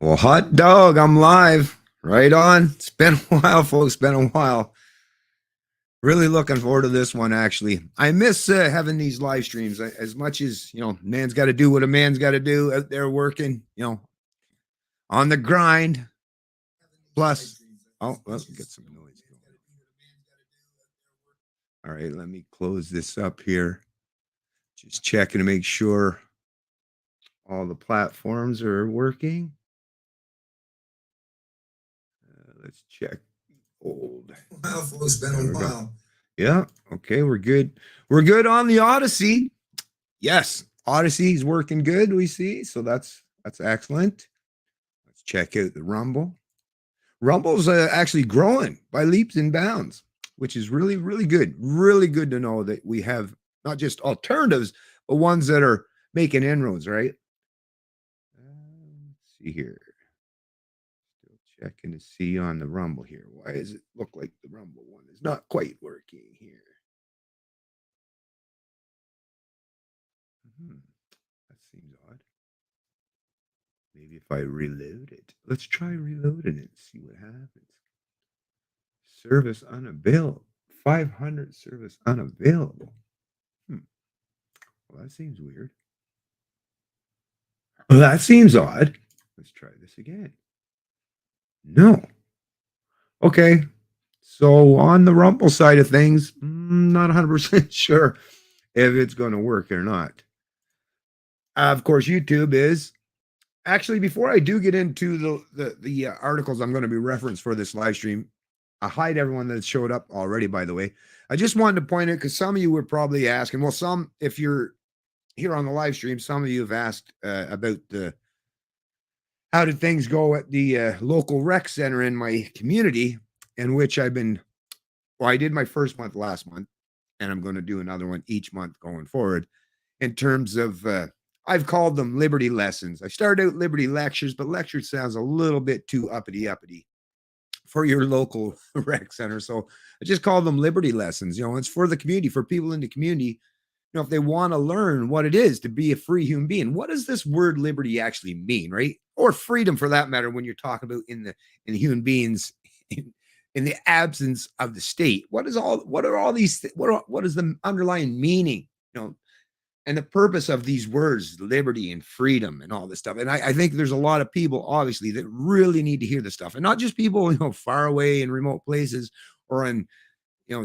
Well, hot dog, I'm live. Right on. It's been a while, folks. Been a while. Really looking forward to this one, actually. I miss having these live streams as much as, man's got to do what a man's got to do out there working, on the grind. Plus, oh, let's get some noise going. All right, let me close this up here. Just checking to make sure all the platforms are working. Let's check. Old. Wow, folks, been a while. Yeah. Okay, we're good. We're good on the Odyssey. Yes, Odyssey's working good. We see, so that's excellent. Let's check out the Rumble. Rumble's actually growing by leaps and bounds, which is really, really good. Really good to know that we have not just alternatives, but ones that are making inroads. Right. Let's see here. Checking to see on the Rumble here. Why does it look like the Rumble one is not quite working here? That seems odd. Maybe if I reload it. Let's try reloading it and see what happens. Service unavailable. 500 service unavailable. Well, that seems weird. Well, that seems odd. Let's try this again. No. Okay. So on the Rumble side of things, not 100% sure if it's going to work or not. Of course, YouTube is. Actually, before I do get into the articles I'm going to be referenced for this live stream, I hide everyone that showed up already, by the way. I just wanted to point out, because some of you were probably asking, well, some, if you're here on the live stream, some of you have asked about how did things go at the local rec center in my community, in which I did my first month last month, and I'm going to do another one each month going forward in terms of, I've called them Liberty lessons. I started out Liberty lectures, but lecture sounds a little bit too uppity for your local rec center. So I just call them Liberty lessons. It's for the community, for people in the community. If they want to learn what it is to be a free human being, what does this word liberty actually mean, right? Or freedom, for that matter, when you're talking about in the human beings in the absence of the state. What is the underlying meaning, and the purpose of these words, liberty and freedom and all this stuff. And I think there's a lot of people, obviously, that really need to hear this stuff, and not just people, far away in remote places or in,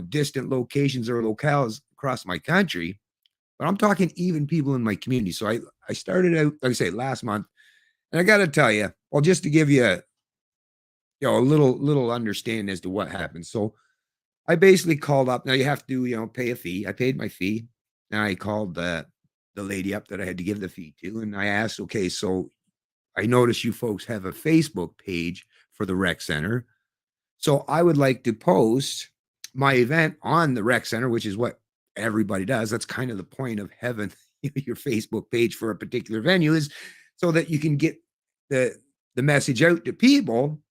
distant locations or locales across my country, but I'm talking even people in my community. So I started out, like I say, last month, and I got to tell you, well, just to give you a little understanding as to what happened. So I basically called up. Now you have to, pay a fee. I paid my fee. And I called the lady up that I had to give the fee to, and I asked, okay, so I noticed you folks have a Facebook page for the rec center. So I would like to post my event on the rec center, which is what everybody does. That's kind of the point of having your Facebook page for a particular venue, is so that you can get the message out to people.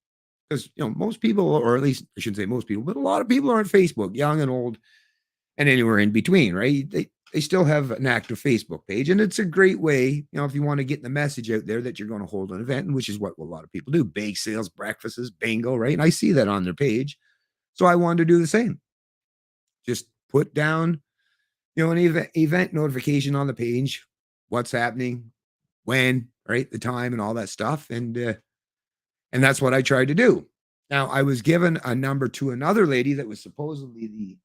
Because, most people, or at least I shouldn't say most people, but a lot of people are on Facebook, young and old, and anywhere in between, right? They still have an active Facebook page, and it's a great way, if you want to get the message out there that you're going to hold an event, which is what a lot of people do: bake sales, breakfasts, bingo, right? And I see that on their page, so I wanted to do the same. Just put down, an event notification on the page, what's happening, when, right, the time, and all that stuff, and that's what I tried to do. Now, I was given a number to another lady that was supposedly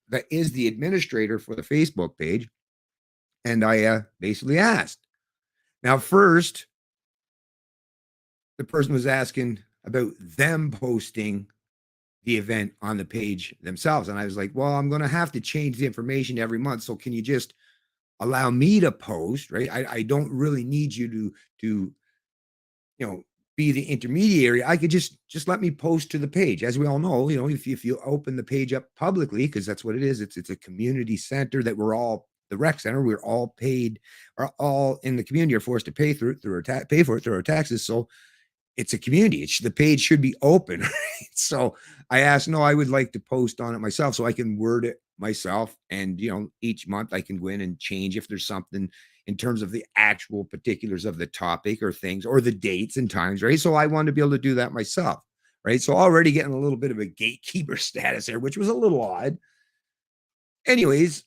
that is the administrator for the Facebook page. And I basically asked. Now, first, the person was asking about them posting the event on the page themselves. And I was like, well, I'm going to have to change the information every month. So can you just allow me to post, right? I don't really need you to be the intermediary. I could just let me post to the page. As we all know, if you open the page up publicly, because that's what it is, it's a community center that we're all, the rec center, we're all paid, are all in the community are forced to pay for it through our taxes. So it's a community. The page should be open. Right? So I asked, no, I would like to post on it myself so I can word it myself. And, each month I can go in and change if there's something in terms of the actual particulars of the topic or things or the dates and times, right? So I wanted to be able to do that myself, right? So already getting a little bit of a gatekeeper status there, which was a little odd. Anyways,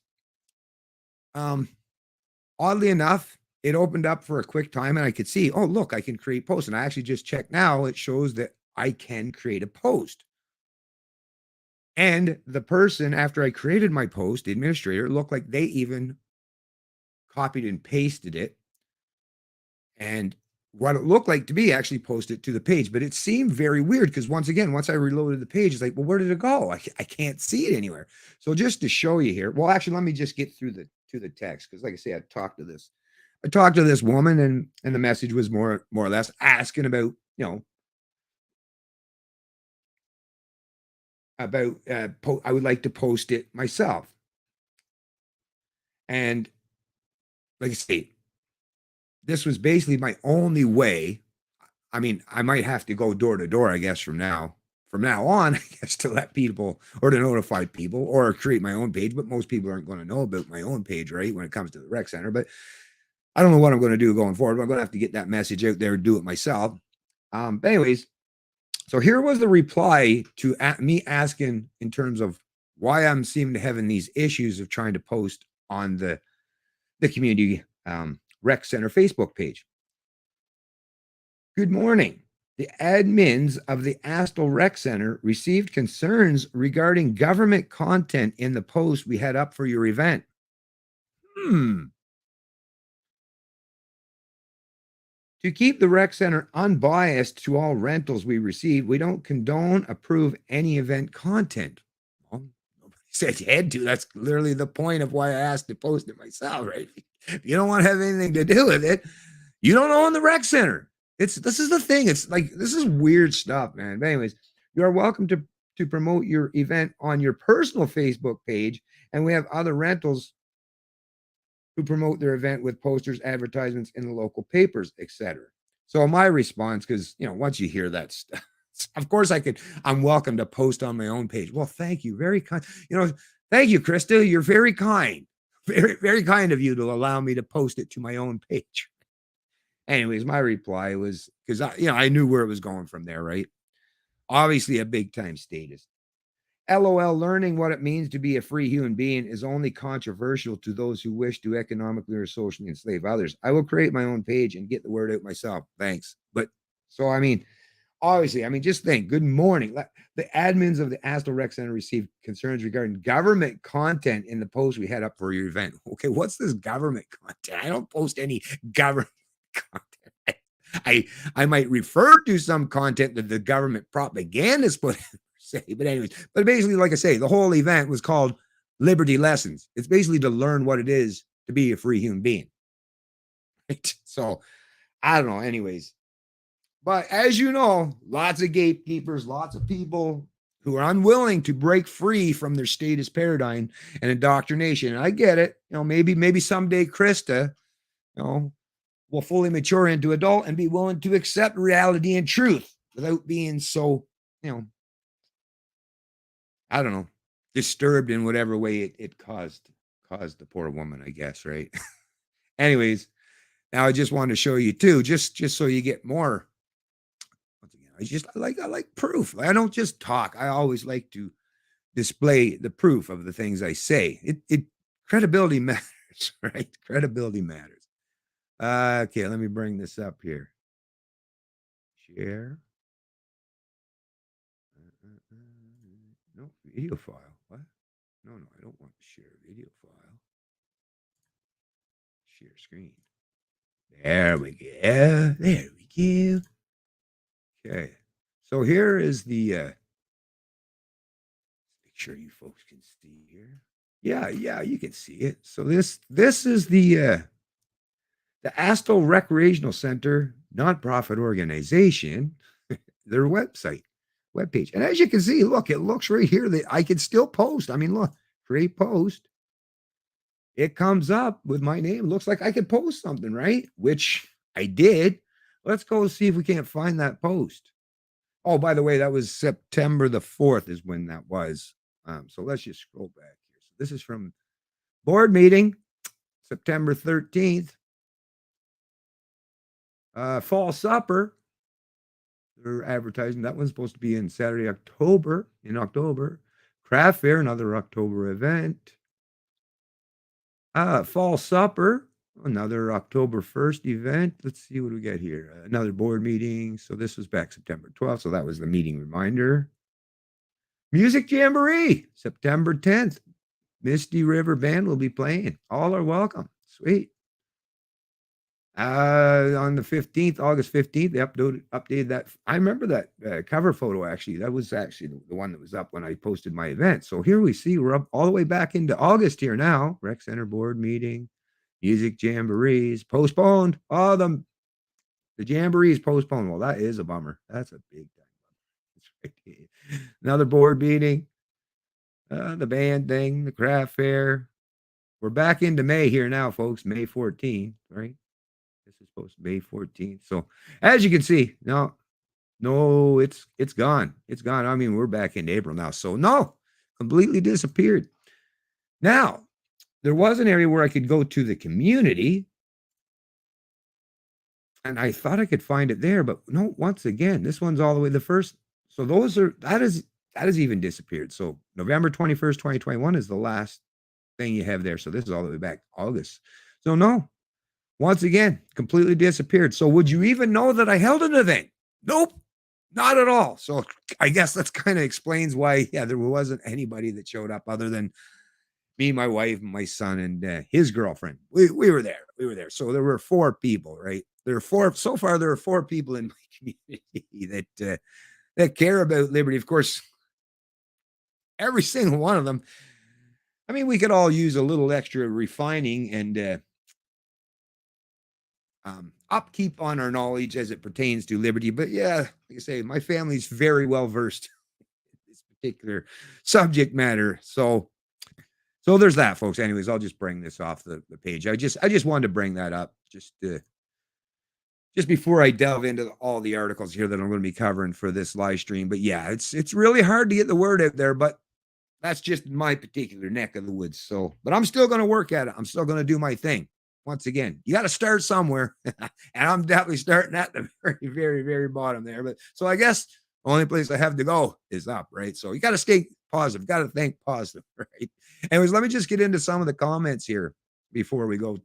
oddly enough, it opened up for a quick time and I could see, oh, look, I can create posts. And I actually just checked now. It shows that I can create a post. And the person, after I created my post, the administrator, looked like they even copied and pasted it. And what it looked like to me actually posted to the page, but it seemed very weird because once I reloaded the page, it's like, well, where did it go? I can't see it anywhere. So just to show you here, well, actually, let me just get through the text because, like I say, I talked to this woman, and the message was more or less asking about I would like to post it myself, and like I say, this was basically my only way. I mean, I might have to go door to door, I guess, from now on, I guess, to let people or to notify people or create my own page. But most people aren't going to know about my own page, right? When it comes to the rec center. But I don't know what I'm going to do going forward. But I'm going to have to get that message out there and do it myself. But anyways, so here was the reply to me asking in terms of why I'm seeming to having these issues of trying to post on the community rec center Facebook page. Good morning. The admins of the Astle Rec Center received concerns regarding government content in the post we had up for your event. To keep the rec center unbiased to all rentals we receive, we don't condone, approve any event content. Well, nobody said you had to. That's literally the point of why I asked to post it myself, right? If you don't want to have anything to do with it, you don't own the rec center. This is the thing. It's like, this is weird stuff, man. But anyways, you are welcome to promote your event on your personal Facebook page, and we have other rentals who promote their event with posters, advertisements in the local papers, etc. So my response, because once you hear that stuff, of course I'm welcome to post on my own page. Well, thank you, very kind. Thank you, Krista. You're very kind, very very kind of you to allow me to post it to my own page. Anyways, my reply was, because I knew where it was going from there, right? Obviously, a big time statist. LOL, learning what it means to be a free human being is only controversial to those who wish to economically or socially enslave others. I will create my own page and get the word out myself. Thanks. But so, obviously, just think, good morning. The admins of the Astle Rec Center received concerns regarding government content in the post we had up for your event. Okay, what's this government content? I don't post any government content. I might refer to some content that the government propagandists put in, say, but anyways, but basically, like I say, the whole event was called Liberty Lessons. It's basically to learn what it is to be a free human being. Right? So I don't know. Anyways, but as you know, lots of gatekeepers, lots of people who are unwilling to break free from their status paradigm and indoctrination. And I get it. Maybe someday Krista, will fully mature into adult and be willing to accept reality and truth without being so, I don't know, disturbed in whatever way it caused the poor woman, I guess, right? Anyways, now I just wanted to show you too, just so you get more. Once again, I like proof. I don't just talk. I always like to display the proof of the things I say. It credibility matters, right? Credibility matters. Okay, let me bring this up here. Share. No, video file. What? No, I don't want to share video file. Share screen. There we go. There we go. Okay. So here is the make sure you folks can see here. Yeah, you can see it. So this is the Astle Recreational Center nonprofit organization, their webpage. And as you can see, look, it looks right here that I can still post. Look, create post. It comes up with my name. Looks like I could post something, right? Which I did. Let's go see if we can't find that post. Oh, by the way, that was September the 4th is when that was. So let's just scroll back here This is from board meeting, September 13th. Fall supper. They're advertising that one's supposed to be in Saturday, in October. Craft fair, another October event. Fall supper, another October 1st event. Let's see what we get here. Another board meeting. So this was back September 12th. So that was the meeting reminder. Music Jamboree, September 10th. Misty River Band will be playing. All are welcome. Sweet. On the 15th, August 15th, they updated that. I remember that cover photo, actually. That was actually the one that was up when I posted my event. So here we see we're up all the way back into August here now. Rec Center board meeting, music jamborees, postponed. Oh, the jamborees postponed. Well, that is a bummer. That's a big time. Right. Another board meeting, the band thing, the craft fair. We're back into May here now, folks. May 14th, right? This is supposed to be May 14th. So as you can see, no, it's gone. It's gone. I mean, we're back in April now. So no, completely disappeared. Now, there was an area where I could go to the community. And I thought I could find it there, but no, once again, this one's all the way the first. So that has even disappeared. So November 21st, 2021 is the last thing you have there. So this is all the way back August. So no, once again, completely disappeared. So would you even know that I held an event? Nope, not at all. So I guess that's kind of explains why, there wasn't anybody that showed up other than me, my wife, my son, and his girlfriend. We were there. We were there. So there were 4 people, right? There were 4 people in my community that care about liberty. Of course, every single one of them. I mean, we could all use a little extra refining and upkeep on our knowledge as it pertains to liberty. But yeah, like I say, my family's very well versed in this particular subject matter. So there's that, folks. Anyways, I'll just bring this off the page. I just wanted to bring that up just before I delve into all the articles here that I'm going to be covering for this live stream. But yeah, it's really hard to get the word out there, but that's just my particular neck of the woods. So, but I'm still going to work at it. I'm still going to do my thing. Once again, you got to start somewhere. And I'm definitely starting at the very, very, very bottom there. But so I guess the only place I have to go is up, right? So you got to stay positive, got to think positive, right? Anyways, let me just get into some of the comments here before we go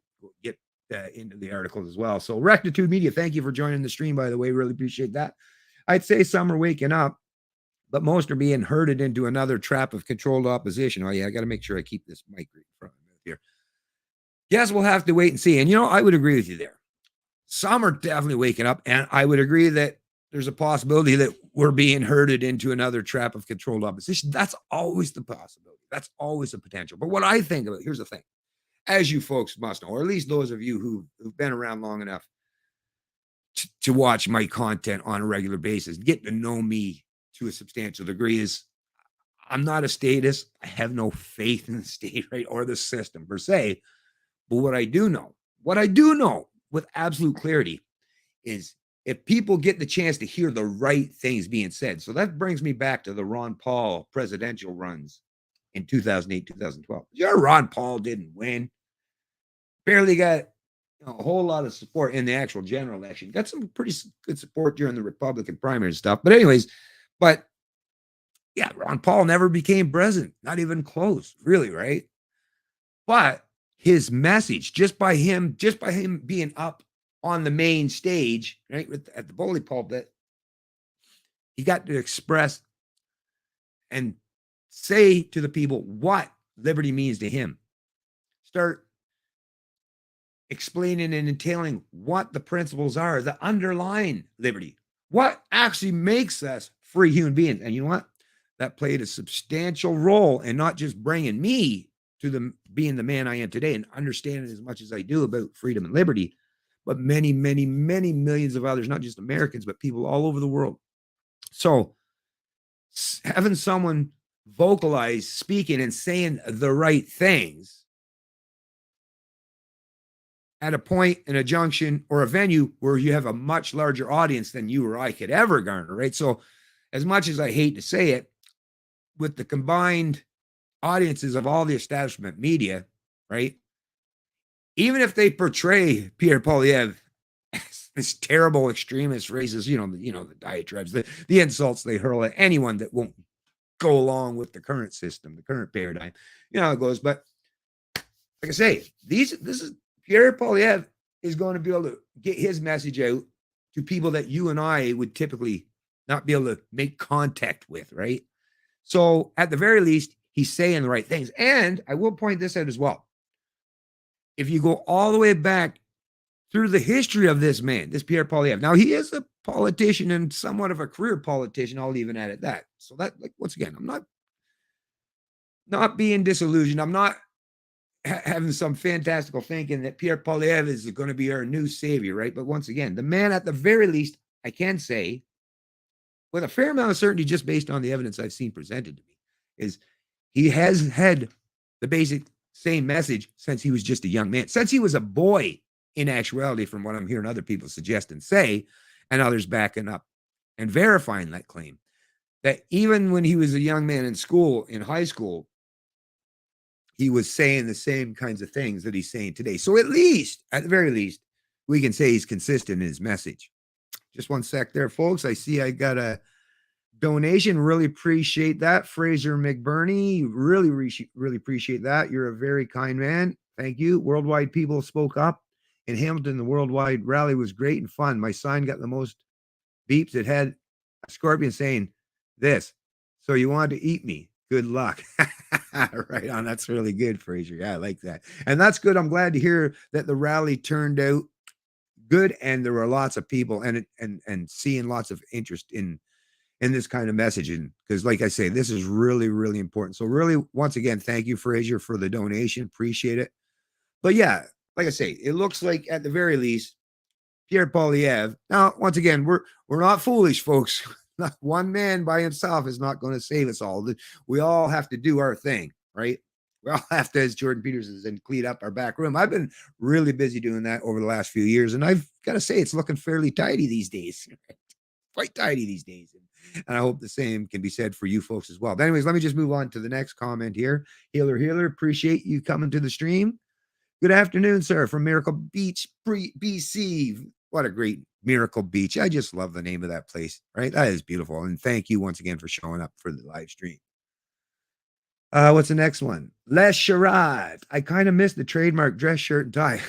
get into the articles as well. So Rectitude Media, thank you for joining the stream, by the way. Really appreciate that. I'd say some are waking up, but most are being herded into another trap of controlled opposition. Oh yeah, I got to make sure I keep this mic right in front of me here. Yes, we'll have to wait and see. And, I would agree with you there. Some are definitely waking up. And I would agree that there's a possibility that we're being herded into another trap of controlled opposition. That's always the possibility. That's always the potential. But what I think about, here's the thing. As you folks must know, or at least those of you who've been around long enough to watch my content on a regular basis, get to know me to a substantial degree, is I'm not a statist. I have no faith in the state, right, or the system per se. But what I do know with absolute clarity is if people get the chance to hear the right things being said. So that brings me back to the Ron Paul presidential runs in 2008, 2012. Ron Paul didn't win. Barely got a whole lot of support in the actual general election. Got some pretty good support during the Republican primary stuff. But anyways, Ron Paul never became president. Not even close, really, right? But his message, just by him being up on the main stage, right, at the bully pulpit, he got to express and say to the people what liberty means to him. Start explaining and entailing what the principles are that underline liberty, what actually makes us free human beings. And you know what? That played a substantial role in not just bringing me to being the man I am today and understanding as much as I do about freedom and liberty, but many, many, many millions of others, not just Americans, but people all over the world. So having someone vocalize, speaking and saying the right things at a point in a junction or a venue where you have a much larger audience than you or I could ever garner, right? So as much as I hate to say it, with the combined audiences of all the establishment media, right? Even if they portray Pierre Poilievre as this terrible extremist, racist, the diatribes, the insults they hurl at anyone that won't go along with the current system, the current paradigm. You know how it goes. But like I say, this is Pierre Poilievre is going to be able to get his message out to people that you and I would typically not be able to make contact with, right? So at the very least, he's saying the right things. And I will point this out as well. If you go all the way back through the history of this man, this Pierre Poilievre, now he is a politician and somewhat of a career politician. I'll even add at that. So that, like, once again, I'm not being disillusioned. I'm not having some fantastical thinking that Pierre Poilievre is going to be our new savior, right? But once again, the man, at the very least, I can say, with a fair amount of certainty, just based on the evidence I've seen presented to me, is he has had the basic same message since he was just a young man, since he was a boy, in actuality, from what I'm hearing other people suggest and say, and others backing up and verifying that claim, that even when he was a young man in school, in high school, he was saying the same kinds of things that he's saying today. So at the very least, we can say he's consistent in his message. Just one sec there, folks. I see I got a donation. Really appreciate that. Fraser McBurney, really appreciate that. You're a very kind man. Thank you. Worldwide people spoke up. In Hamilton, the worldwide rally was great and fun. My sign got the most beeps. It had a scorpion saying this. So you wanted to eat me. Good luck. Right on. That's really good, Fraser. Yeah, I like that. And that's good. I'm glad to hear that the rally turned out good and there were lots of people and seeing lots of interest in this kind of messaging, because like I say, this is really, really important. So really, once again, thank you, Fraser, for the donation. Appreciate it. But yeah, like I say, it looks like at the very least, Pierre Poilievre. Now, once again, we're not foolish, folks. Not one man by himself is not going to save us all. We all have to do our thing, right? We all have to, as Jordan Peterson said, clean up our back room. I've been really busy doing that over the last few years, and I've got to say it's looking fairly tidy these days. Quite tidy these days. And I hope the same can be said for you folks as well. But anyways, let me just move on to the next comment here. Healer, appreciate you coming to the stream. Good afternoon, sir, from Miracle Beach, BC. What a great Miracle Beach. I just love the name of that place, right? That is beautiful. And thank you once again for showing up for the live stream. What's the next one? Les Sherrod. I kind of missed the trademark dress shirt and tie.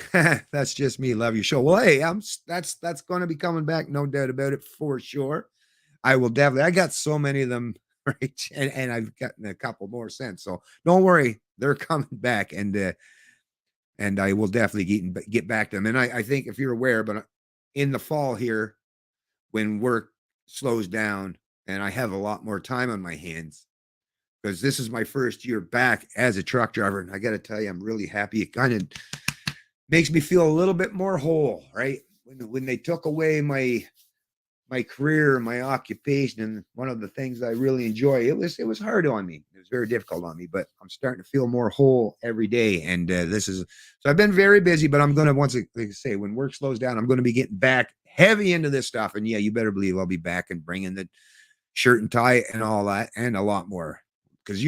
That's just me. Love your show. Well, hey, that's going to be coming back, no doubt about it, for sure. I will definitely. I got so many of them, right? And I've gotten a couple more since. So don't worry, they're coming back, and I will definitely get back to them. And I think, if you're aware, but in the fall here, when work slows down and I have a lot more time on my hands, because this is my first year back as a truck driver, and I got to tell you, I'm really happy. It kind of makes me feel a little bit more whole, right? When they took away my career, my occupation, and one of the things I really enjoy, it was hard on me. It was very difficult on me, but I'm starting to feel more whole every day. And so I've been very busy, but I'm going to, like I say, when work slows down, I'm going to be getting back heavy into this stuff. And yeah, you better believe I'll be back and bringing the shirt and tie and all that and a lot more. Because,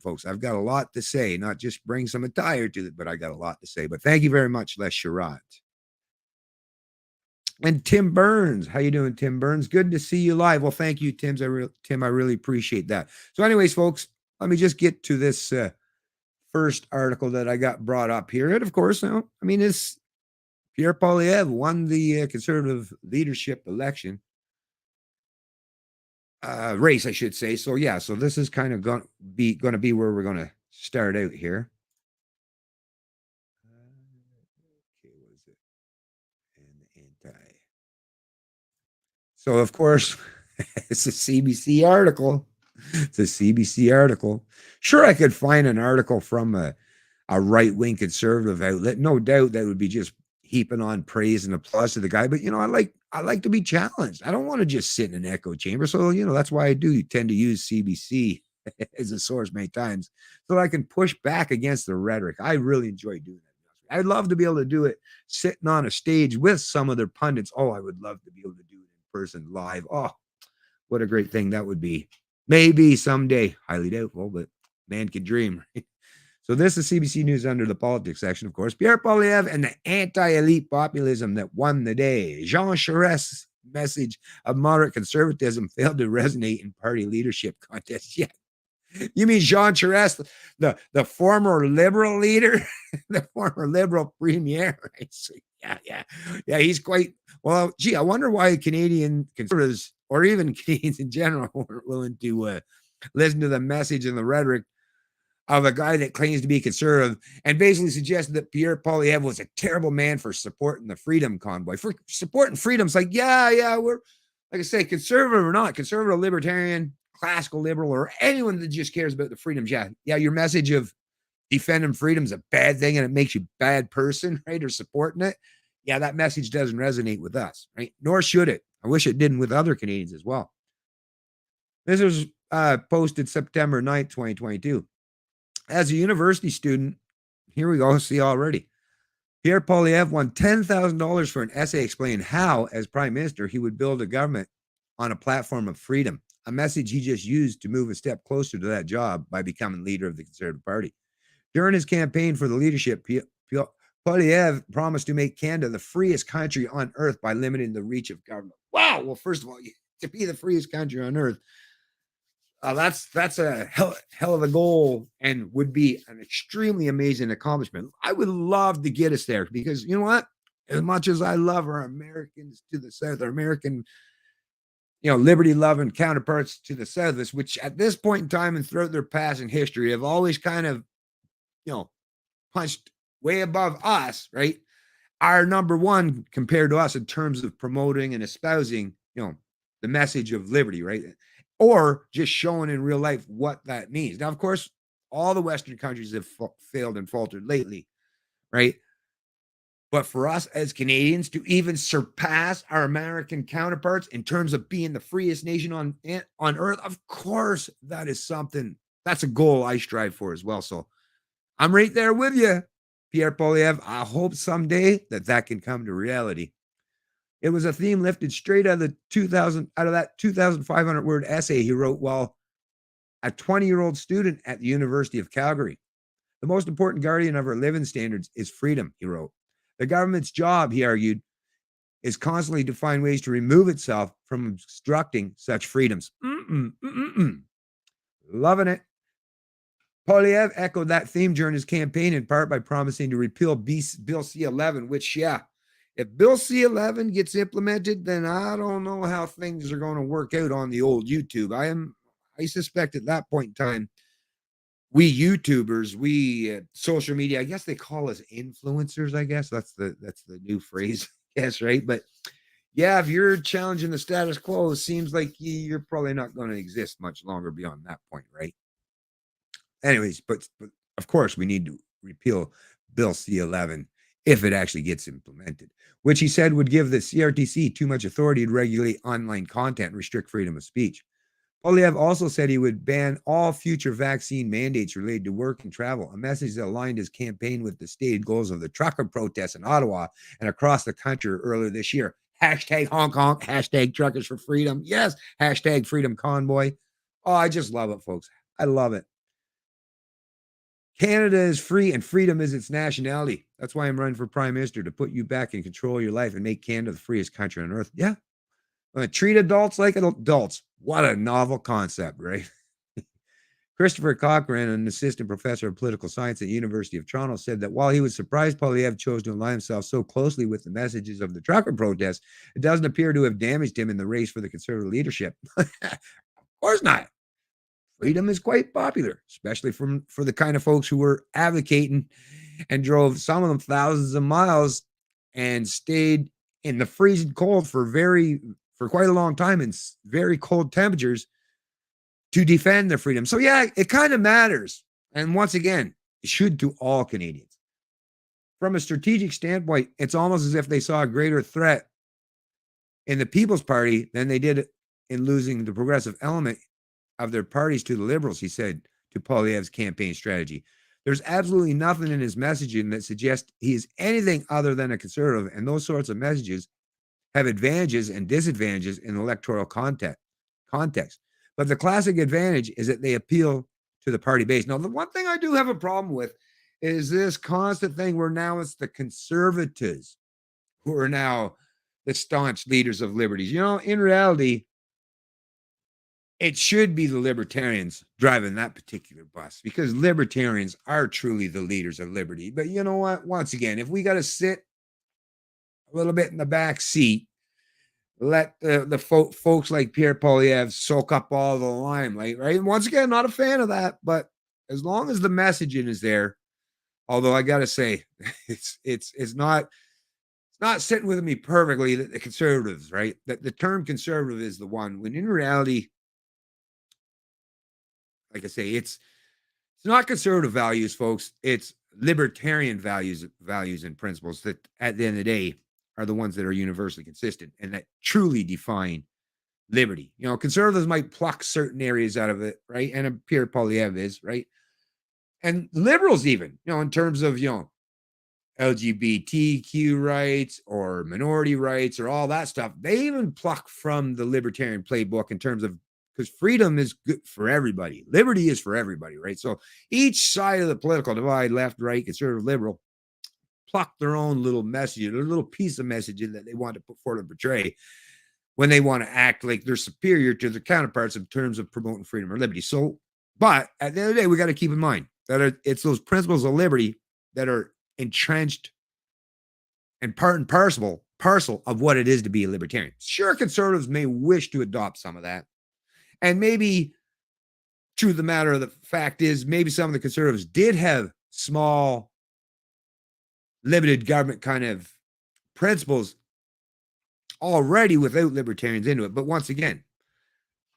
folks, I've got a lot to say, not just bring some attire to it, but I got a lot to say. But thank you very much, Les Sherrod. And Tim Burns, how you doing, Tim Burns? Good to see you live. Well, thank you, Tim. I really appreciate that. So anyways, folks, let me just get to this first article that I got brought up here. And of course, this Pierre Poilievre won the conservative leadership election race, I should say. So yeah, so this is kind of going to be where we're going to start out here. Okay, what is it? And anti. So of course, it's a CBC article. It's a CBC article. Sure, I could find an article from a right-wing conservative outlet. No doubt that would be just heaping on praise and applause to the guy. But I like to be challenged. I don't want to just sit in an echo chamber. So that's why I do tend to use CBC as a source many times, so that I can push back against the rhetoric. I really enjoy doing that. I'd love to be able to do it sitting on a stage with some of their pundits. Oh, I would love to be able to do it in person live. Oh, what a great thing that would be. Maybe someday, highly doubtful, but Man can dream, right? So this is CBC News under the politics section, of course. Pierre Poilievre and the anti-elite populism that won the day. Jean Charest's message of moderate conservatism failed to resonate in party leadership contests. Yeah. You mean Jean Charest, the former liberal leader, the former liberal premier, right? So, yeah. He's quite well. Gee, I wonder why Canadian conservatives or even Canadians in general weren't willing to listen to the message and the rhetoric of a guy that claims to be conservative and basically suggested that Pierre Poilievre was a terrible man for supporting the freedom convoy, for supporting freedoms. Like, we're, like I say, conservative or not, conservative, libertarian, classical liberal, or anyone that just cares about the freedoms. Yeah, your message of defending freedom is a bad thing and it makes you a bad person, right? Or supporting it. Yeah, that message doesn't resonate with us, right? Nor should it. I wish it didn't with other Canadians as well. This was posted September 9th, 2022. As a university student, here we go, see already. Pierre Poilievre won $10,000 for an essay explaining how, as prime minister, he would build a government on a platform of freedom, a message he just used to move a step closer to that job by becoming leader of the Conservative Party. During his campaign for the leadership, Poilievre promised to make Canada the freest country on earth by limiting the reach of government. Wow. Well, first of all, to be the freest country on earth, that's a hell of a goal and would be an extremely amazing accomplishment. I would love to get us there because you know what? As much as I love our Americans to the south, our American, liberty loving counterparts to the south, which at this point in time and throughout their past and history have always kind of, punched way above us, right? Are number one compared to us in terms of promoting and espousing, the message of liberty, right? Or just showing in real life what that means. Now, of course, all the Western countries have failed and faltered lately, right? But for us as Canadians to even surpass our American counterparts in terms of being the freest nation on earth, of course, that is something, that's a goal I strive for as well. So I'm right there with you, Pierre Poilievre. I hope someday that can come to reality. It was a theme lifted straight out of that 2,500 word essay he wrote while a 20-year-old student at the University of Calgary. The most important guardian of our living standards is freedom, he wrote. The government's job, he argued, is constantly to find ways to remove itself from obstructing such freedoms. Loving it. Poilievre echoed that theme during his campaign in part by promising to repeal Bill C-11, which, if Bill C-11 gets implemented, then I don't know how things are going to work out on the old YouTube. I suspect at that point in time, we YouTubers, we social media, I guess they call us influencers, I guess. That's the new phrase, yes, right? But yeah, if you're challenging the status quo, it seems like you're probably not going to exist much longer beyond that point, right? Anyways, but of course, we need to repeal Bill C-11 if it actually gets implemented, which he said would give the CRTC too much authority to regulate online content and restrict freedom of speech. Poilievre also said he would ban all future vaccine mandates related to work and travel, a message that aligned his campaign with the stated goals of the trucker protests in Ottawa and across the country earlier this year. Hashtag Hong Kong, hashtag truckers for freedom. Yes, hashtag freedom convoy. Oh, I just love it, folks. I love it. Canada is free and freedom is its nationality. That's why I'm running for prime minister, to put you back in control of your life and make Canada the freest country on earth. Yeah. Treat adults like adults. What a novel concept, right? Christopher Cochrane, an assistant professor of political science at the University of Toronto, said that while he was surprised Poilievre chose to align himself so closely with the messages of the trucker protests, it doesn't appear to have damaged him in the race for the Conservative leadership. Of course not. Freedom is quite popular, especially for the kind of folks who were advocating and drove, some of them, thousands of miles and stayed in the freezing cold for quite a long time in very cold temperatures to defend their freedom. So yeah, it kind of matters. And once again, it should to all Canadians. From a strategic standpoint, it's almost as if they saw a greater threat in the People's Party than they did in losing the progressive element of their parties to the Liberals, he said to Poilievre's campaign strategy. There's absolutely nothing in his messaging that suggests he is anything other than a conservative, and those sorts of messages have advantages and disadvantages in electoral context. But the classic advantage is that they appeal to the party base. Now, the one thing I do have a problem with is this constant thing where now it's the conservatives who are now the staunch leaders of liberties. In reality, it should be the libertarians driving that particular bus, because libertarians are truly the leaders of liberty. But you know what? Once again, if we got to sit a little bit in the back seat, let the folks like Pierre Poilievre soak up all the limelight, right? And once again, not a fan of that, but as long as the messaging is there, although I got to say, it's not sitting with me perfectly that the conservatives, right? That the term conservative is the one, when in reality, like I say, it's not conservative values, folks. It's libertarian values and principles that, at the end of the day, are the ones that are universally consistent and that truly define liberty. Conservatives might pluck certain areas out of it, right? And Pierre Poilievre is, right? And liberals, even, in terms of, LGBTQ rights or minority rights or all that stuff, they even pluck from the libertarian playbook in terms of, because freedom is good for everybody. Liberty is for everybody, right? So each side of the political divide, left, right, conservative, liberal, pluck their own little message, their little piece of messaging that they want to put forward and portray when they want to act like they're superior to their counterparts in terms of promoting freedom or liberty. So, but at the end of the day, we got to keep in mind that it's those principles of liberty that are entrenched and part and parcel of what it is to be a libertarian. Sure, conservatives may wish to adopt some of that. And maybe, truth of the matter of the fact is, maybe some of the conservatives did have small, limited government kind of principles already without libertarians into it. But once again,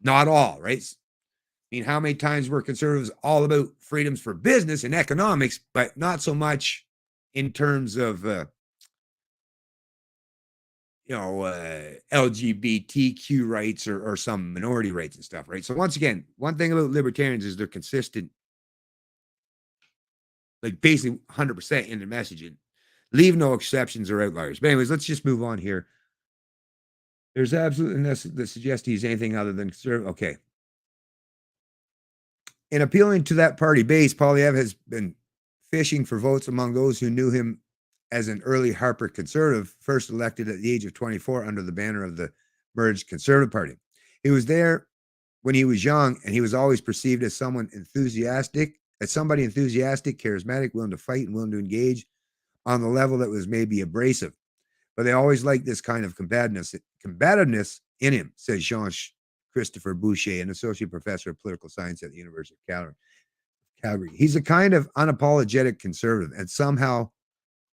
not all, right? I mean, how many times were conservatives all about freedoms for business and economics, but not so much in terms of, LGBTQ rights or some minority rights and stuff, right? So once again, one thing about libertarians is they're consistent, like basically 100% in their messaging. Leave no exceptions or outliers. But anyways, let's just move on here. There's absolutely nothing that suggests he's anything other than conservative. Okay. In appealing to that party base, Poilievre has been fishing for votes among those who knew him as an early Harper conservative, first elected at the age of 24 under the banner of the merged Conservative Party. He was there when he was young, and he was always perceived as somebody enthusiastic, charismatic, willing to fight and willing to engage on the level that was maybe abrasive. But they always liked this kind of combativeness in him, says Jean Christopher Boucher, an associate professor of political science at the University of Calgary. He's a kind of unapologetic conservative, and somehow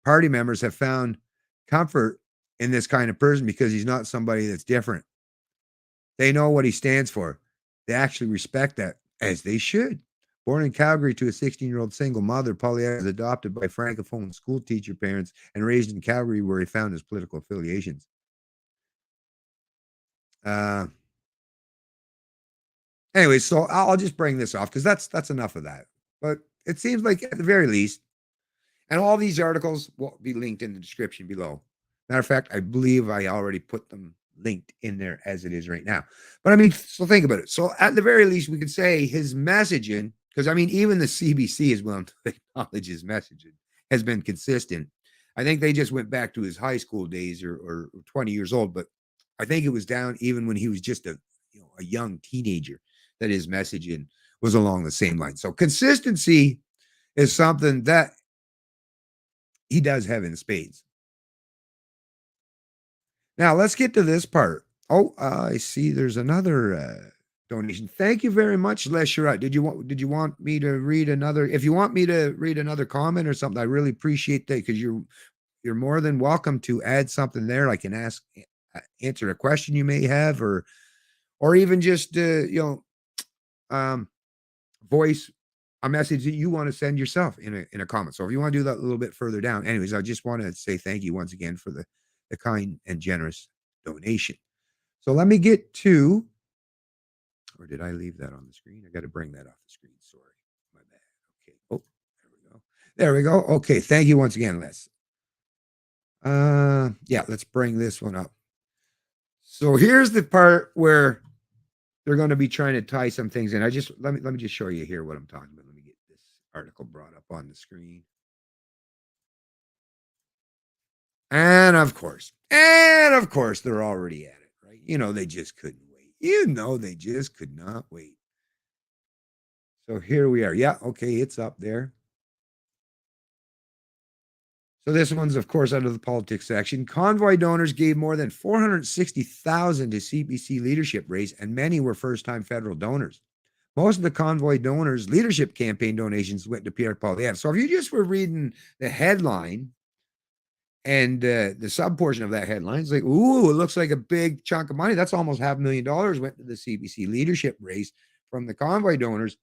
party members have found comfort in this kind of person because he's not somebody that's different. They know what he stands for. They actually respect that, as they should. Born in Calgary to a 16-year-old single mother, Poilievre was adopted by Francophone school teacher parents and raised in Calgary, where he found his political affiliations. Anyway, so I'll just bring this off because that's enough of that. But it seems like, at the very least, and all these articles will be linked in the description below. Matter of fact, I believe I already put them linked in there as it is right now. But I mean, so think about it. So at the very least, we could say his messaging, because I mean, even the CBC is willing to acknowledge his messaging has been consistent. I think they just went back to his high school days or 20 years old, but I think it was down even when he was just a young teenager that his messaging was along the same line. So consistency is something that he does have in spades. Now let's get to this part. Oh, I see there's another donation. Thank you very much, Les Sherrod. Did you want me to read another? If you want me to read another comment or something, I really appreciate that, because you're more than welcome to add something there. I can answer a question you may have, or even just voice a message that you want to send yourself in a comment. So if you want to do that a little bit further down, anyways, I just want to say thank you once again for the kind and generous donation. So let me get to, or did I leave that on the screen? I got to bring that off the screen. Sorry, my bad. Okay. Oh, there we go. There we go. Okay. Thank you once again, Les. Yeah, let's bring this one up. So here's the part where they're going to be trying to tie some things in. Let me just show you here what I'm talking about. Let me get this article brought up on the screen. And of course, they're already at it, right? They just couldn't wait. They just could not wait. So here we are. Yeah, okay, it's up there. So this one's, of course, under the politics section. Convoy donors gave more than $460,000 to CBC leadership race, and many were first-time federal donors. Most of the convoy donors' leadership campaign donations went to Pierre Poilievre. So if you just were reading the headline and the sub-portion of that headline, it's like, ooh, it looks like a big chunk of money. That's almost $500,000 went to the CBC leadership race from the convoy donors.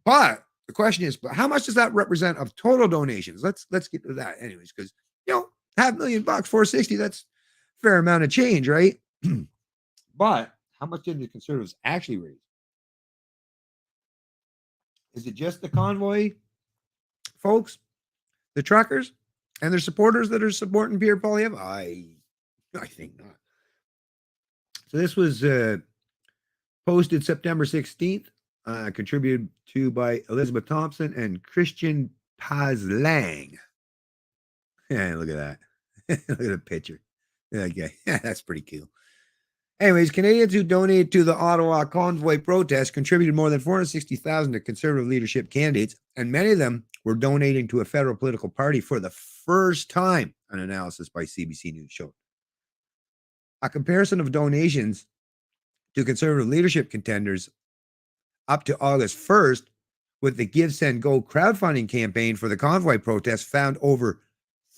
But the question is, how much does that represent of total donations? Let's get to that anyways, because $500,000, 460, that's a fair amount of change, right? But how much did the Conservatives actually raise? Is it just the convoy folks, the truckers, and their supporters that are supporting Pierre Poilievre? I think not. So this was posted September 16th. Contributed to by Elizabeth Thompson and Christian Pazlang. Yeah, look at that. Look at the picture. Okay, yeah, that's pretty cool. Anyways, Canadians who donated to the Ottawa convoy protest contributed more than $460,000 to Conservative leadership candidates, and many of them were donating to a federal political party for the first time, an analysis by CBC News showed. A comparison of donations to Conservative leadership contenders up to August 1st with the Give, Send, Go crowdfunding campaign for the convoy protest found over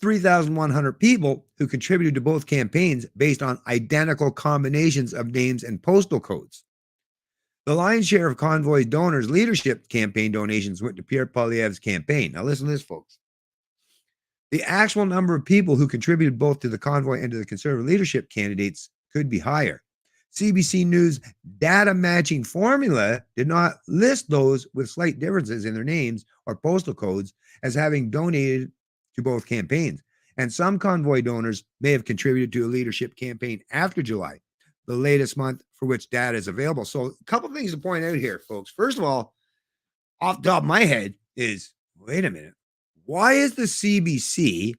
3,100 people who contributed to both campaigns based on identical combinations of names and postal codes. The lion's share of convoy donors' leadership campaign donations went to Pierre Poilievre's campaign. Now listen to this, folks. The actual number of people who contributed both to the convoy and to the Conservative leadership candidates could be higher. CBC News data matching formula did not list those with slight differences in their names or postal codes as having donated to both campaigns. And some convoy donors may have contributed to a leadership campaign after July, the latest month for which data is available. So a couple of things to point out here, folks. First of all, off the top of my head is, wait a minute, why is the CBC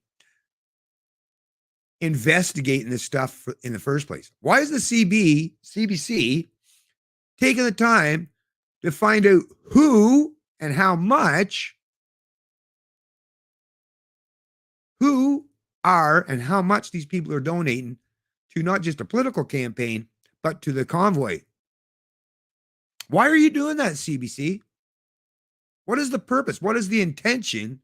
investigating this stuff in the first place? Why is the CBC taking the time to find out who and how much, these people are donating to not just a political campaign, but to the convoy? Why are you doing that, CBC? What is the purpose? What is the intention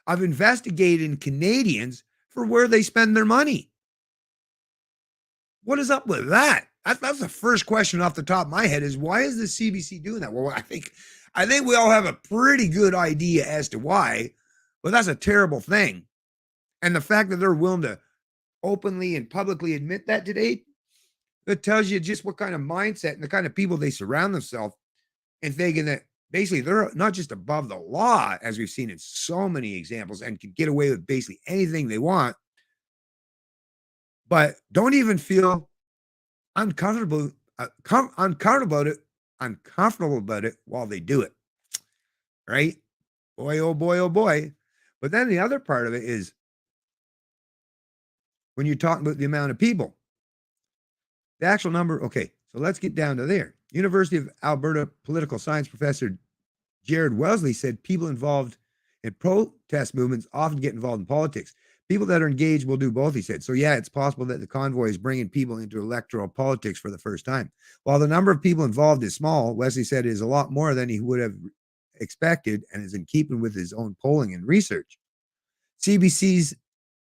of investigating Canadians for where they spend their money? What is up with that? That's the first question off the top of my head is, why is the CBC doing that? Well, I think we all have a pretty good idea as to why, but that's a terrible thing. And the fact that they're willing to openly and publicly admit that today, that tells you just what kind of mindset and the kind of people they surround themselves and thinking that basically they're not just above the law, as we've seen in so many examples, and can get away with basically anything they want, but don't even feel uncomfortable about it while they do it. Right? Boy, oh boy, oh boy. But then the other part of it is when you're talking about the amount of people, the actual number. Okay, so let's get down to there. University of Alberta political science professor Jared Wellesley said people involved in protest movements often get involved in politics. People that are engaged will do both, he said. So yeah, it's possible that the convoy is bringing people into electoral politics for the first time. While the number of people involved is small, Wesley said it is a lot more than he would have expected and is in keeping with his own polling and research. CBC's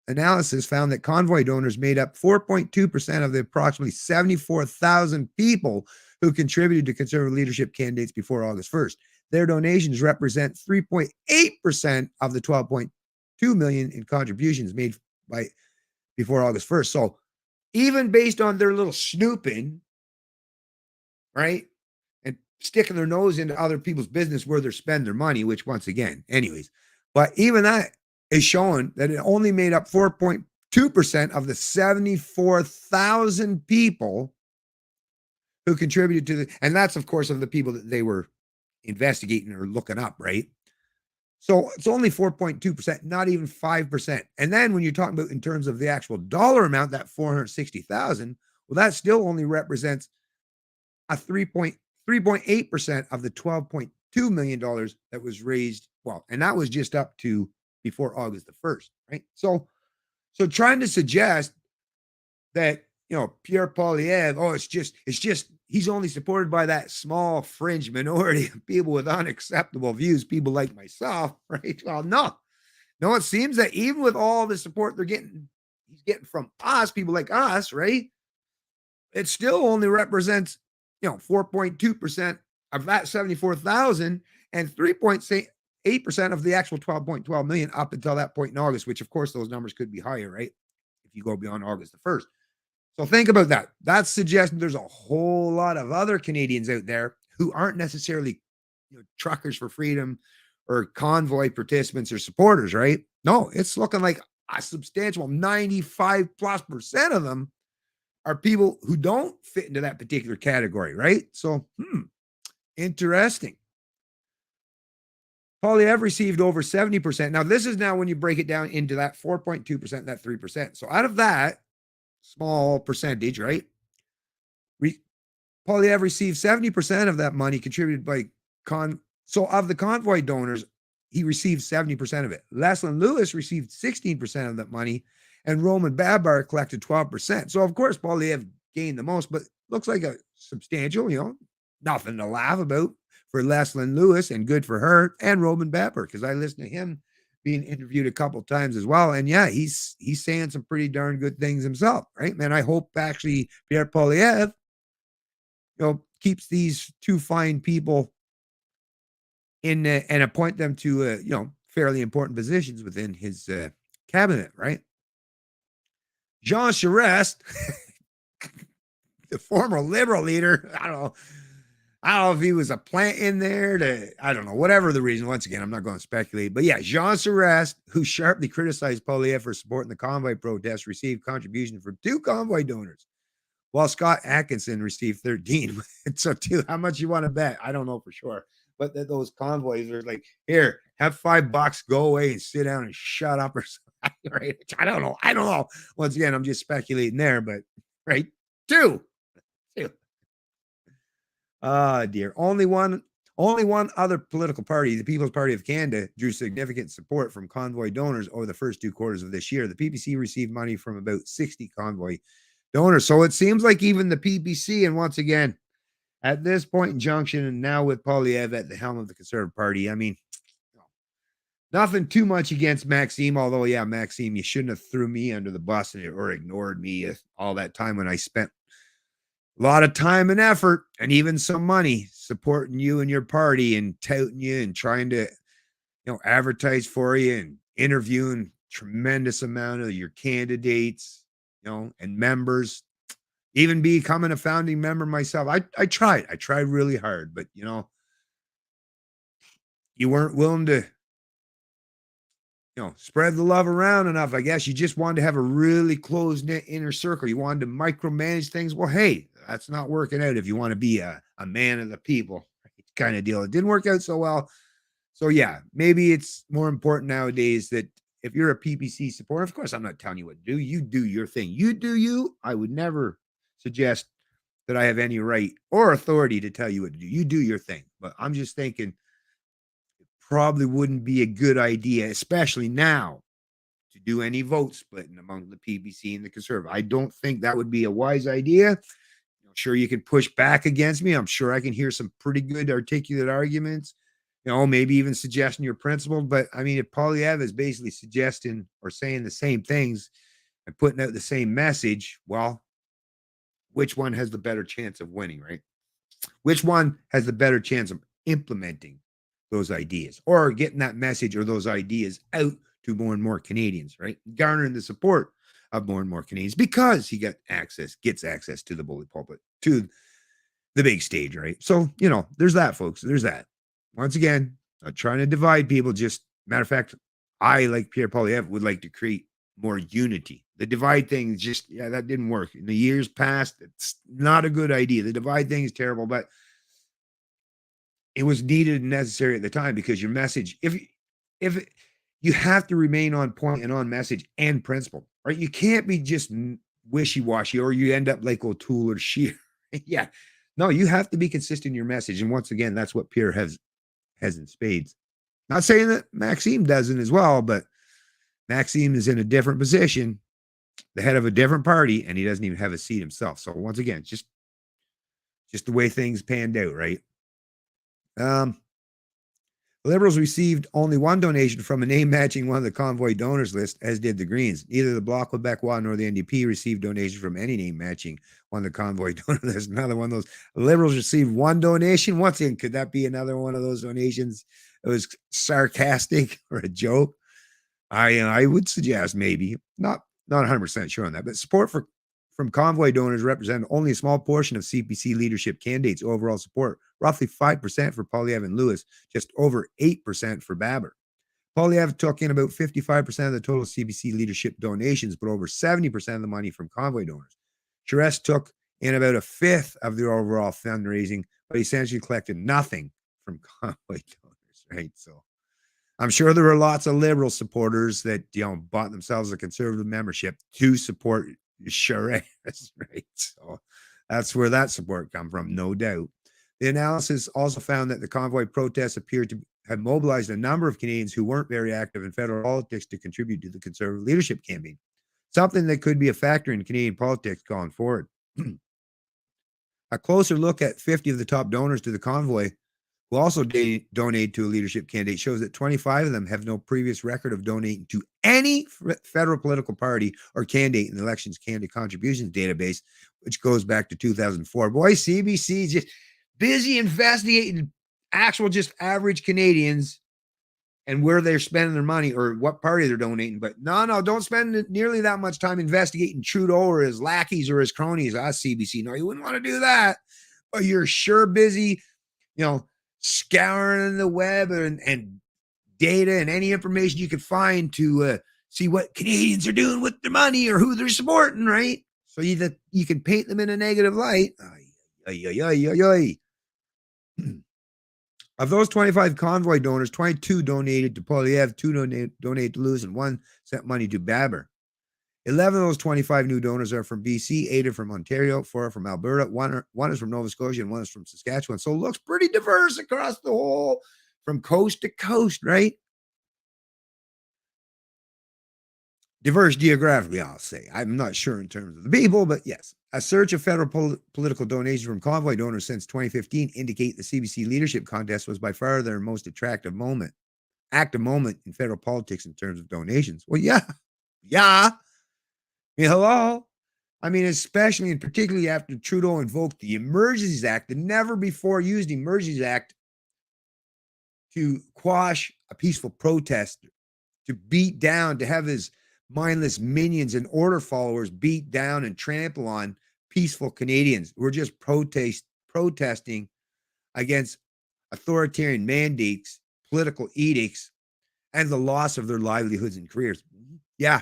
analysis found that convoy donors made up 4.2% of the approximately 74,000 people who contributed to Conservative leadership candidates before August 1st. Their donations represent 3.8% of the 12.2 million in contributions made before August 1st. So even based on their little snooping, right, and sticking their nose into other people's business where they spend their money, which once again, anyways, but even that is showing that it only made up 4.2% of the 74,000 people who contributed to the, and that's of course of the people that they were investigating or looking up, right? So it's only 4.2%, not even 5%. And then when you're talking about in terms of the actual dollar amount, that 460,000, well, that still only represents a 3.8% of the $12.2 million that was raised. Well, and that was just up to before August the 1st, right? So trying to suggest that, Pierre Poilievre, it's just he's only supported by that small fringe minority of people with unacceptable views, people like myself, right? Well, no, it seems that even with all the support he's getting from us, people like us, right? It still only represents, 4.2% of that 74,000 and 3.8% of the actual 12.12 million up until that point in August, which of course those numbers could be higher, right? If you go beyond August the 1st. So think about that. That's suggesting there's a whole lot of other Canadians out there who aren't necessarily, truckers for freedom or convoy participants or supporters, right? No, it's looking like a substantial 95+% of them are people who don't fit into that particular category, right? So, interesting. Poilievre received over 70%. Now, this is now when you break it down into that 4.2%, that 3%. So out of that small percentage, right? Poilievre received 70% of that money contributed by so of the convoy donors, he received 70% of it. Leslyn Lewis received 16% of that money, and Roman Babar collected 12%. So of course, Poilievre gained the most, but looks like a substantial, nothing to laugh about for Leslyn Lewis, and good for her, and Roman Babar, because I listened to him being interviewed a couple times as well. And yeah, he's saying some pretty darn good things himself, right? Man, I hope actually Pierre Poilievre, keeps these two fine people in and appoint them to, fairly important positions within his cabinet, right? Jean Charest, the former Liberal leader, I don't know if he was a plant in there I don't know, whatever the reason. Once again, I'm not going to speculate. But yeah, Jean Charest, who sharply criticized Poilievre for supporting the convoy protest, received contribution from 2 convoy donors, while Scott Atkinson received 13. So, how much you want to bet? I don't know for sure. But those convoys are like, here, have $5, go away and sit down and shut up or something, right? I don't know. Once again, I'm just speculating there, but right, 2. Oh dear. Only one other political party, the People's Party of Canada, drew significant support from convoy donors over the first 2 quarters of this year. The PPC received money from about 60 convoy donors. So it seems like even the PPC, and once again, at this point in junction, and now with Poilievre at the helm of the Conservative Party, I mean, nothing too much against Maxime, although, yeah, Maxime, you shouldn't have threw me under the bus or ignored me all that time when I spent a lot of time and effort and even some money supporting you and your party and touting you and trying to, advertise for you and interviewing tremendous amount of your candidates, and members, even becoming a founding member myself. I tried really hard, but you weren't willing to, spread the love around enough. I guess you just wanted to have a really close knit inner circle. You wanted to micromanage things. Well, hey, that's not working out if you want to be a man of the people kind of deal. It didn't work out so well. So yeah, maybe it's more important nowadays that if you're a PPC supporter, of course, I'm not telling you what to do. You do your thing. You do you. I would never suggest that I have any right or authority to tell you what to do. You do your thing. But I'm just thinking it probably wouldn't be a good idea, especially now, to do any vote splitting among the PPC and the Conservative. I don't think that would be a wise idea. I'm sure you can push back against me. I'm sure I can hear some pretty good articulate arguments, maybe even suggesting your principle. But I mean, if Poilievre is basically suggesting or saying the same things and putting out the same message, well, which one has the better chance of winning, right? Which one has the better chance of implementing those ideas or getting that message or those ideas out to more and more Canadians, right? Garnering the support of more and more Canadians because he gets access to the bully pulpit, to the big stage, right? So, there's that, folks. There's that. Once again, not trying to divide people. Just matter of fact, I, like Pierre Poilievre, would like to create more unity. The divide thing is just, yeah, that didn't work. In the years past, it's not a good idea. The divide thing is terrible, but it was needed and necessary at the time because your message, if you have to remain on point and on message and principle, right? You can't be just wishy-washy or you end up like O'Toole or Scheer. Yeah. No, you have to be consistent in your message. And once again, that's what Pierre has in spades. Not saying that Maxime doesn't as well, but Maxime is in a different position, the head of a different party, and he doesn't even have a seat himself. So once again, just the way things panned out, right? The Liberals received only one donation from a name matching one of the convoy donors list, as did the Greens. Neither the Bloc Quebecois nor the NDP received donations from any name matching one of the convoy donor list. Another one of those. The Liberals received one donation. Once again, could that be another one of those donations? It was sarcastic or a joke. I would suggest maybe not 100% sure on that, but support from convoy donors represent only a small portion of CPC leadership candidates' overall support, roughly 5% for Poilievre and Lewis, just over 8% for Baber. Poilievre took in about 55% of the total CPC leadership donations, but over 70% of the money from convoy donors. Charest took in about a fifth of the overall fundraising, but essentially collected nothing from convoy donors, right? So I'm sure there were lots of Liberal supporters that, bought themselves a conservative membership to support Charest, right? So that's where that support come from, no doubt. The analysis also found that the convoy protests appeared to have mobilized a number of Canadians who weren't very active in federal politics to contribute to the Conservative leadership campaign, something that could be a factor in Canadian politics going forward. A closer look at 50 of the top donors to the convoy who also donate to a leadership candidate shows that 25 of them have no previous record of donating to any federal political party or candidate in the elections candidate contributions database, which goes back to 2004. Boy, CBC is just busy investigating actual just average Canadians and where they're spending their money or what party they're donating. But no, don't spend nearly that much time investigating Trudeau or his lackeys or his cronies. CBC. No, you wouldn't want to do that. But you're sure busy, scouring the web and data and any information you could find to see what Canadians are doing with their money or who they're supporting, right? So you can paint them in a negative light. Of those 25 convoy donors, 22 donated to Poilievre, 2 donated to Lewis, and 1 sent money to Baber. 11 of those 25 new donors are from BC, 8 are from Ontario, 4 are from Alberta, 1 is from Nova Scotia, and 1 is from Saskatchewan. So it looks pretty diverse across the whole, from coast to coast, right? Diverse geographically, I'll say. I'm not sure in terms of the people, but yes. A search of federal political donations from convoy donors since 2015 indicate the CBC leadership contest was by far their most active moment in federal politics in terms of donations. Well, yeah. Hello? I mean, especially and particularly after Trudeau invoked the Emergencies Act, the never before used Emergencies Act to quash a peaceful protest, to beat down, to have his mindless minions and order followers beat down and trample on peaceful Canadians. We're just protesting against authoritarian mandates, political edicts, and the loss of their livelihoods and careers. Yeah.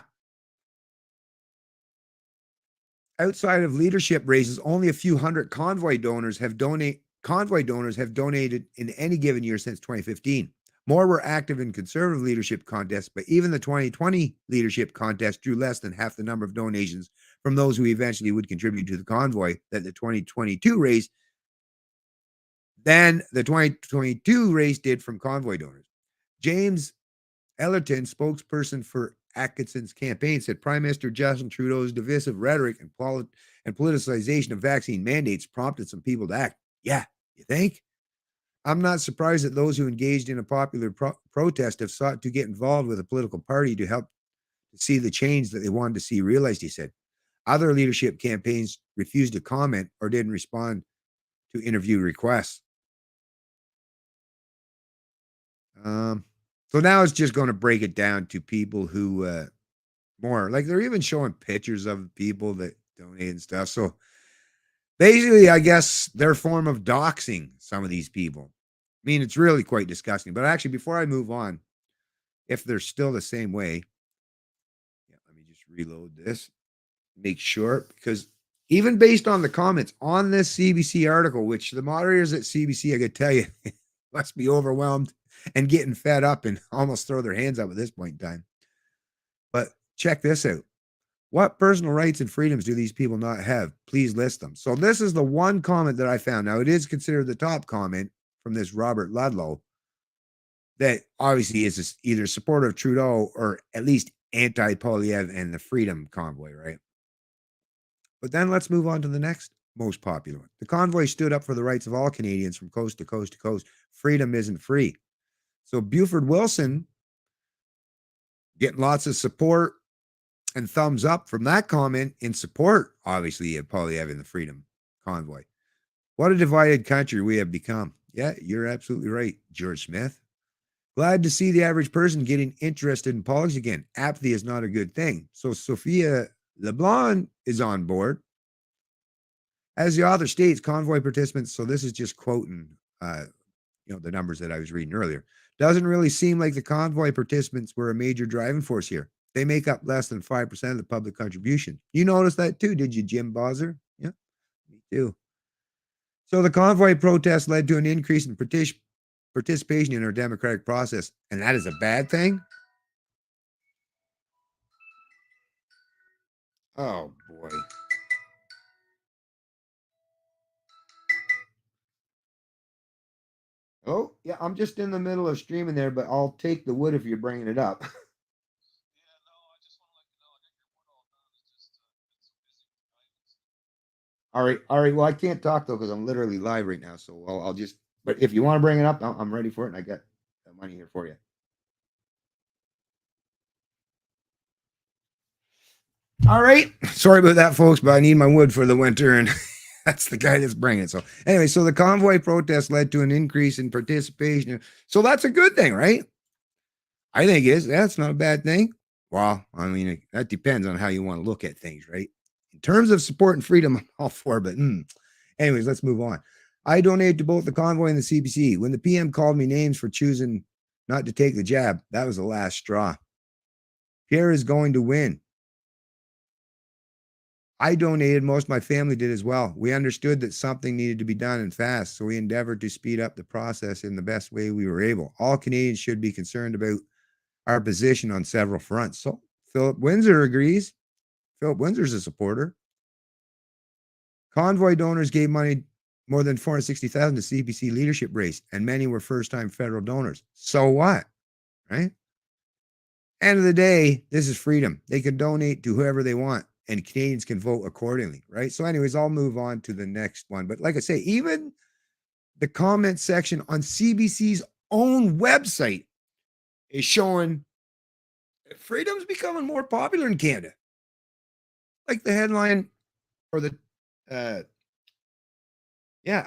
Outside of leadership races, only a few hundred convoy donors have donated in any given year since 2015. More were active in conservative leadership contests, but even the 2020 leadership contest drew less than half the number of donations from those who eventually would contribute to the convoy that the 2022 race did from convoy donors. James Ellerton, spokesperson for Atkinson's campaign, said Prime Minister Justin Trudeau's divisive rhetoric and politicization of vaccine mandates prompted some people to act. Yeah, you think? I'm not surprised that those who engaged in a popular protest have sought to get involved with a political party to help to see the change that they wanted to see realized, he said. Other leadership campaigns refused to comment or didn't respond to interview requests. So now it's just going to break it down to people who more like they're even showing pictures of people that donate and stuff. So basically, I guess their form of doxing some of these people. I mean, it's really quite disgusting. But actually, before I move on, if they're still the same way, let me just reload this. Make sure, because even based on the comments on this CBC article, which the moderators at CBC, I could tell you, must be overwhelmed and getting fed up and almost throw their hands up at this point in time. But check this out. What personal rights and freedoms do these people not have? Please list them. So this is the one comment that I found. Now, it is considered the top comment from this Robert Ludlow that obviously is either supporter of Trudeau or at least anti-Polyev and the Freedom Convoy, right? But then let's move on to the next most popular one. The convoy stood up for the rights of all Canadians from coast to coast to coast. Freedom isn't free. So Buford Wilson getting lots of support and thumbs up from that comment in support, obviously, of Polyev and the Freedom Convoy. What a divided country we have become. Yeah, you're absolutely right, George Smith. Glad to see the average person getting interested in politics again. Apathy is not a good thing. So Sophia LeBlanc is on board. As the author states, convoy participants, so this is just quoting the numbers that I was reading earlier, doesn't really seem like the convoy participants were a major driving force here. They make up less than 5% of the public contribution. You noticed that too, did you, Jim Bozzer? Yeah, me too. So the convoy protest led to an increase in participation in our democratic process, and that is a bad thing? Oh, boy. Oh, yeah, I'm just in the middle of streaming there, but I'll take the wood if you're bringing it up. All right, all right. Well, I can't talk though because I'm literally live right now. So I'll just. But if you want to bring it up, I'm ready for it, and I got the money here for you. All right. Sorry about that, folks, but I need my wood for the winter, and that's the guy that's bringing it. So anyway, so the convoy protest led to an increase in participation. So that's a good thing, right? I think it is. That's not a bad thing. Well, I mean, that depends on how you want to look at things, right? In terms of support and freedom, I'm all for, but anyways, let's move on. I donated to both the convoy and the CBC. When the PM called me names for choosing not to take the jab, that was the last straw. Pierre is going to win. I donated, most of my family did as well. We understood that something needed to be done and fast, so we endeavored to speed up the process in the best way we were able. All Canadians should be concerned about our position on several fronts. So Philip Windsor agrees. Philip Windsor's a supporter. Convoy donors gave money more than 460,000 to CBC leadership race, and many were first-time federal donors. So what, right? End of the day, this is freedom. They can donate to whoever they want, and Canadians can vote accordingly, right? So anyways, I'll move on to the next one. But like I say, even the comment section on CBC's own website is showing freedom's becoming more popular in Canada. Like the headline or the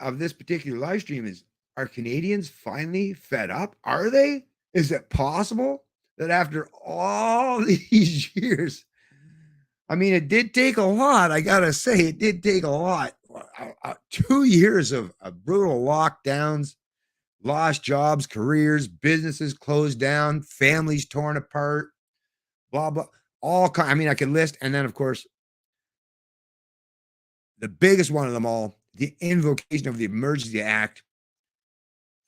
of this particular live stream is, are Canadians finally fed up? Are they? Is it possible that after all these years, I mean, it did take a lot. I got to say, it did take a lot. 2 years of brutal lockdowns, lost jobs, careers, businesses closed down, families torn apart, blah, blah, I mean, I could list. And then, of course, the biggest one of them all, the invocation of the Emergency Act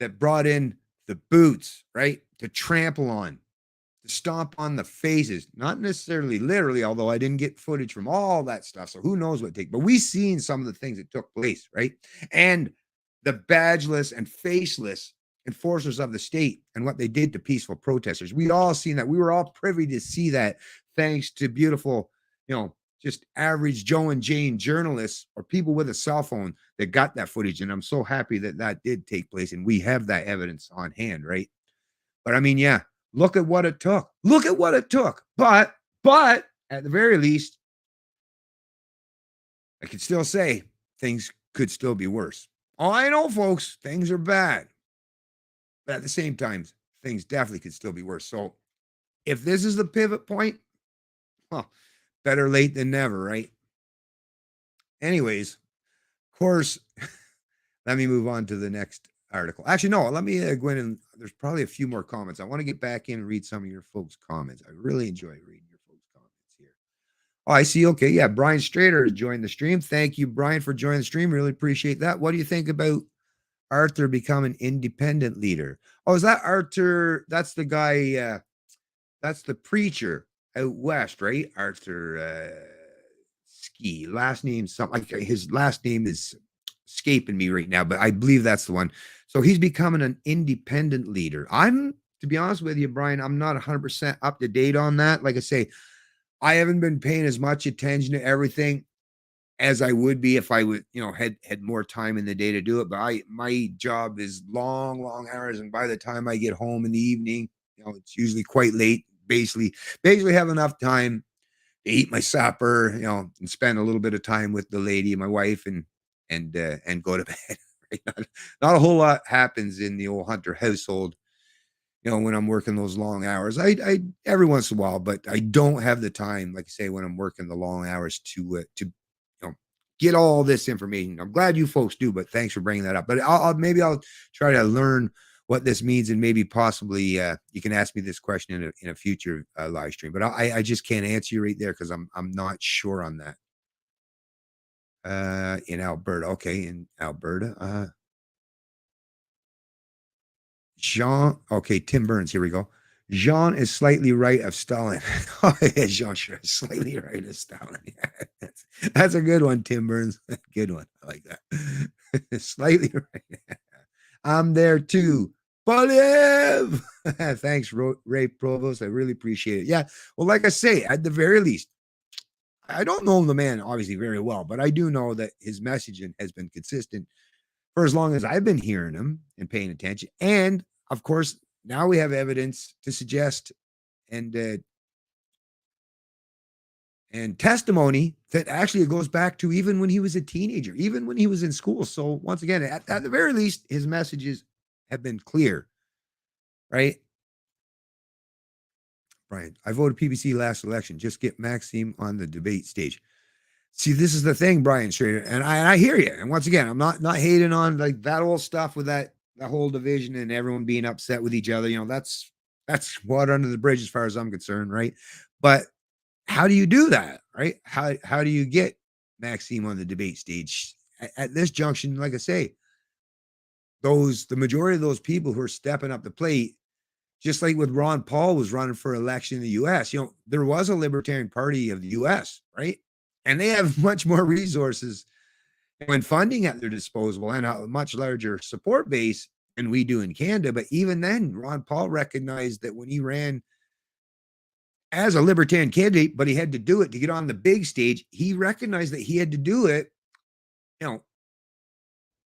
that brought in the boots, right? To trample on, to stomp on the faces, not necessarily literally, although I didn't get footage from all that stuff. So who knows what it takes, but we've seen some of the things that took place, right? And the badgeless and faceless enforcers of the state and what they did to peaceful protesters. We all seen that. We were all privy to see that thanks to beautiful, just average Joe and Jane journalists or people with a cell phone that got that footage. And I'm so happy that that did take place and we have that evidence on hand, right? But I mean, yeah, look at what it took. Look at what it took. But at the very least, I can still say things could still be worse. Oh, I know, folks, things are bad. But at the same time, things definitely could still be worse. So if this is the pivot point, well, better late than never, right? Anyways, of course, let me move on to the next article. Actually, no, let me go in and there's probably a few more comments. I want to get back in and read some of your folks' comments. I really enjoy reading your folks' comments here. Oh, I see. Okay. Yeah. Brian Strader has joined the stream. Thank you, Brian, for joining the stream. Really appreciate that. What do you think about Arthur become an independent leader? Oh, is that Arthur? That's the guy, that's the preacher out west, right? Arthur Ski. Last name, something like his last name is escaping me right now, but I believe that's the one. So he's becoming an independent leader. I'm, to be honest with you, Brian, I'm not 100% up to date on that. Like I say, I haven't been paying as much attention to everything as I would be if I would, had more time in the day to do it. But my job is long, long hours, and by the time I get home in the evening, it's usually quite late. Basically have enough time to eat my supper, and spend a little bit of time with the lady, my wife, and go to bed. Right? Not a whole lot happens in the old Hunter household, when I'm working those long hours. I every once in a while, but I don't have the time, like I say, when I'm working the long hours to get all this information. I'm glad you folks do, but thanks for bringing that up. But I'll try to learn what this means, and maybe possibly you can ask me this question in a future live stream. But I just can't answer you right there because I'm not sure on that. In Alberta, okay, in Alberta, Jean, okay, Tim Burns, here we go. Jean is slightly right of Stalin. Oh, yeah, Jean sure is slightly right of Stalin. Yeah, that's a good one, Tim Burns. Good one. I like that. Slightly right. I'm there too. Boliv! Thanks, Ray Provost. I really appreciate it. Yeah. Well, like I say, at the very least, I don't know the man obviously very well, but I do know that his messaging has been consistent for as long as I've been hearing him and paying attention. And of course, now we have evidence to suggest and uh, and testimony that actually it goes back to even when he was a teenager, even when he was in school. So once again, at the very least, his messages have been clear, right? Brian, I voted PBC last election. Just get Maxime on the debate stage. See, this is the thing, Brian Schrader, and I hear you. And once again, I'm not hating on like that old stuff with that whole division and everyone being upset with each other. That's water under the bridge as far as I'm concerned, right? But how do you do that, right? How do you get Maxime on the debate stage at this junction? Like I say, the majority of those people who are stepping up the plate, just like with Ron Paul was running for election in the U.S. There was a Libertarian Party of the U.S., right? And they have much more resources when funding at their disposal and a much larger support base than we do in Canada. But even then, Ron Paul recognized that when he ran as a libertarian candidate, but he had to do it to get on the big stage, he recognized that he had to do it, you know,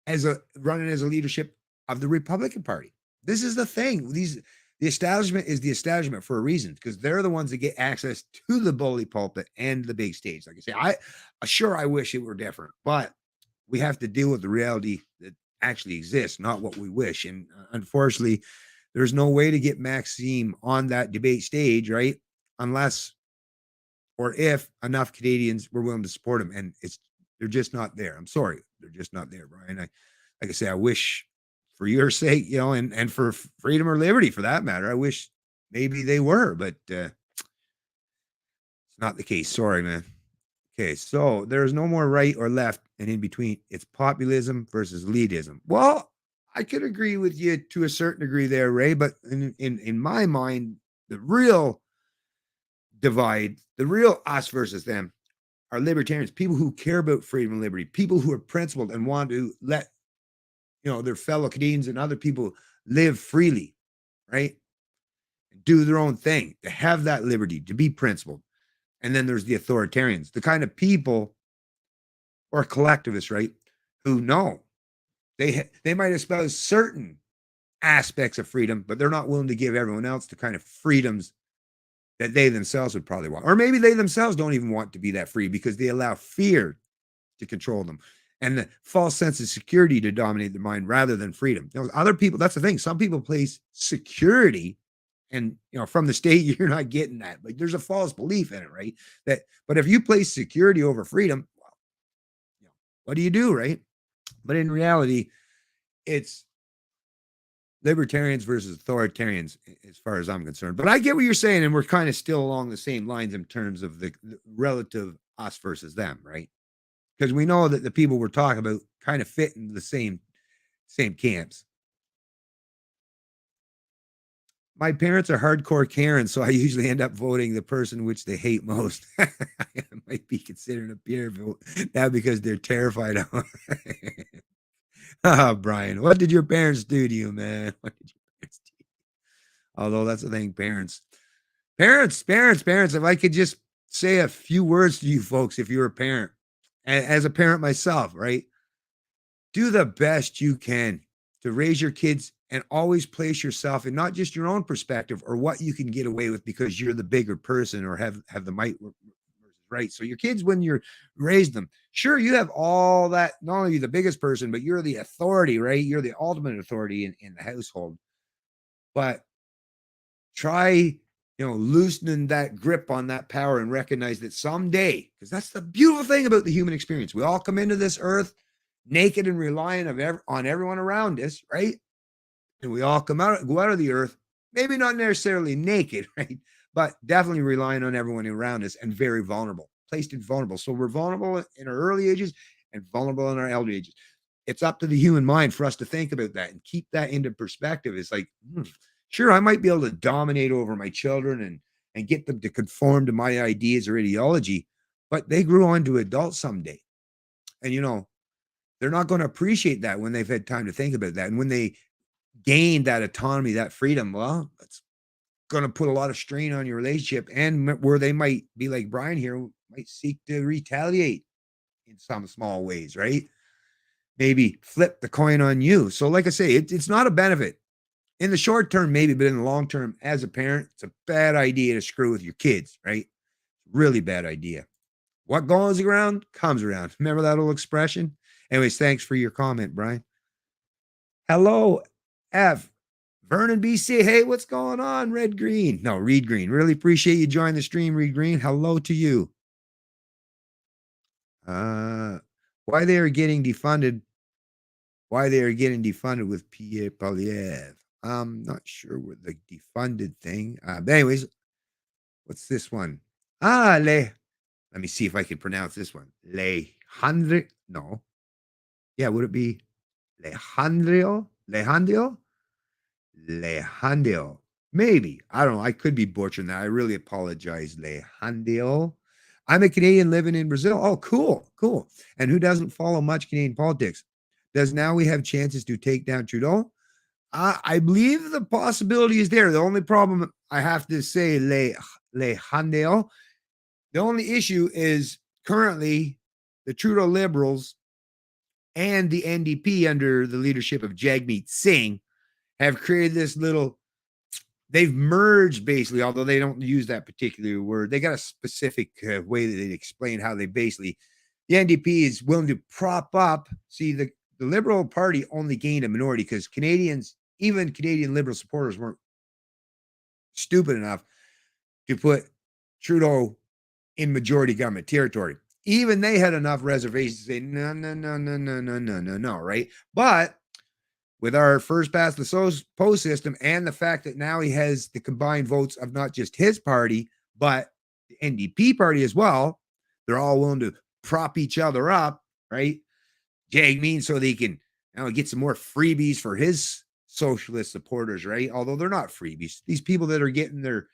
as a running as a leadership of the Republican Party. This is the thing. The establishment is the establishment for a reason, because they're the ones that get access to the bully pulpit and the big stage. Like I say, I wish it were different, but we have to deal with the reality that actually exists, not what we wish. And unfortunately, there's no way to get Maxime on that debate stage, right? Unless or if enough Canadians were willing to support him. And they're just not there. I'm sorry. They're just not there, Brian. Like I say, I wish for your sake, and for freedom or liberty for that matter, I wish maybe they were, but it's not the case. Sorry, man. Okay, so there's no more right or left and in between. It's populism versus elitism. Well, I could agree with you to a certain degree there, Ray, but in my mind, the real divide, the real us versus them are libertarians, people who care about freedom and liberty, people who are principled and want to let their fellow Canadians and other people live freely, right? Do their own thing, to have that liberty, to be principled. And then there's the authoritarians, the kind of people or collectivists, right? Who know they might espouse certain aspects of freedom, but they're not willing to give everyone else the kind of freedoms that they themselves would probably want. Or maybe they themselves don't even want to be that free because they allow fear to control them and the false sense of security to dominate their mind rather than freedom. Other people, that's the thing. Some people place security, and from the state, you're not getting that. Like there's a false belief in it, right? But if you place security over freedom, well, what do you do, right? But in reality, it's libertarians versus authoritarians, as far as I'm concerned. But I get what you're saying, and we're kind of still along the same lines in terms of the relative us versus them, right? Because we know that the people we're talking about kind of fit in the same camps. My parents are hardcore Karens, so I usually end up voting the person which they hate most. I might be considered a peer vote now because they're terrified of. Oh, Brian, what did your parents do to you, man? What did your parents do? Although that's the thing, parents. If I could just say a few words to you folks, if you're a parent, as a parent myself, right? Do the best you can to raise your kids and always place yourself in not just your own perspective or what you can get away with because you're the bigger person or have the might right. So your kids, when you're raised them, sure, you have all that, not only the biggest person, but you're the authority, right? You're the ultimate authority in the household. But try, loosening that grip on that power and recognize that someday, because that's the beautiful thing about the human experience. We all come into this earth naked and relying on everyone around us, right? And we all go out of the earth, maybe not necessarily naked, right? But definitely relying on everyone around us and very vulnerable, placed in vulnerable. So we're vulnerable in our early ages and vulnerable in our elder ages. It's up to the human mind for us to think about that and keep that into perspective. It's like, sure, I might be able to dominate over my children and get them to conform to my ideas or ideology, but they grew on to adults someday. And, they're not going to appreciate that when they've had time to think about that. And when they gain that autonomy, that freedom, well, it's going to put a lot of strain on your relationship, and where they might be like Brian here, might seek to retaliate in some small ways, right? Maybe flip the coin on you. So like I say, it's not a benefit in the short term, maybe, but in the long term, as a parent, it's a bad idea to screw with your kids, right? Really bad idea. What goes around comes around. Remember that old expression? Anyways, thanks for your comment, Brian. Hello, F. Vernon, BC. Hey, what's going on? Red Green. No, Reed Green. Really appreciate you joining the stream, Reed Green. Hello to you. Why they are getting defunded? Why they are getting defunded with Pierre Polyev? I'm not sure what the defunded thing. But anyways, what's this one? Let me see if I can pronounce this one. Alejandro. No. Yeah, would it be Alejandro? Alejandro? Alejandro. Maybe. I don't know. I could be butchering that. I really apologize, Alejandro. I'm a Canadian living in Brazil. Oh, cool. Cool. And who doesn't follow much Canadian politics? Does now we have chances to take down Trudeau? I believe the possibility is there. The only problem I have to say, Alejandro, the only issue is currently the Trudeau Liberals and the NDP under the leadership of Jagmeet Singh have created this little, they've merged basically, although they don't use that particular word. They got a specific way that they explain how they basically, the NDP is willing to prop up. See, the Liberal Party only gained a minority because Canadians, even Canadian Liberal supporters, weren't stupid enough to put Trudeau in majority government territory. Even they had enough reservations to say, no, right? But with our first past the post system and the fact that now he has the combined votes of not just his party, but the NDP party as well, they're all willing to prop each other up, right? Jagmeet, so they can get some more freebies for his socialist supporters, right? Although they're not freebies. These people that are getting their,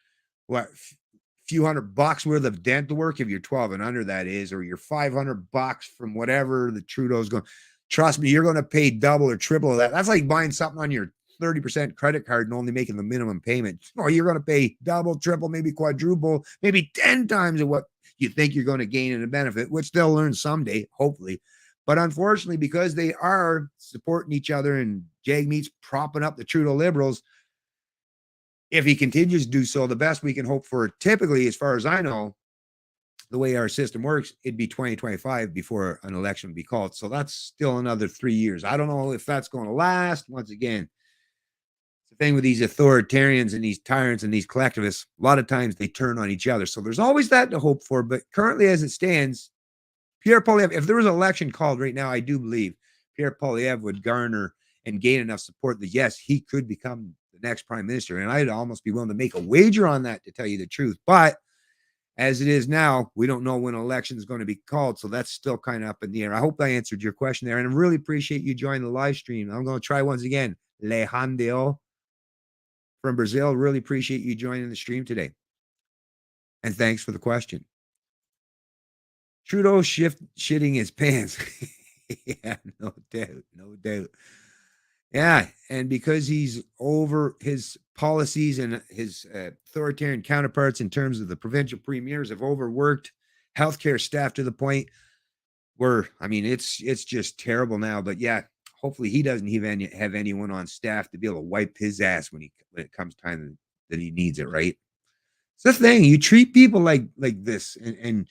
few $100 worth of dental work, if you're 12 and under, that is, or your $500 from whatever the Trudeau's going. Trust me, you're going to pay double or triple of that. That's like buying something on your 30% credit card and only making the minimum payment. Oh, you're going to pay double, triple, maybe quadruple, maybe 10 times of what you think you're going to gain in a benefit, which they'll learn someday, hopefully. But unfortunately, because they are supporting each other and Jagmeet's propping up the Trudeau Liberals, if he continues to do so, the best we can hope for, typically, as far as I know, the way our system works, it'd be 2025 before an election would be called. So that's still another 3 years. I don't know if that's going to last. Once again, the thing with these authoritarians and these tyrants and these collectivists, a lot of times they turn on each other. So there's always that to hope for. But currently, as it stands, Pierre Poilievre, if there was an election called right now, I do believe Pierre Poilievre would garner and gain enough support that, yes, he could become the next prime minister. And I'd almost be willing to make a wager on that, to tell you the truth. But as it is now, we don't know when an election is going to be called. So that's still kind of up in the air. I hope I answered your question there. And I really appreciate you joining the live stream. I'm going to try once again. Lejandio from Brazil. Really appreciate you joining the stream today. And thanks for the question. Trudeau shitting his pants. Yeah, no doubt. No doubt. Yeah. And because he's over his policies and his authoritarian counterparts in terms of the provincial premiers have overworked healthcare staff to the point where, I mean, it's just terrible now. But yeah, hopefully he doesn't even have anyone on staff to be able to wipe his ass when it comes time that he needs it, right? It's the thing. You treat people like this, and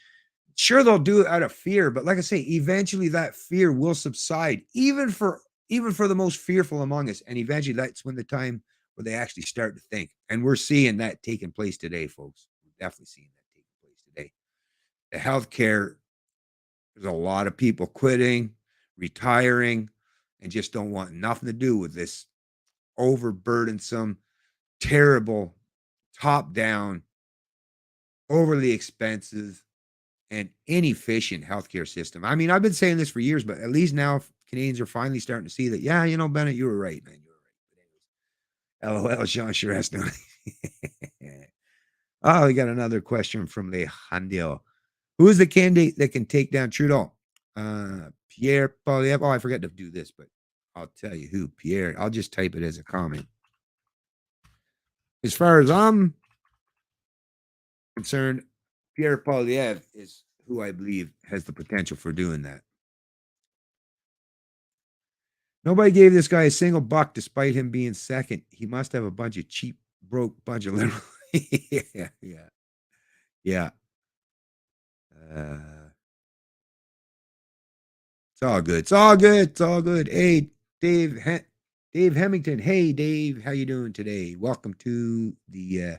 sure, they'll do it out of fear, but like I say, eventually that fear will subside, even for the most fearful among us. And eventually that's when the time where they actually start to think. And we're seeing that taking place today, folks. We're definitely seeing that taking place today. The healthcare, there's a lot of people quitting, retiring, and just don't want nothing to do with this overburdensome, terrible, top-down, overly expensive, and inefficient healthcare system. I mean, I've been saying this for years, but at least now Canadians are finally starting to see that, yeah, Bennett, you were right, man. You were right. LOL, Jean Charest. Oh, we got another question from Lejandio. Who is the candidate that can take down Trudeau? Pierre Poilievre. Oh, I forgot to do this, but I'll tell you who. Pierre. I'll just type it as a comment. As far as I'm concerned, Pierre Poilievre is who I believe has the potential for doing that. Nobody gave this guy a single buck despite him being second. He must have a bunch of cheap, broke bunch of liberals. Yeah. It's all good. It's all good. It's all good. Hey, Dave Hemmington. Hey, Dave, how you doing today? Welcome to the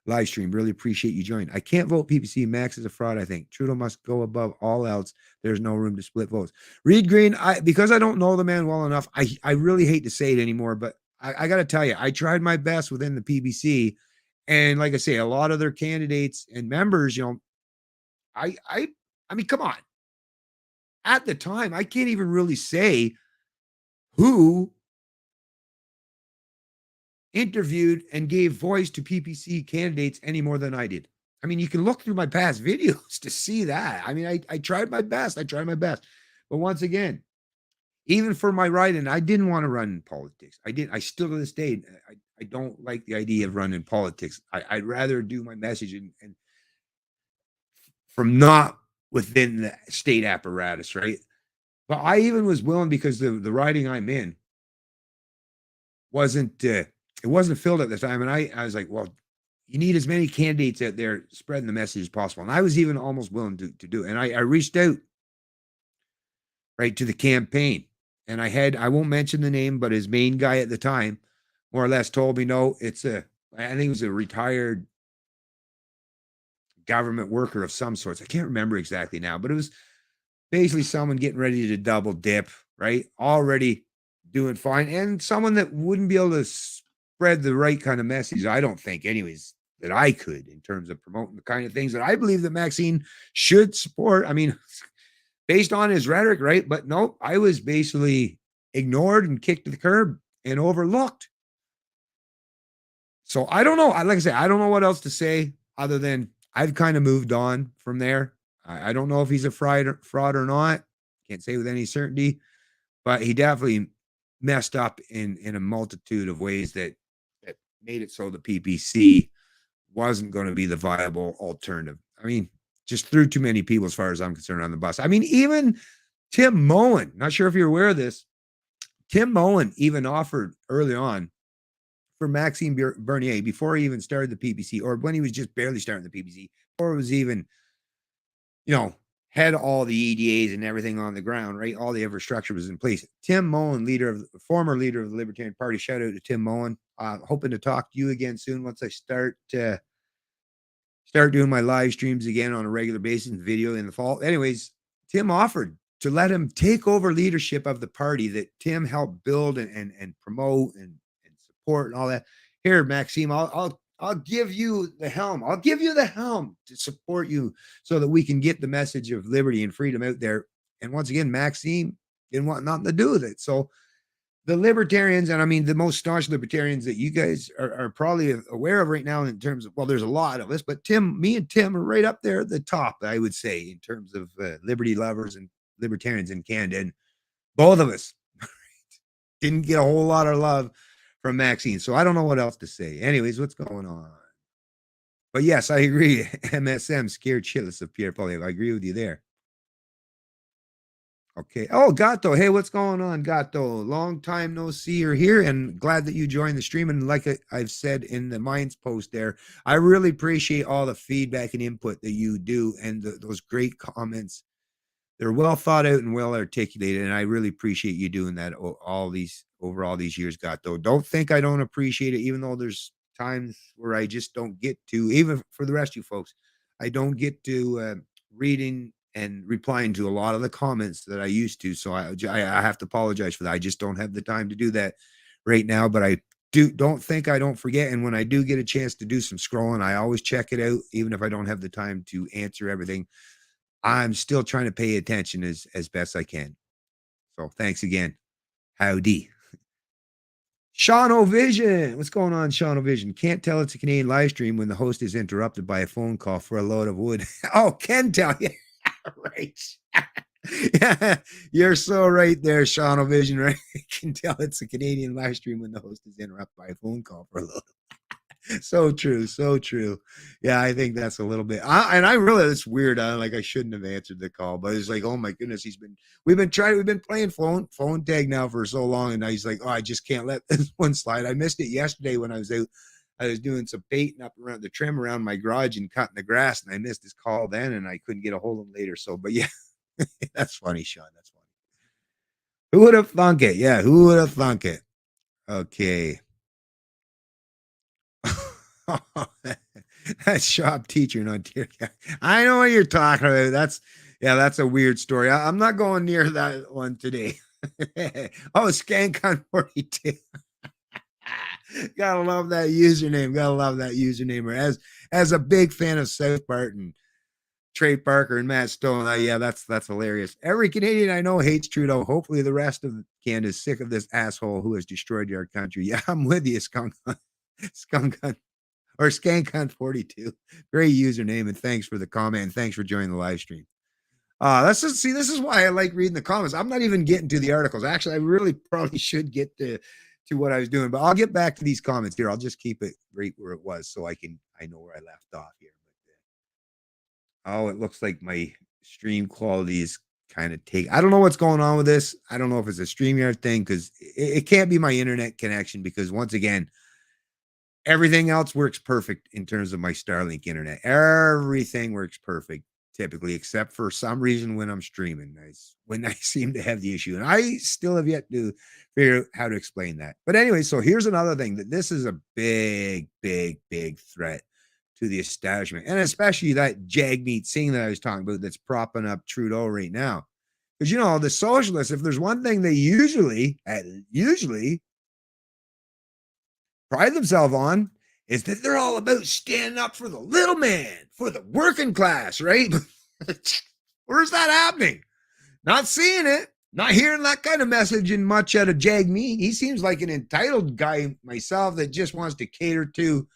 live stream. Really appreciate you joining. I can't vote PPC. Max is a fraud, I think. Trudeau must go above all else. There's no room to split votes. Reed Green, because I don't know the man well enough, I really hate to say it anymore, but I got to tell you, I tried my best within the PBC. And like I say, a lot of their candidates and members, I mean, come on. At the time, I can't even really say who interviewed and gave voice to PPC candidates any more than I did. I mean, you can look through my past videos to see that. I mean, I tried my best. But once again, even for my writing, I didn't want to run in politics. I still to this day, I don't like the idea of running politics. I'd rather do my message and from not within the state apparatus, right? But I even was willing, because the riding I'm in wasn't it wasn't filled at the time, and I was like, well, you need as many candidates out there spreading the message as possible. And I was even almost willing to do it. And I reached out right to the campaign, and I won't mention the name, but his main guy at the time more or less told me, no, I think it was a retired government worker of some sorts. I can't remember exactly now, but it was basically someone getting ready to double dip, right? Already doing fine. And someone that wouldn't be able to spread the right kind of message, I don't think, anyways, that I could, in terms of promoting the kind of things that I believe that Maxine should support. I mean, based on his rhetoric, right? But no, I was basically ignored and kicked to the curb and overlooked. So I don't know. Like I say, I don't know what else to say other than I've kind of moved on from there. I don't know if he's a fraud or not. Can't say with any certainty, but he definitely messed up in a multitude of ways that made it so the PPC wasn't going to be the viable alternative. I mean, just threw too many people, as far as I'm concerned, on the bus. I mean, even Tim Moen, not sure if you're aware of this, Tim Moen even offered early on for Maxime Bernier before he even started the PPC, or when he was just barely starting the PPC, or it was even, had all the EDAs and everything on the ground, right? All the infrastructure was in place. Tim Moen, former leader of the Libertarian Party. Shout out to Tim Moen. Hoping to talk to you again soon once I start doing my live streams again on a regular basis and video in the fall. Anyways, Tim offered to let him take over leadership of the party that Tim helped build and promote and support and all that. Here, Maxime, I'll give you the helm. I'll give you the helm to support you so that we can get the message of liberty and freedom out there. And once again, Maxime didn't want nothing to do with it. So the libertarians, and I mean the most staunch libertarians that you guys are probably aware of right now in terms of, well, there's a lot of us, but me and Tim are right up there at the top, I would say, in terms of liberty lovers and libertarians in Canada. And both of us didn't get a whole lot of love from Maxine. So I don't know what else to say. Anyways, what's going on? But yes, I agree. MSM scared shitless of Pierre Poilievre. I agree with you there. Okay. Oh, Gato. Hey, what's going on, Gato? Long time no see. You're here and glad that you joined the stream. And like I've said in the Minds post there, I really appreciate all the feedback and input that you do and those great comments. They're well thought out and well articulated. And I really appreciate you doing that all these years, Gato. Don't think I don't appreciate it, even though there's times where I just don't get to, even for the rest of you folks, I don't get to reading and replying to a lot of the comments that I used to. So I have to apologize for that. I just don't have the time to do that right now, but I don't think I don't forget. And when I do get a chance to do some scrolling, I always check it out, even if I don't have the time to answer everything. I'm still trying to pay attention as best I can. So thanks again. Howdy. Sean O'Vision. What's going on, Sean O'Vision? Can't tell it's a Canadian live stream when the host is interrupted by a phone call for a load of wood. Oh, can tell you. Right. Yeah, you're so right there, Sean O'Vision, right? You can tell it's a Canadian live stream when the host is interrupted by a phone call for a load. So true, so true. Yeah, I think that's a little bit. I really, it's weird. Like I shouldn't have answered the call, but it's like, oh my goodness, we've been playing phone tag now for so long, and now he's like, oh, I just can't let this one slide. I missed it yesterday when I was out. I was doing some baiting up around the trim around my garage and cutting the grass, and I missed his call then, and I couldn't get a hold of him later. So, but yeah, that's funny, Sean. That's funny. Who would have thunk it? Yeah, who would have thunk it? Okay. That shop teacher in Ontario. I know what you're talking about. That's a weird story. I'm not going near that one today. Oh, Skank on 42. Gotta love that username. Gotta love that username. As a big fan of South Park and Trey Parker and Matt Stone, yeah, that's hilarious. Every Canadian I know hates Trudeau. Hopefully the rest of Canada is sick of this asshole who has destroyed our country. Yeah, I'm with you, Skunk or Skank 42. Great username, and thanks for the comment, and thanks for joining the live stream. This is why I like reading the comments. I'm not even getting to the articles. Actually, I really probably should get to what I was doing, but I'll get back to these comments here. I'll just keep it right where it was so I know where I left off here. Oh, it looks like my stream quality is kind of I don't know what's going on with this. I don't know if it's a StreamYard thing, because it can't be my internet connection, because once again, everything else works perfect in terms of my Starlink internet. Everything works perfect typically, except for some reason when I'm streaming, when I seem to have the issue. And I still have yet to figure out how to explain that. But anyway, so here's another thing, that this is a big, big, big threat to the establishment, and especially that Jagmeet Singh that I was talking about that's propping up Trudeau right now. Because, the socialists, if there's one thing they usually pride themselves on, is that they're all about standing up for the little man, for the working class, right? Where's that happening? Not seeing it. Not hearing that kind of messaging much out of Jagmeet. He seems like an entitled guy myself that just wants to cater to,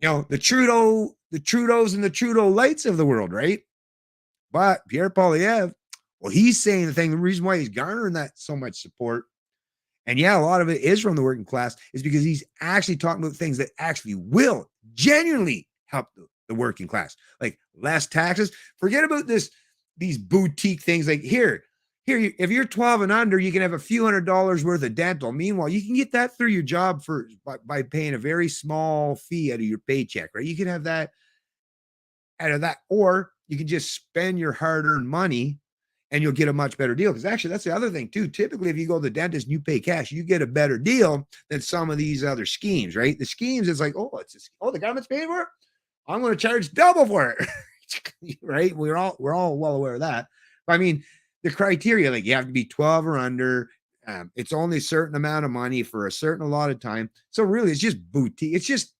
the Trudeaus and the Trudeau lights of the world, right? But Pierre Poilievre, well, he's saying the reason why he's garnering that so much support, and yeah, a lot of it is from the working class, is because he's actually talking about things that actually will genuinely help the working class, like less taxes. Forget about these boutique things like here, if you're 12 and under, you can have a few $100s worth of dental. Meanwhile, you can get that through your job by paying a very small fee out of your paycheck, right? You can have that out of that, or you can just spend your hard-earned money and you'll get a much better deal. Because actually, that's the other thing too. Typically, if you go to the dentist and you pay cash, you get a better deal than some of these other schemes, right? The schemes, it's like, the government's paying for it, I'm going to charge double for it, right? We're all well aware of that. But I mean, the criteria, like you have to be 12 or under. It's only a certain amount of money for a certain allotted time. So really, it's just boutique. It's just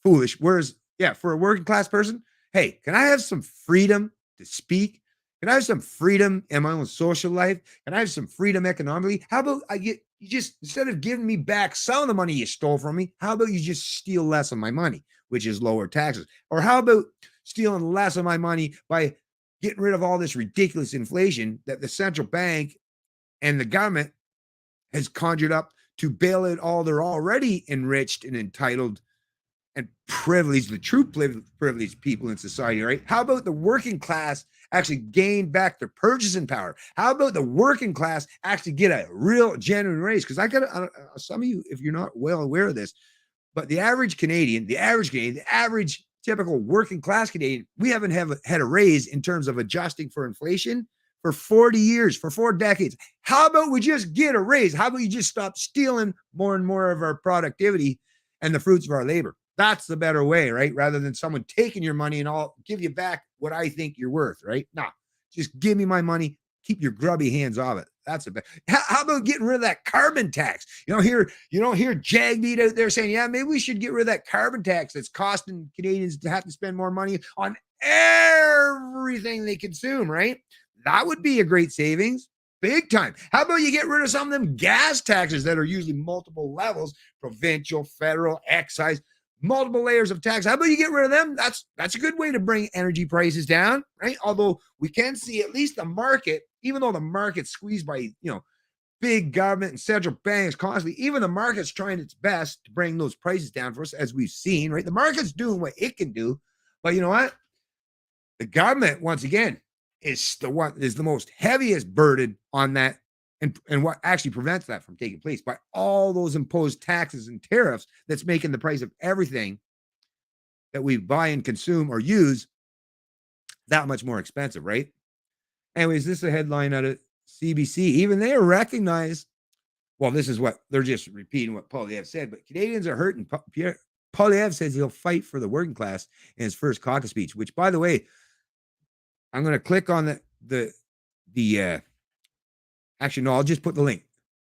foolish. Whereas, yeah, for a working class person, hey, can I have some freedom to speak? Can I have some freedom in my own social life? Can I have some freedom economically? How about I get you just instead of giving me back some of the money you stole from me, how about you just steal less of my money, which is lower taxes? Or how about stealing less of my money by getting rid of all this ridiculous inflation that the central bank and the government has conjured up to bail out all their already enriched and entitled and privileged, the true privileged people in society, right? How about the working class actually gain back their purchasing power? How about the working class actually get a real genuine raise? Because I got some of you, if you're not well aware of this, but the average Canadian, the average typical working class Canadian, we haven't had a raise in terms of adjusting for inflation for 40 years, for 4 decades. How about we just get a raise? How about you just stop stealing more and more of our productivity and the fruits of our labor? That's the better way, right? Rather than someone taking your money and I'll give you back what I think you're worth, right? No, just give me my money. Keep your grubby hands off it. That's a bit. How about getting rid of that carbon tax? You don't hear Jagmeet out there saying, yeah, maybe we should get rid of that carbon tax that's costing Canadians to have to spend more money on everything they consume, right? That would be a great savings. Big time. How about you get rid of some of them gas taxes that are usually multiple levels, provincial, federal, excise, multiple layers of tax. How about you get rid of them? That's a good way to bring energy prices down, right? Although we can see at least the market, even though the market's squeezed by, big government and central banks constantly, even the market's trying its best to bring those prices down for us, as we've seen, right? The market's doing what it can do. But you know what? The government, once again, is the most heaviest burden on that, and what actually prevents that from taking place by all those imposed taxes and tariffs that's making the price of everything that we buy and consume or use that much more expensive, right? Anyways, this is a headline out of CBC. Even they recognize, well, this is what they're just repeating what Poilievre said, but Canadians are hurting. Pierre Poilievre says he'll fight for the working class in his first caucus speech, which, by the way, I'm going to click on the actually, no, I'll just put the link.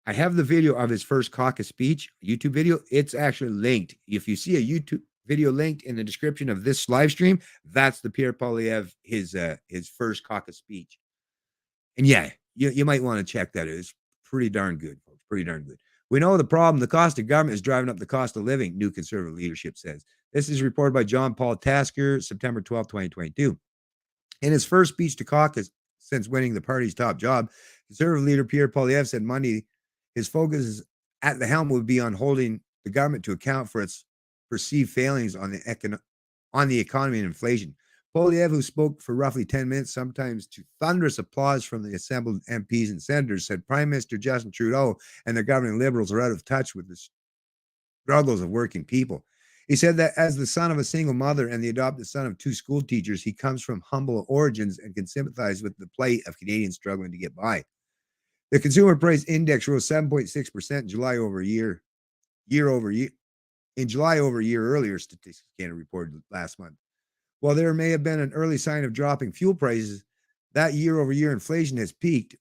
I have the video of his first caucus speech, YouTube video. It's actually linked. If you see a YouTube video linked in the description of this live stream, that's the Pierre Poilievre, his first caucus speech. And yeah, you might want to check that. It's pretty darn good, folks. Pretty darn good. We know the problem. The cost of government is driving up the cost of living, new conservative leadership says. This is reported by John Paul Tasker, September 12, 2022. In his first speech to caucus since winning the party's top job, Conservative leader Pierre Poilievre said Monday his focus at the helm would be on holding the government to account for its perceived failings on the economy and inflation. Poilievre, who spoke for roughly 10 minutes, sometimes to thunderous applause from the assembled MPs and senators, said Prime Minister Justin Trudeau and the governing Liberals are out of touch with the struggles of working people. He said that as the son of a single mother and the adopted son of 2 school teachers, he comes from humble origins and can sympathize with the plight of Canadians struggling to get by. The consumer price index rose 7.6% in July over year over year. In July over a year earlier, Statistics Canada reported last month. While there may have been an early sign of dropping fuel prices, that year-over-year inflation has peaked.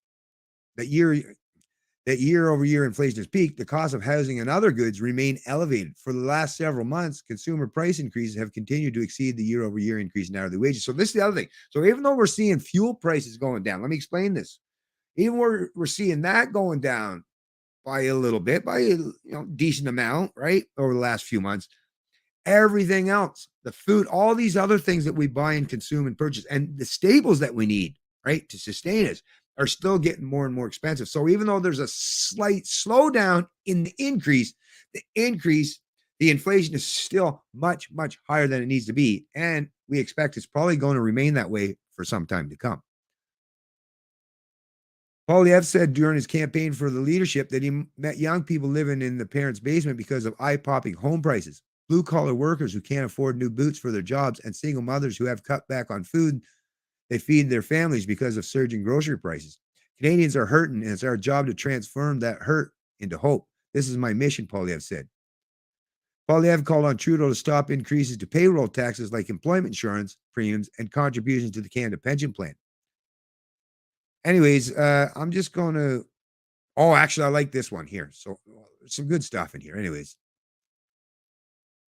That year-over-year inflation has peaked. The cost of housing and other goods remain elevated. For the last several months, consumer price increases have continued to exceed the year-over-year increase in hourly wages. So this is the other thing. So even though we're seeing fuel prices going down, let me explain this. Even we're seeing that going down by a little bit, by a decent amount, right, over the last few months. Everything else, the food, all these other things that we buy and consume and purchase, and the staples that we need, right, to sustain us, are still getting more and more expensive. So even though there's a slight slowdown in the inflation is still much, much higher than it needs to be. And we expect it's probably going to remain that way for some time to come. Poilievre said during his campaign for the leadership that he met young people living in the parents' basement because of eye-popping home prices, blue-collar workers who can't afford new boots for their jobs, and single mothers who have cut back on food they feed their families because of surging grocery prices. Canadians are hurting, and it's our job to transform that hurt into hope. This is my mission, Poilievre said. Poilievre called on Trudeau to stop increases to payroll taxes like employment insurance premiums and contributions to the Canada Pension Plan. anyways, I'm just going to. Oh, actually, I like this one here. So some good stuff in here. Anyways,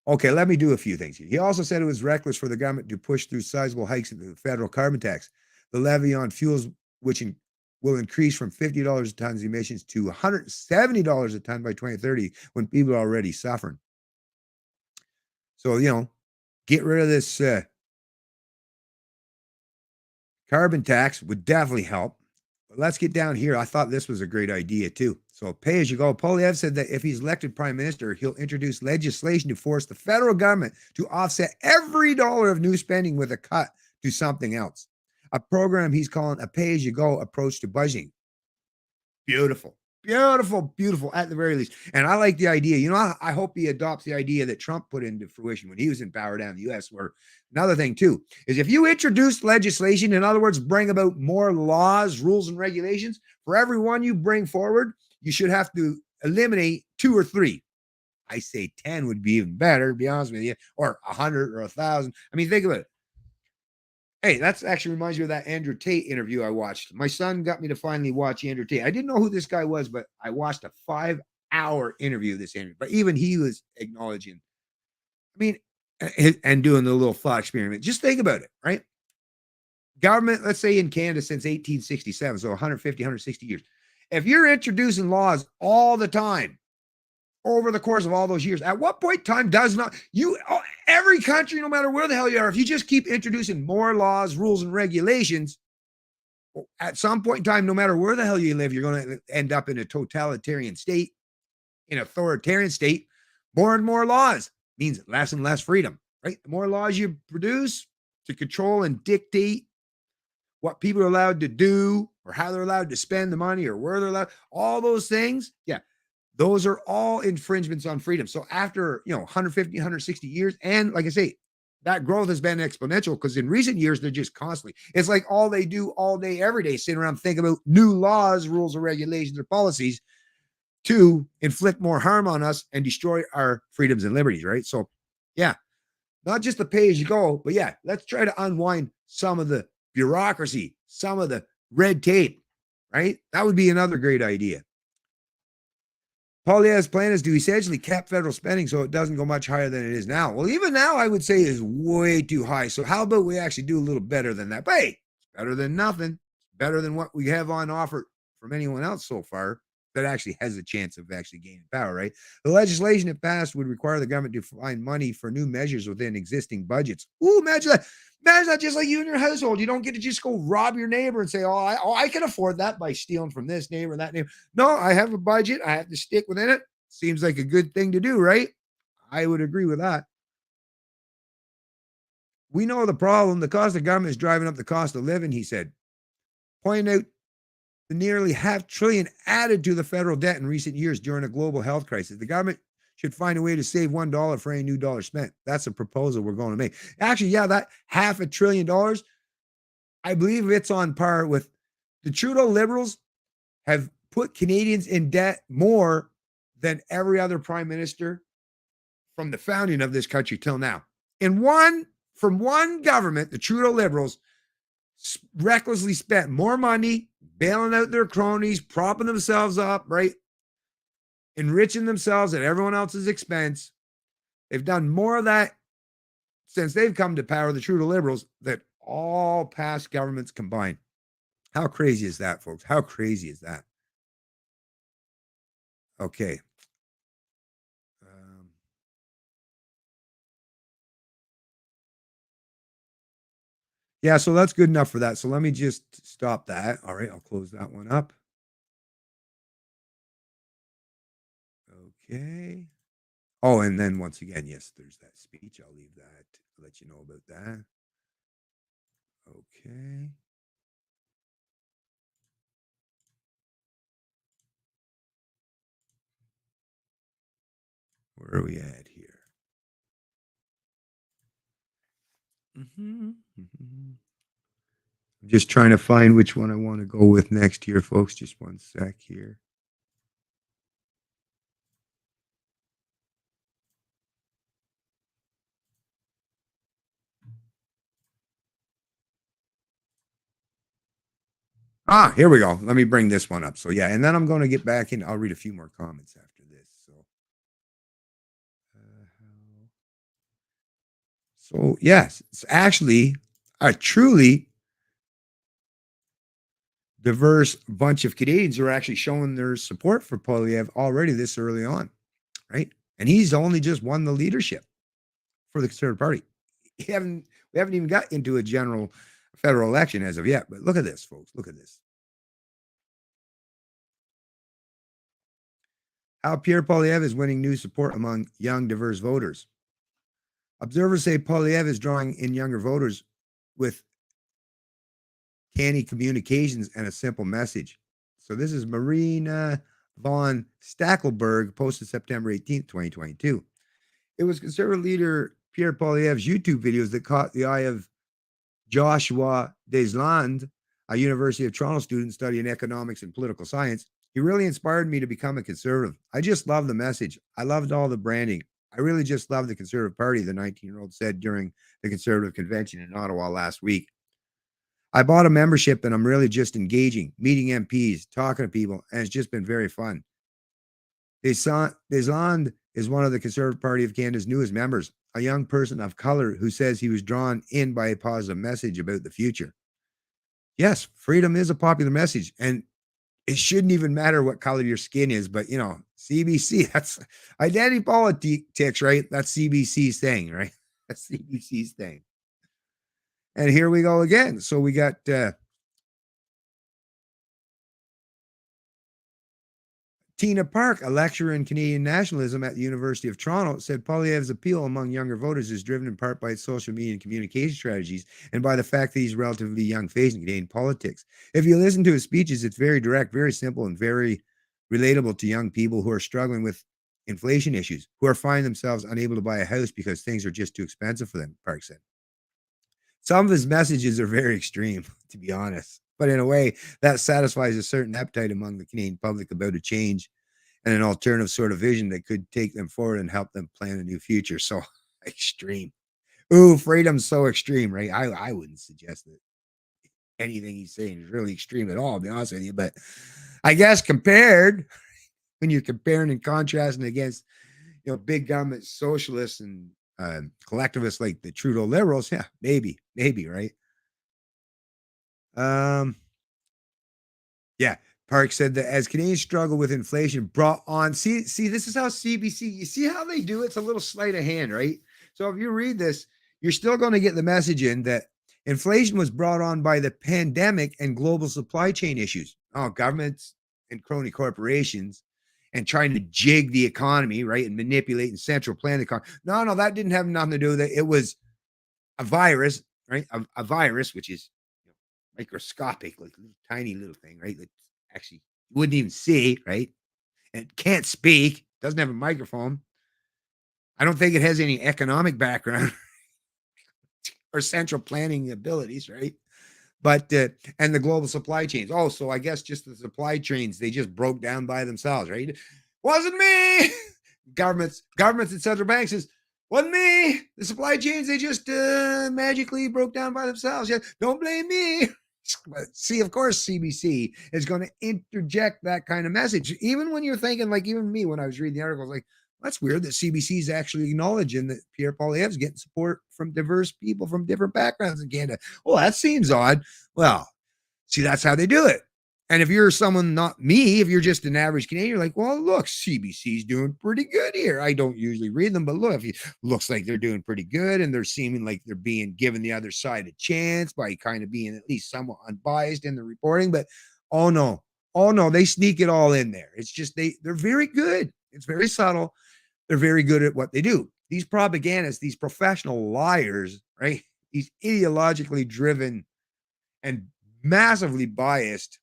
okay, let me do a few things here. He also said it was reckless for the government to push through sizable hikes in the federal carbon tax. The levy on fuels, which will increase from $50 a ton emissions to $170 a ton by 2030 when people are already suffering. So, get rid of this carbon tax would definitely help. But let's get down here. I thought this was a great idea too. So pay as you go. Polyev said that if he's elected prime minister, he'll introduce legislation to force the federal government to offset every dollar of new spending with a cut to something else. A program he's calling a pay as you go approach to budgeting. Beautiful. Beautiful, beautiful at the very least. And I like the idea. I hope he adopts the idea that Trump put into fruition when he was in power down in the US, where another thing too is if you introduce legislation, in other words, bring about more laws, rules, and regulations, for every one you bring forward, you should have to eliminate 2 or 3. I say 10 would be even better, to be honest with you, or 100 or 1,000. I mean, think of it. Hey, that's actually reminds me of that Andrew Tate interview I watched. My son got me to finally watch Andrew Tate. I didn't know who this guy was, but I watched a 5-hour interview of this Andrew. But even he was acknowledging, I mean, and doing the little thought experiment. Just think about it, right? Government, let's say in Canada since 1867, so 150, 160 years. If you're introducing laws all the time, over the course of all those years, at what point in time does not every country, no matter where the hell you are, if you just keep introducing more laws, rules, and regulations, at some point in time, no matter where the hell you live, you're going to end up in a totalitarian state, an authoritarian state. More and more laws means less and less freedom, right? The more laws you produce to control and dictate what people are allowed to do or how they're allowed to spend the money or where they're allowed, all those things, yeah, those are all infringements on freedom. So after, 150, 160 years, and like I say, that growth has been exponential because in recent years, they're just constantly, it's like all they do all day, every day, sitting around thinking about new laws, rules, or regulations or policies to inflict more harm on us and destroy our freedoms and liberties, right? So, yeah, not just the pay as you go, but yeah, let's try to unwind some of the bureaucracy, some of the red tape, right? That would be another great idea. Poilievre's plan is to essentially cap federal spending so it doesn't go much higher than it is now. Well, even now, I would say is way too high. So how about we actually do a little better than that? But hey, it's better than nothing. It's better than what we have on offer from anyone else so far that actually has a chance of actually gaining power, right? The legislation, if passed, would require the government to find money for new measures within existing budgets. Ooh, imagine that. Imagine that just like you in your household. You don't get to just go rob your neighbor and say, I can afford that by stealing from this neighbor and that neighbor. No, I have a budget. I have to stick within it. Seems like a good thing to do, right? I would agree with that. We know the problem. The cost of government is driving up the cost of living, he said, pointing out the nearly $500 billion added to the federal debt in recent years during a global health crisis. The government should find a way to save $1 for any new dollar spent. That's a proposal we're going to make. Actually, yeah, that $500 billion, I believe it's on par with the Trudeau Liberals have put Canadians in debt more than every other prime minister from the founding of this country till now. From one government, the Trudeau Liberals recklessly spent more money bailing out their cronies, propping themselves up, right? Enriching themselves at everyone else's expense. They've done more of that since they've come to power, the Trudeau Liberals, than all past governments combined. How crazy is that, folks? How crazy is that? Okay. Yeah, so that's good enough for that. So let me just stop that. All right, I'll close that one up. Okay. Oh, and then once again, yes, there's that speech. I'll leave that, let you know about that. Okay. Where are we at here? I'm just trying to find which one I want to go with next here, folks. Just one sec here. Here we go. Let me bring this one up. So yeah, and then I'm going to get back in. I'll read a few more comments after this. So yes, it's actually a truly diverse bunch of Canadians who are actually showing their support for Polyev already this early on, right? And he's only just won the leadership for the Conservative Party. We haven't even got into a general federal election as of yet. But look at this, folks. Look at this. How Pierre Poilievre is winning new support among young, diverse voters. Observers say Poilievre is drawing in younger voters with canny communications and a simple message. So this is Marina von Stackelberg, posted September 18th, 2022. It was conservative leader Pierre Poilievre's YouTube videos that caught the eye of Joshua Deslandes, a University of Toronto student studying economics and political science. He really inspired me to become a conservative. I just love the message. I loved all the branding. I really just love the Conservative Party, the 19-year-old said during the Conservative convention in Ottawa last week. I bought a membership and I'm really just engaging, meeting MPs, talking to people, and it's just been very fun. Deslandes is one of the Conservative Party of Canada's newest members, a young person of color who says he was drawn in by a positive message about the future. Yes, freedom is a popular message, and it shouldn't even matter what color your skin is, but CBC, that's identity politics, right? That's CBC's thing, right? That's CBC's thing. And here we go again. So we got Tina Park, a lecturer in Canadian nationalism at the University of Toronto, said Poilievre's appeal among younger voters is driven in part by its social media and communication strategies and by the fact that he's a relatively young face in Canadian politics. If you listen to his speeches, it's very direct, very simple, and very relatable to young people who are struggling with inflation issues, who are finding themselves unable to buy a house because things are just too expensive for them, Park said. Some of his messages are very extreme, to be honest, but in a way that satisfies a certain appetite among the Canadian public about a change and an alternative sort of vision that could take them forward and help them plan a new future. So extreme. Ooh, freedom's so extreme, right? I wouldn't suggest that anything he's saying is really extreme at all, to be honest with you. But I guess when you're comparing and contrasting against big government socialists and collectivists like the Trudeau liberals, yeah, maybe, right? Yeah. Park said that as Canadians struggle with inflation brought on, see, this is how CBC, you see how they do it? It's a little sleight of hand, right? So if you read this, you're still going to get the message in that inflation was brought on by the pandemic and global supply chain issues. Oh, governments and crony corporations and trying to jig the economy, right? And manipulate and central plan the economy. No, that didn't have nothing to do with it. It was a virus, right? A virus, which is microscopic, like a little, tiny little thing, right? That actually you wouldn't even see, right? And it can't speak, doesn't have a microphone. I don't think it has any economic background or central planning abilities, right? But and the global supply chains. Oh, so I guess just the supply chains, they just broke down by themselves, right? Wasn't me. Governments and central banks says, wasn't me. The supply chains, they just magically broke down by themselves. Yeah, don't blame me. But see, of course, CBC is going to interject that kind of message. Even when you're thinking, like even me, when I was reading the article, I was like, that's weird that CBC is actually acknowledging that Pierre Poilievre is getting support from diverse people from different backgrounds in Canada. Well, that seems odd. Well, see, that's how they do it. And if you're someone not me, if you're just an average Canadian, you're like, well, look, CBC's doing pretty good here. I don't usually read them, but look, if it looks like they're doing pretty good and they're seeming like they're being given the other side a chance by kind of being at least somewhat unbiased in the reporting. But oh no, they sneak it all in there. It's just they're very good. It's very subtle. They're very good at what they do. These propagandists, these professional liars, right? These ideologically driven and massively biased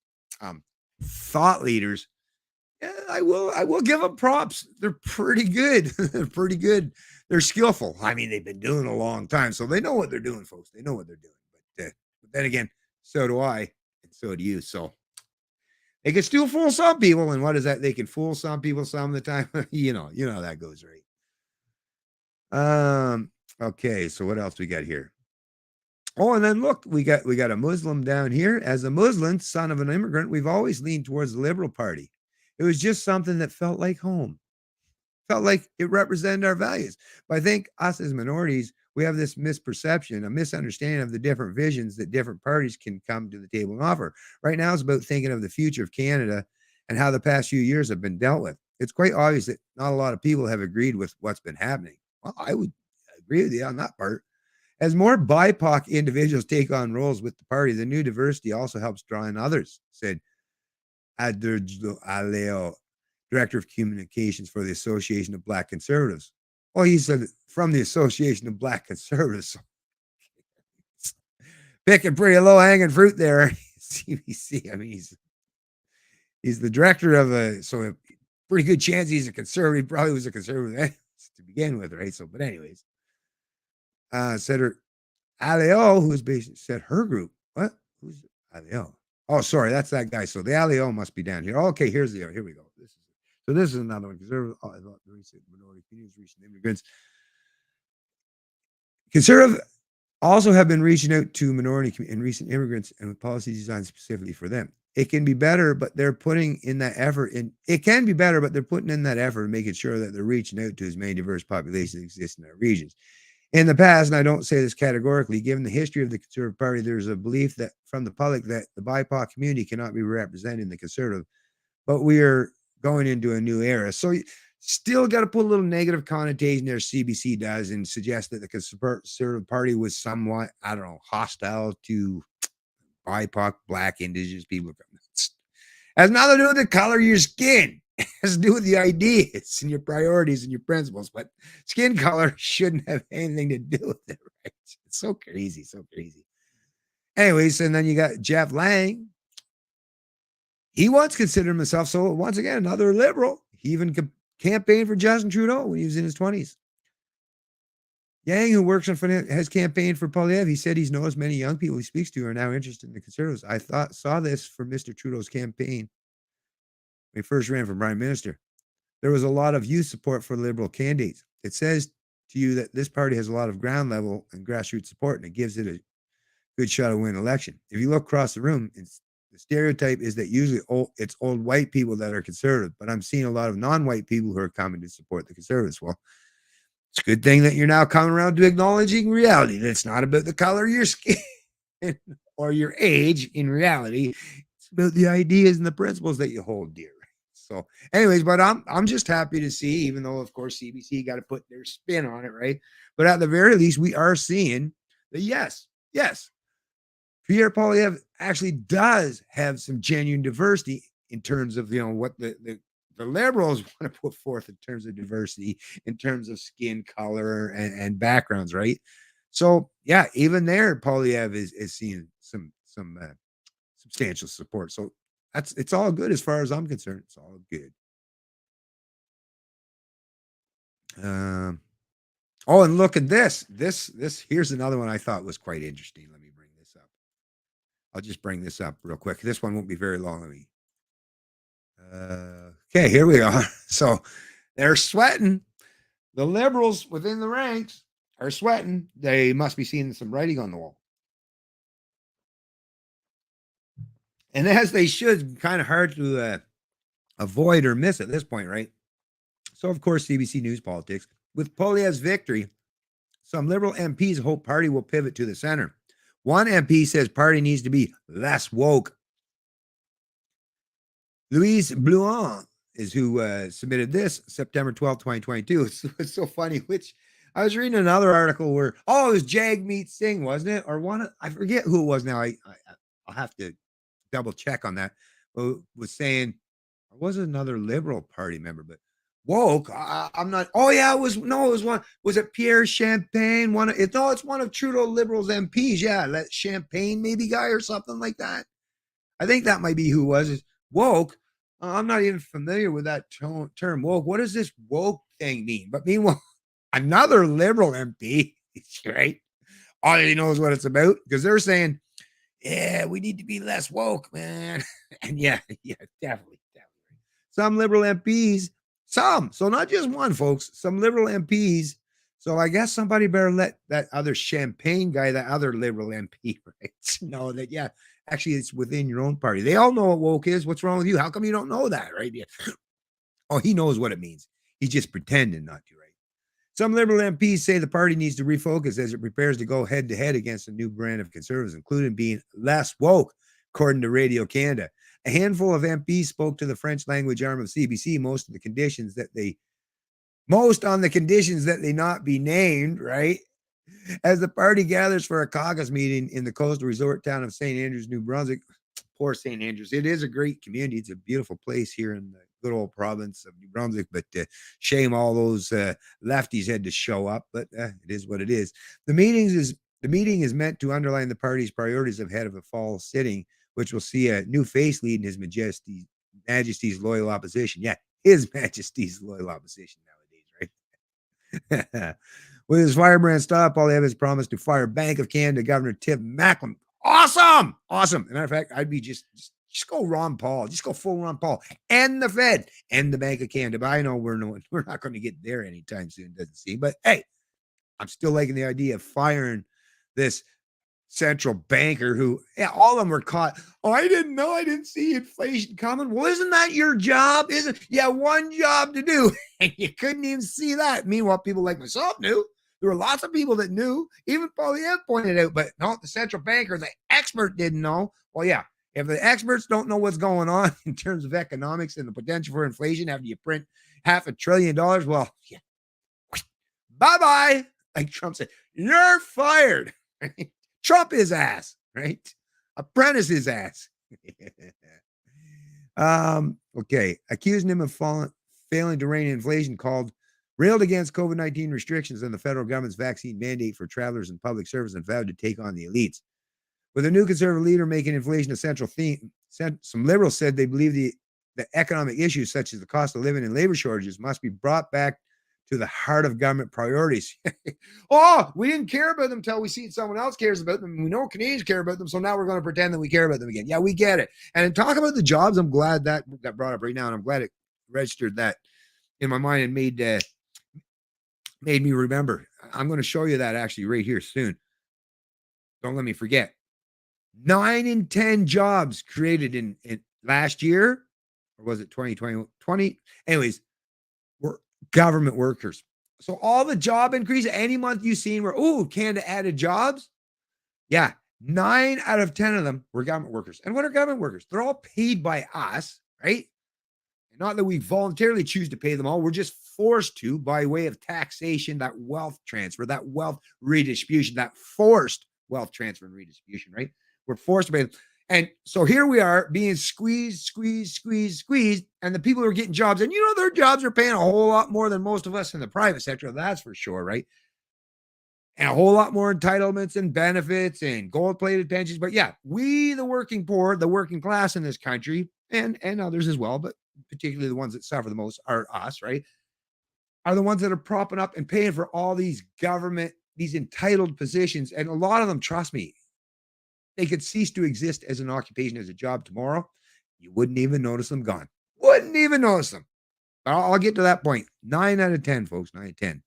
thought leaders. Yeah, I will give them props. They're pretty good. They're pretty good. They're skillful. I mean, they've been doing it a long time, so they know what they're doing, folks. They know what they're doing. But then again, so do I, and so do you. So they can still fool some people, and what is that? They can fool some people some of the time. you know how that goes, right? Okay, so what else we got here? Oh, and then look, we got a Muslim down here. As a Muslim, son of an immigrant, we've always leaned towards the Liberal Party. It was just something that felt like home, felt like it represented our values. But I think us as minorities, we have this misperception, a misunderstanding of the different visions that different parties can come to the table and offer. Right now, it's about thinking of the future of Canada and how the past few years have been dealt with. It's quite obvious that not a lot of people have agreed with what's been happening. Well, I would agree with you on that part. As more BIPOC individuals take on roles with the party, the new diversity also helps draw in others, said Adurjo Aleo, Director of Communications for the Association of Black Conservatives. Well, he said from the Association of Black Conservatives. Picking pretty low hanging fruit there. CBC. I mean, he's the director of so a pretty good chance he's a conservative. Probably was a conservative to begin with, right? So, but anyways, said her Aleo, who's basically said her group. What? Who's Aleo? Oh, sorry, that's that guy. So the Aleo must be down here. Okay, here we go. This is another one. Conservative minority communities reaching immigrants. Conservative also have been reaching out to minority and recent immigrants and with policies designed specifically for them. It can be better, but they're putting in that effort. It can be better, but they're putting in that effort and making sure that they're reaching out to as many diverse populations that exist in our regions. In the past, and I don't say this categorically, given the history of the Conservative Party, there's a belief that from the public that the BIPOC community cannot be represented in the Conservative, but we are going into a new era. So still got to put a little negative connotation there, CBC does, and suggest that the Conservative Party was somewhat, I don't know, hostile to BIPOC, Black, Indigenous people. Has nothing to do with the color of your skin. It has to do with the ideas and your priorities and your principles. But skin color shouldn't have anything to do with it, right? It's so crazy, so crazy. Anyways, and then you got Jeff Lang. He once considered himself, so once again, another liberal. He even campaigned for Justin Trudeau when he was in his 20s. Yang, who works on has campaigned for Polyev. He said he's noticed many young people he speaks to are now interested in the Conservatives. I saw this for Mr. Trudeau's campaign when he first ran for Prime Minister. There was a lot of youth support for Liberal candidates. It says to you that this party has a lot of ground level and grassroots support, and it gives it a good shot of winning an election. If you look across the room, the stereotype is that usually it's old white people that are conservative, but I'm seeing a lot of non-white people who are coming to support the Conservatives. Well, it's a good thing that you're now coming around to acknowledging reality. That it's not about the color of your skin or your age. In reality, it's about the ideas and the principles that you hold dear. So, anyways, but I'm just happy to see, even though of course CBC got to put their spin on it, right? But at the very least, we are seeing that yes, Pierre Poilievre actually does have some genuine diversity in terms of what the liberals want to put forth in terms of diversity, in terms of skin color and backgrounds, right? So yeah, even there, Poilievre is seeing some substantial support. So it's all good as far as I'm concerned. It's all good. Oh, and look at this. This here's another one I thought was quite interesting. Let me bring this up. I'll just bring this up real quick. This one won't be very long. Let me. Okay, here we are. So they're sweating. The liberals within the ranks are sweating. They must be seeing some writing on the wall. And as they should, kind of hard to avoid or miss at this point, right? So, of course, CBC News Politics. With Poilievre's victory, some liberal MPs hope party will pivot to the center. One MP says party needs to be less woke. Louise Blouin is who submitted this September 12th, 2022. It's so funny, which I was reading another article where, it was Jagmeet Singh, wasn't it? Or I forget who it was now. I'll have to double check on that. Was saying, it was another Liberal Party member, but woke. I'm not. Oh yeah, it was one. Was it Pierre Champagne? It's one of Trudeau Liberals MPs. Yeah, that Champagne maybe guy or something like that. I think that might be who it was. Is woke. I'm not even familiar with that term woke. What does this woke thing mean? But meanwhile, another Liberal MP, right? Already knows what it's about because they're saying, yeah, we need to be less woke, man. And yeah, definitely. Some Liberal MPs, so not just one, folks, some Liberal MPs So I guess somebody better let that other champagne guy, that other liberal MP, right, know that, yeah, actually it's within your own party. They all know what woke is. What's wrong with you? How come you don't know that, right? Yeah. Oh, he knows what it means. He's just pretending not to, right? Some liberal MPs say the party needs to refocus as it prepares to go head to head against a new brand of conservatives, including being less woke, according to Radio Canada. A handful of MPs spoke to the French language arm of CBC, most on the conditions that they not be named, right? As the party gathers for a caucus meeting in the coastal resort town of St. Andrews, New Brunswick. Poor St. Andrews. It is a great community. It's a beautiful place here in the good old province of New Brunswick, but shame all those lefties had to show up, but it is what it is. The meeting is meant to underline the party's priorities ahead of a fall sitting, which will see a new face leading His Majesty's loyal opposition. Yeah, His Majesty's loyal opposition nowadays, right? With his firebrand style, Paul Evans promised to fire Bank of Canada Governor Tim Macklem. Awesome. As a matter of fact, I'd be just go Ron Paul. Just go full Ron Paul. And the Fed and the Bank of Canada. But I know we're not going to get there anytime soon, doesn't seem. But hey, I'm still liking the idea of firing this central banker who, yeah, all of them were caught. Oh, I didn't know. I didn't see inflation coming. Well, isn't that your job? Isn't one job to do? And you couldn't even see that. Meanwhile, people like myself knew. There were lots of people that knew. Even Polyev pointed out, but no, the central banker, the expert didn't know. Well, yeah, if the experts don't know what's going on in terms of economics and the potential for inflation after you print $500 billion, well, yeah, bye-bye. Like Trump said, you're fired. Trump his ass, right? Apprentice his ass. Okay. Accusing him of failing to rein in inflation, railed against COVID-19 restrictions and the federal government's vaccine mandate for travelers and public service, and vowed to take on the elites. With a new conservative leader making inflation a central theme, some liberals said they believe the economic issues such as the cost of living and labor shortages must be brought back to the heart of government priorities. Oh, we didn't care about them until we see someone else cares about them. We know Canadians care about them, so now we're going to pretend that we care about them again. Yeah, we get it. And talk about the jobs, I'm glad that got brought up right now, and I'm glad it registered that in my mind and made me remember. I'm going to show you that actually right here soon. Don't let me forget. 9 in 10 jobs created in last year, or was it 2020? Anyways, were government workers. So all the job increase any month you've seen where, Canada added jobs. Yeah, 9 out of 10 of them were government workers. And what are government workers? They're all paid by us, right? Not that we voluntarily choose to pay them all. We're just forced to by way of taxation, that wealth transfer, that wealth redistribution, that forced wealth transfer and redistribution, right? We're forced to pay them. And so here we are being squeezed, and the people who are getting jobs, and their jobs are paying a whole lot more than most of us in the private sector, that's for sure, right? And a whole lot more entitlements and benefits and gold-plated pensions. But yeah, we, the working poor, the working class in this country, and others as well, but particularly the ones that suffer the most are us, right? Are the ones that are propping up and paying for all these government, these entitled positions. And a lot of them, trust me, they could cease to exist as an occupation, as a job tomorrow. You wouldn't even notice them gone. Wouldn't even notice them. I'll get to that point. 9 out of 10, folks. 9 out of 10.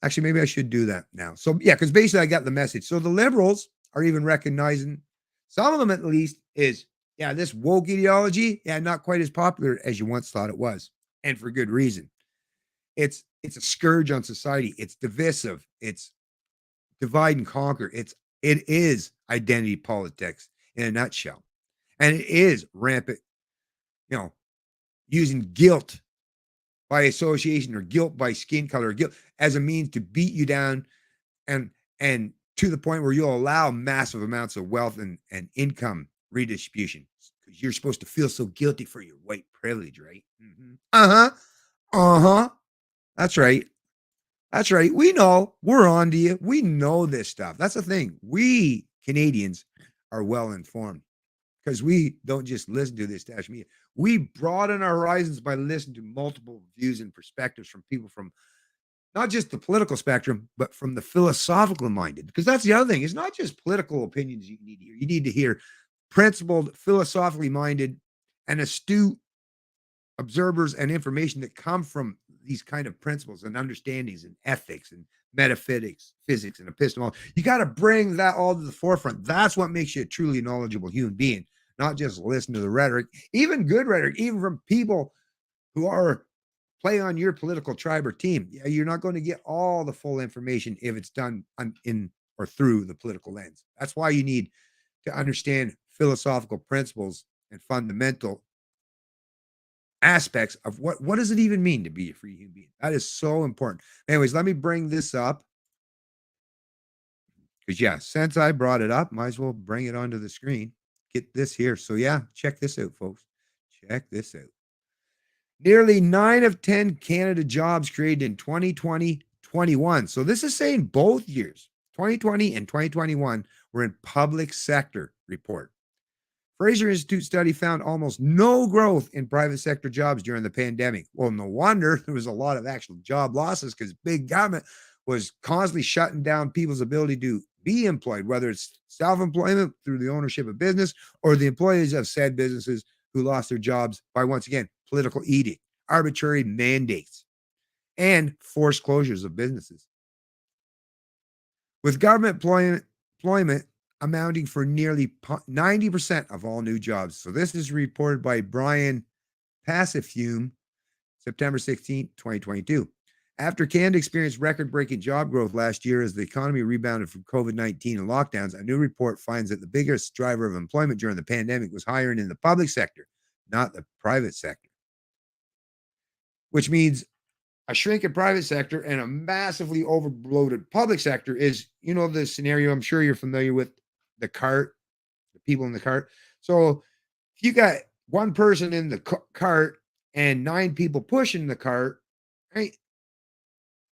Actually, maybe I should do that now. So yeah, because basically I got the message. So the liberals are even recognizing, some of them at least, is this woke ideology, not quite as popular as you once thought it was, and for good reason. It's a scourge on society. It's divisive. It's divide and conquer. It is identity politics in a nutshell, and it is rampant. Using guilt by association or guilt by skin color, or guilt as a means to beat you down, and to the point where you'll allow massive amounts of wealth and income redistribution because you're supposed to feel so guilty for your white privilege, right? That's right. That's right. We know. We're on to you. We know this stuff. That's the thing. We Canadians are well informed because we don't just listen to this dash media. We broaden our horizons by listening to multiple views and perspectives from people from not just the political spectrum, but from the philosophical minded. Because that's the other thing. It's not just political opinions you need to hear. You need to hear principled, philosophically minded, and astute observers and information that come from these kind of principles and understandings and ethics and metaphysics, physics and epistemology. You got to bring that all to the forefront. That's what makes you a truly knowledgeable human being, not just listen to the rhetoric, even good rhetoric, even from people who are play on your political tribe or team. Yeah, you're not going to get all the full information if it's done in or through the political lens. That's why you need to understand philosophical principles and fundamental aspects of what does it even mean to be a free human being. That is so important. Anyways, let me bring this up because yeah, since I brought it up, might as well bring it onto the screen. Get this here. So yeah, check this out, folks. Check this out. Nearly 9 of 10 Canada jobs created in 2020, 21. So this is saying both years, 2020 and 2021, were in public sector report. Fraser Institute study found almost no growth in private sector jobs during the pandemic. Well, no wonder there was a lot of actual job losses because big government was constantly shutting down people's ability to be employed, whether it's self-employment through the ownership of business or the employees of said businesses who lost their jobs by, once again, political edict, arbitrary mandates, and forced closures of businesses. With government employment amounting for nearly 90% of all new jobs. So this is reported by Brian Passifume, September 16, 2022. After Canada experienced record-breaking job growth last year as the economy rebounded from COVID-19 and lockdowns, a new report finds that the biggest driver of employment during the pandemic was hiring in the public sector, not the private sector. Which means a shrinking private sector and a massively overloaded public sector is, the scenario I'm sure you're familiar with, the cart, the people in the cart. So if you got one person in the cart and 9 people pushing the cart, right?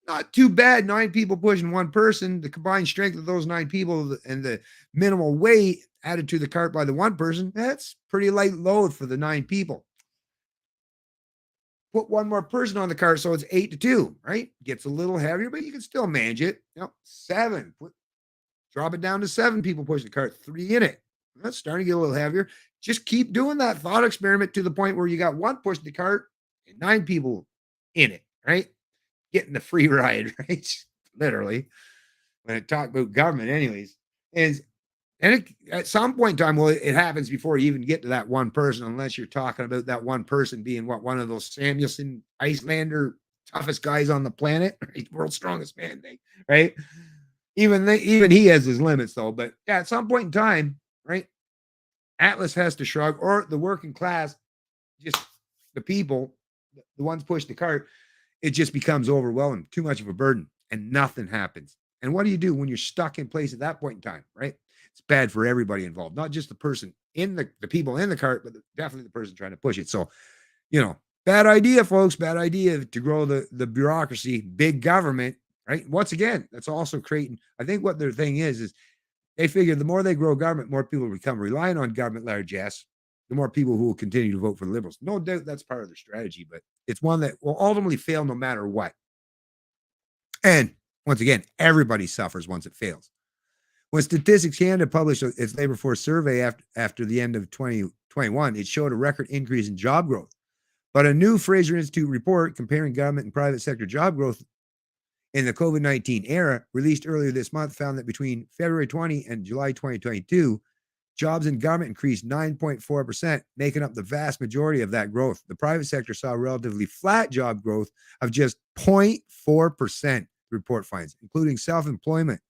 Not too bad. 9 people pushing one person. The combined strength of those 9 people and the minimal weight added to the cart by the one person, that's pretty light load for the 9 people. Put one more person on the cart, so it's 8-2, right? Gets a little heavier, but you can still manage it. 7. Drop it down to 7 people push the cart, 3 in it. That's starting to get a little heavier. Just keep doing that thought experiment to the point where you got 1 pushing the cart and 9 people in it, right? Getting the free ride, right? Literally. When I talk about government, anyways, at some point in time, well, it happens before you even get to that one person, unless you're talking about that one person being one of those Samuelson Icelander toughest guys on the planet, right? World's strongest man thing, right? Even he has his limits though. But yeah, at some point in time, right? Atlas has to shrug, or the working class, just the people, the ones push the cart, it just becomes overwhelming, too much of a burden, and nothing happens. And what do you do when you're stuck in place at that point in time, right? It's bad for everybody involved, not just the person in the people in the cart, but definitely the person trying to push it. So, bad idea, folks, bad idea to grow the bureaucracy, big government, right? Once again, that's also creating, I think what their thing is they figure the more they grow government, more people become reliant on government largesse, the more people who will continue to vote for the Liberals. No doubt that's part of their strategy, but it's one that will ultimately fail no matter what. And once again, everybody suffers once it fails. When Statistics Canada published its labor force survey after the end of 2021, it showed a record increase in job growth. But a new Fraser Institute report comparing government and private sector job growth in the COVID-19 era, released earlier this month, found that between February 20 and July 2022, jobs in government increased 9.4%, making up the vast majority of that growth. The private sector saw relatively flat job growth of just 0.4%, the report finds, including self-employment.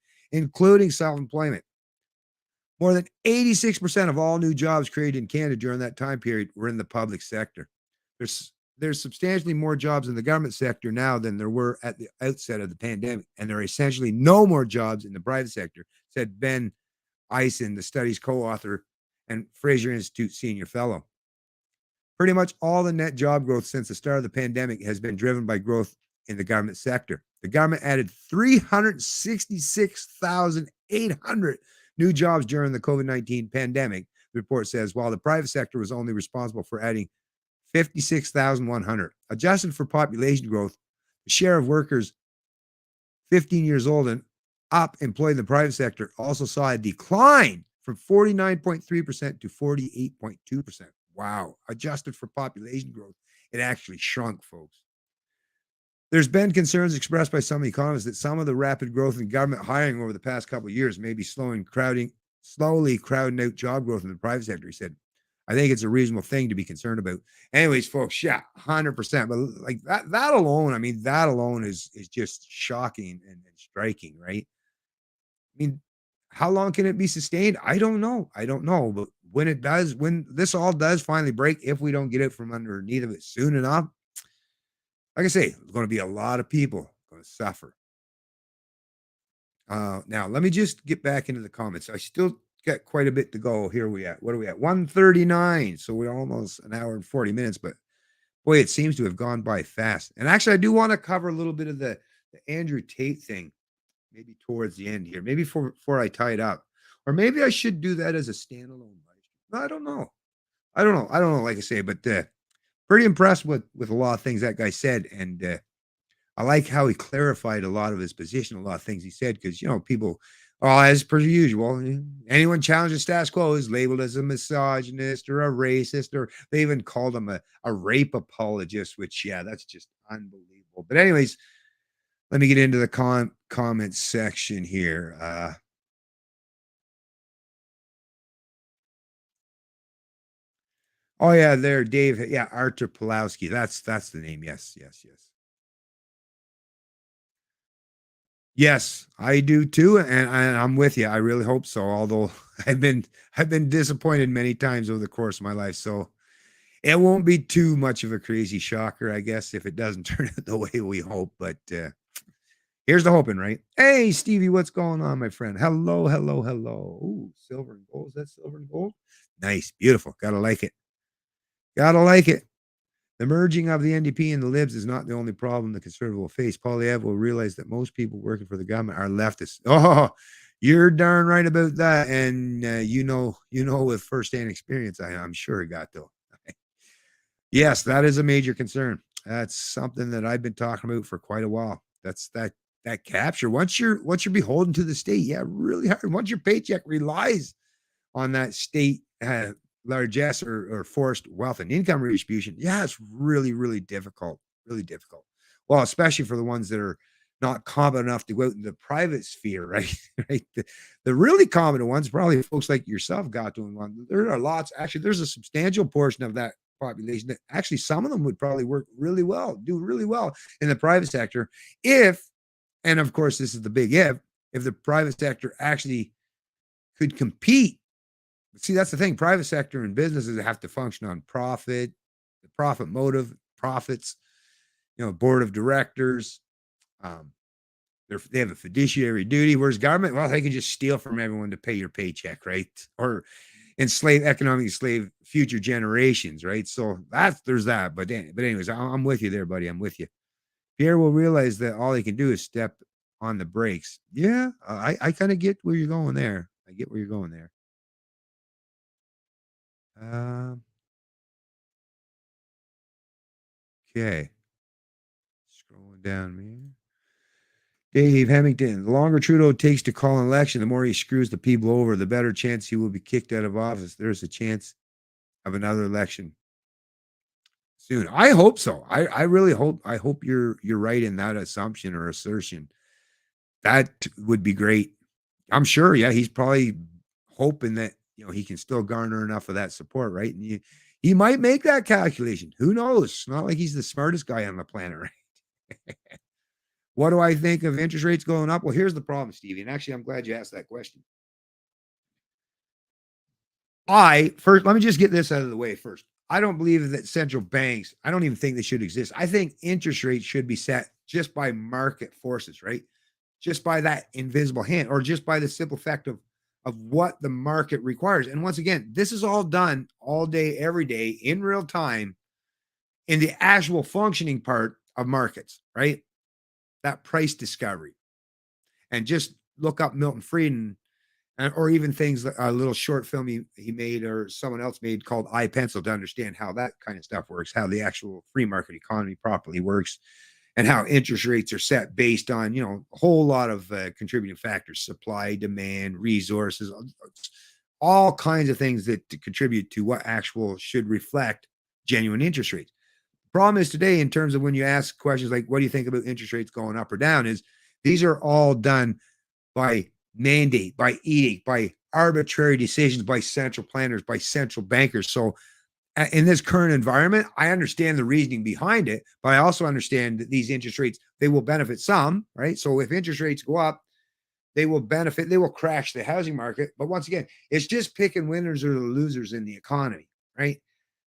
More than 86% of all new jobs created in Canada during that time period were in the public sector. There's substantially more jobs in the government sector now than there were at the outset of the pandemic, and there are essentially no more jobs in the private sector, said Ben Eisen, the study's co-author and Fraser Institute senior fellow. Pretty much all the net job growth since the start of the pandemic has been driven by growth in the government sector. The government added 366,800 new jobs during the COVID-19 pandemic, the report says, while the private sector was only responsible for adding 56,100. Adjusted for population growth, the share of workers 15 years old and up employed in the private sector also saw a decline from 49.3% to 48.2%. Wow. Adjusted for population growth, it actually shrunk, folks. There's been concerns expressed by some economists that some of the rapid growth in government hiring over the past couple of years may be slowly crowding out job growth in the private sector. He said, I think it's a reasonable thing to be concerned about. Anyways, folks, yeah, 100%. But like that alone, I mean, that alone is just shocking and striking, right? I mean, how long can it be sustained? I don't know. I don't know. But when it does, when this all does finally break, if we don't get it from underneath of it soon enough, like I say, there's going to be a lot of people going to suffer. Now, let me just get back into the comments. I still got quite a bit to go. Here we at. What are we at? 139. So we're almost an hour and 40 minutes, but boy, it seems to have gone by fast. And actually, I do want to cover a little bit of the Andrew Tate thing, maybe towards the end here, maybe before I tie it up. Or maybe I should do that as a standalone. I don't know. I don't know. I don't know, like I say, but pretty impressed with a lot of things that guy said. And I like how he clarified a lot of his position, a lot of things he said, because, people, as per usual, anyone challenging status quo is labeled as a misogynist or a racist, or they even called him a rape apologist, which, yeah, that's just unbelievable. But anyways, let me get into the comment section here. Oh, yeah, there, Dave. Yeah, Artur Pulowski. That's the name. Yes, yes, yes. Yes, I do too, and I'm with you. I really hope so. Although I've been disappointed many times over the course of my life, so it won't be too much of a crazy shocker, I guess, if it doesn't turn out the way we hope. But here's the hoping, right? Hey, Stevie, what's going on, my friend? Hello, hello, hello. Ooh, silver and gold. Is that silver and gold? Nice, beautiful. Gotta like it. Gotta like it. The merging of the NDP and the Libs is not the only problem the Conservative will face. Polyev will realize that most people working for the government are leftists. Oh, you're darn right about that, and with firsthand experience. I'm sure it got though. Yes, that is a major concern. That's something that I've been talking about for quite a while. That's that capture. Once you're beholden to the state, yeah, really hard. Once your paycheck relies on that state largesse or forced wealth and income redistribution, yeah, it's really, really difficult. Really difficult. Well, especially for the ones that are not competent enough to go out in the private sphere, right? Right. The really competent ones, probably folks like yourself got to one. There are lots. Actually, there's a substantial portion of that population that actually some of them would probably work really well, do really well in the private sector if, and of course, this is the big if the private sector actually could compete. See, that's the thing. Private sector and businesses have to function on profit, the profit motive, profits, board of directors. Um, they have a fiduciary duty, whereas government, well, they can just steal from everyone to pay your paycheck, right? Or economically slave future generations, right? So there's that. But anyways, I'm with you there, buddy. I'm with you. Pierre will realize that all he can do is step on the brakes. Yeah, I kind of get where you're going there. I get where you're going there. Um, okay. Scrolling down, man. Dave Hemington. The longer Trudeau takes to call an election, the more he screws the people over, the better chance he will be kicked out of office. There's a chance of another election soon. I hope so. I really hope. I hope you're right in that assumption or assertion. That would be great. I'm sure. Yeah, he's probably hoping that he can still garner enough of that support, right? And he might make that calculation. Who knows? It's not like he's the smartest guy on the planet, right? What do I think of interest rates going up? Well, here's the problem, Stevie. And actually, I'm glad you asked that question. Let me just get this out of the way first. I don't believe that central banks, I don't even think they should exist. I think interest rates should be set just by market forces, right? Just by that invisible hand, or just by the simple fact of what the market requires. And once again, this is all done all day, every day in real time in the actual functioning part of markets, right? That price discovery. And just look up Milton Friedman, or even things like a little short film he made or someone else made called I Pencil, to understand how that kind of stuff works, how the actual free market economy properly works, and how interest rates are set based on, a whole lot of contributing factors: supply, demand, resources, all kinds of things that contribute to what actual should reflect genuine interest rates. problem is today, in terms of when you ask questions like, what do you think about interest rates going up or down, is these are all done by mandate, by edict, by arbitrary decisions, by central planners, by central bankers. So in this current environment, I understand the reasoning behind it, but I also understand that these interest rates, they will benefit some, right? So if interest rates go up, they will benefit, they will crash the housing market. But once again, it's just picking winners or the losers in the economy, right?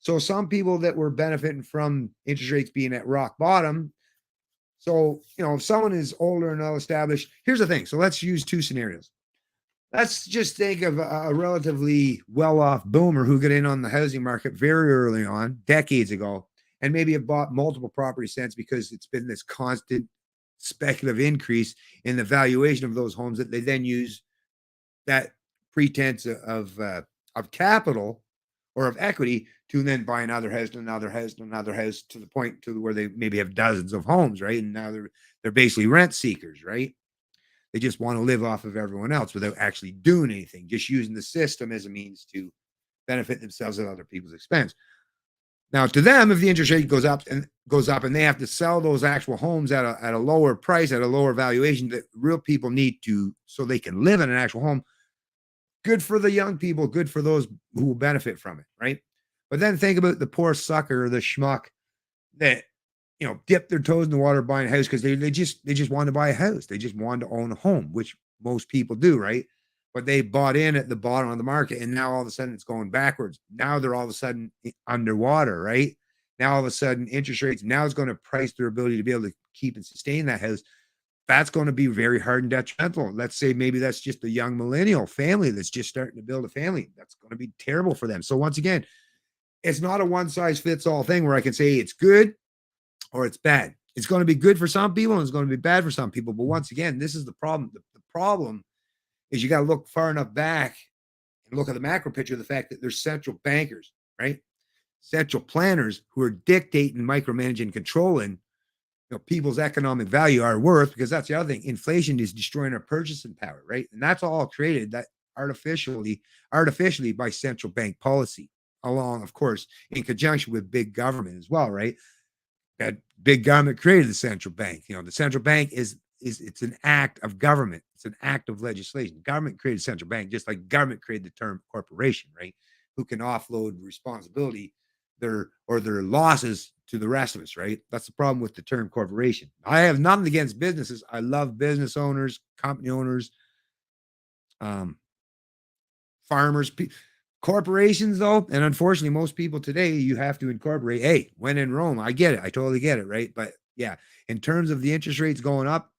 So some people that were benefiting from interest rates being at rock bottom. So, if someone is older and well established, here's the thing. So let's use two scenarios. Let's just think of a relatively well-off boomer who got in on the housing market very early on, decades ago, and maybe have bought multiple property since because it's been this constant speculative increase in the valuation of those homes that they then use that pretense of capital or of equity to then buy another house and another house and another house to the point to where they maybe have dozens of homes, right? And now they're basically rent seekers, right? They just want to live off of everyone else without actually doing anything, just using the system as a means to benefit themselves at other people's expense. Now, to them, if the interest rate goes up and they have to sell those actual homes at a lower price, at a lower valuation that real people need to, so they can live in an actual home, good for the young people, good for those who will benefit from it, right? But then think about the poor sucker or the schmuck that dip their toes in the water buying a house because they just wanted to buy a house. They just wanted to own a home, which most people do, right? But they bought in at the bottom of the market, and now all of a sudden it's going backwards. Now they're all of a sudden underwater, right? Now all of a sudden interest rates, now it's going to price their ability to be able to keep and sustain that house. That's going to be very hard and detrimental. Let's say maybe that's just a young millennial family that's just starting to build a family. That's going to be terrible for them. So once again, it's not a one size fits all thing where I can say it's good or it's bad. It's going to be good for some people and it's going to be bad for some people. But once again, this is the problem. The problem is you got to look far enough back and look at the macro picture of the fact that there's central bankers, right? Central planners who are dictating, micromanaging, controlling people's economic value, our worth, because that's the other thing. Inflation is destroying our purchasing power, right? And that's all created that artificially by central bank policy, along, of course, in conjunction with big government as well, right? That big government created the central bank. The central bank is it's an act of government. It's an act of legislation. Government created central bank, just like government created the term corporation, right? Who can offload responsibility, their losses to the rest of us, right? That's the problem with the term corporation. I have nothing against businesses. I love business owners, company owners, farmers, corporations, though, and unfortunately, most people today, you have to incorporate. Hey, when in Rome, I get it. I totally get it, right? But yeah, in terms of the interest rates going up,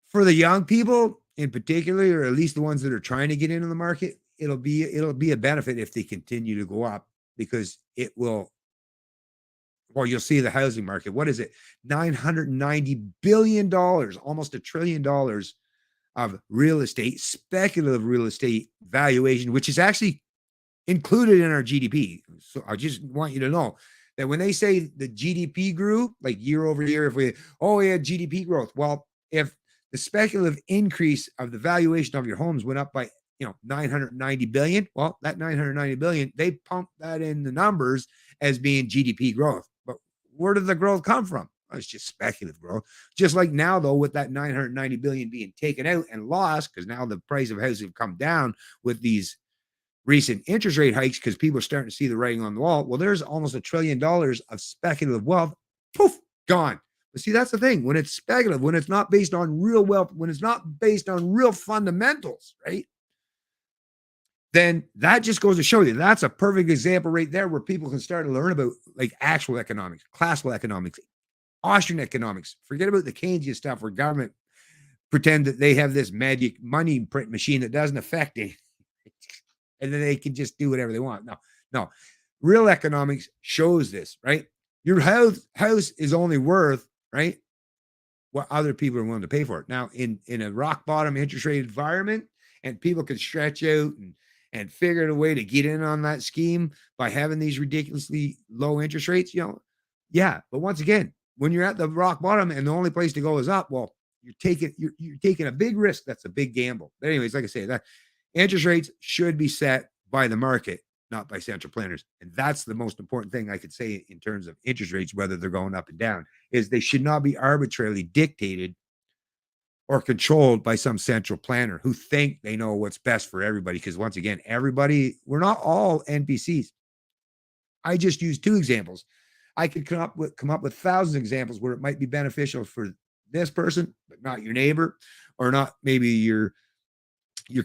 for the young people in particular, or at least the ones that are trying to get into the market, it'll be a benefit if they continue to go up because it will. Well, you'll see the housing market. What is it? $990 billion, almost $1 trillion of real estate, speculative real estate valuation, which is actually included in our GDP. So I just want you to know that when they say the GDP grew like year over year, if we had GDP growth, well, if the speculative increase of the valuation of your homes went up by 990 billion, well, that 990 billion, they pumped that in the numbers as being GDP growth. But where did the growth come from? Well, it's just speculative growth. Just like now, though, with that 990 billion being taken out and lost, because now the price of houses have come down with these recent interest rate hikes, because people are starting to see the writing on the wall. Well, there's almost $1 trillion of speculative wealth. Poof, gone. But see, that's the thing. When it's speculative, when it's not based on real wealth, when it's not based on real fundamentals, right? Then that just goes to show you that's a perfect example right there where people can start to learn about like actual economics, classical economics, Austrian economics. Forget about the Keynesian stuff where government pretend that they have this magic money print machine that doesn't affect it. And then they can just do whatever they want. No. Real economics shows this, right? Your house is only worth, right, what other people are willing to pay for it. Now, in a rock bottom interest rate environment, and people can stretch out and figure out a way to get in on that scheme by having these ridiculously low interest rates, yeah. But once again, when you're at the rock bottom and the only place to go is up, well, you're taking a big risk. That's a big gamble. But anyways, like I say, that interest rates should be set by the market. not by central planners. And that's the most important thing I could say in terms of interest rates, whether they're going up and down, is they should not be arbitrarily dictated or controlled by some central planner who think they know what's best for everybody. Because once again, we're not all NPCs. I just used 2 examples. I could come up with thousands of examples where it might be beneficial for this person, but not your neighbor, or not maybe your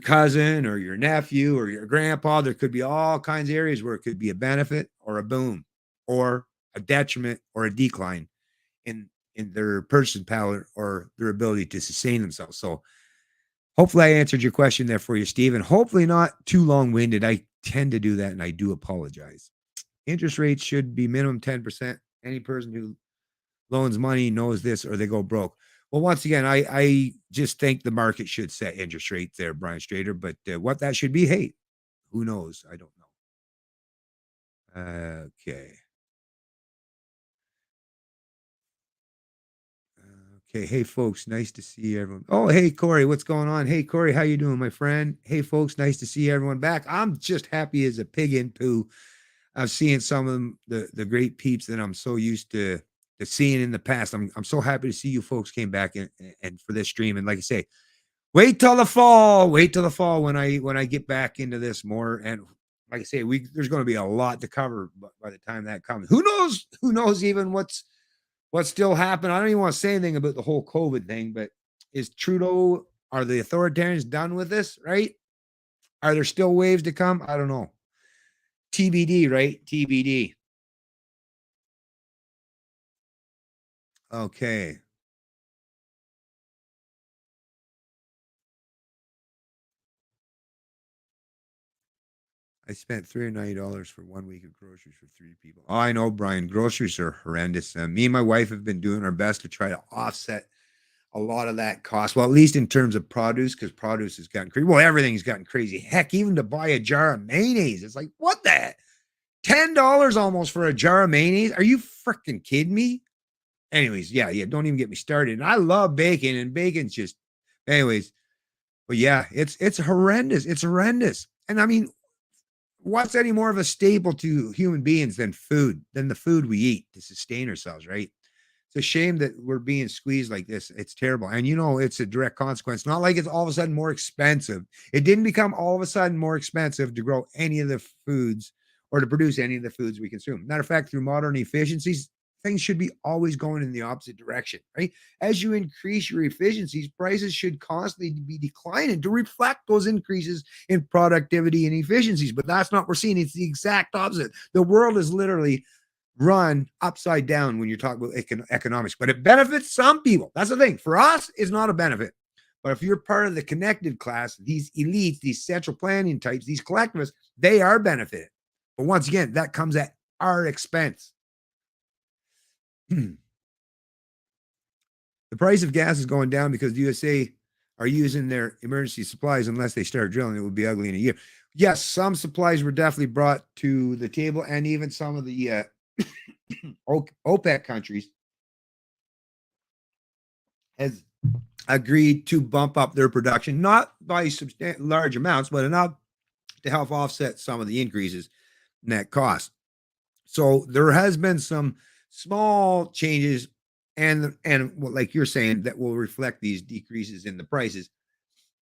cousin or your nephew or your grandpa. There could be all kinds of areas where it could be a benefit or a boom or a detriment or a decline in their purchasing power or their ability to sustain themselves. So hopefully I answered your question there for you, Steve, and hopefully not too long-winded. I tend to do that, and I do apologize. Interest rates should be minimum 10%. Any person who loans money knows this, or they go broke. Well, once again, I just think the market should set interest rates there, Brian Strader. But what that should be, hey, who knows? I don't know. Okay. Okay. Hey, folks, nice to see everyone. Oh, hey, Corey, what's going on? Hey, Corey, how you doing, my friend? Hey, folks, nice to see everyone back. I'm just happy as a pig in poo. I'm seeing some of them, the great peeps that I'm so used to seeing in the past. I'm so happy to see you folks came back and for this stream. And like I say, wait till the fall. Wait till the fall when I get back into this more. And like I say, there's going to be a lot to cover by the time that comes. Who knows? Who knows even what's still happening? I don't even want to say anything about the whole COVID thing, but is Trudeau, are the authoritarians done with this? Right? Are there still waves to come? I don't know. TBD, right? TBD. Okay. I spent $390 for 1 week of groceries for 3 people. Oh, I know, Brian. Groceries are horrendous. Me and my wife have been doing our best to try to offset a lot of that cost. Well, at least in terms of produce, because produce has gotten crazy. Well, everything's gotten crazy. Heck, even to buy a jar of mayonnaise, it's like, what the? $10 almost for a jar of mayonnaise? Are you freaking kidding me? Anyways, yeah, don't even get me started. And I love bacon, and bacon's just, anyways. But yeah, it's horrendous. It's horrendous. And I mean, what's any more of a staple to human beings than the food we eat to sustain ourselves, right? It's a shame that we're being squeezed like this. It's terrible. And it's a direct consequence. Not like it's all of a sudden more expensive. It didn't become all of a sudden more expensive to grow any of the foods or to produce any of the foods we consume. Matter of fact, through modern efficiencies, things should be always going in the opposite direction, right? As you increase your efficiencies, prices should constantly be declining to reflect those increases in productivity and efficiencies. But that's not what we're seeing. It's the exact opposite. The world is literally run upside down when you're talking about economics, but it benefits some people. That's the thing. For us, it's not a benefit. But if you're part of the connected class, these elites, these central planning types, these collectivists, they are benefited. But once again, that comes at our expense. The price of gas is going down because the USA are using their emergency supplies. Unless they start drilling, it would be ugly in a year. Yes, some supplies were definitely brought to the table, and even some of the OPEC countries has agreed to bump up their production, not by large amounts, but enough to help offset some of the increases in that cost. So there has been some small changes, and like you're saying, that will reflect these decreases in the prices.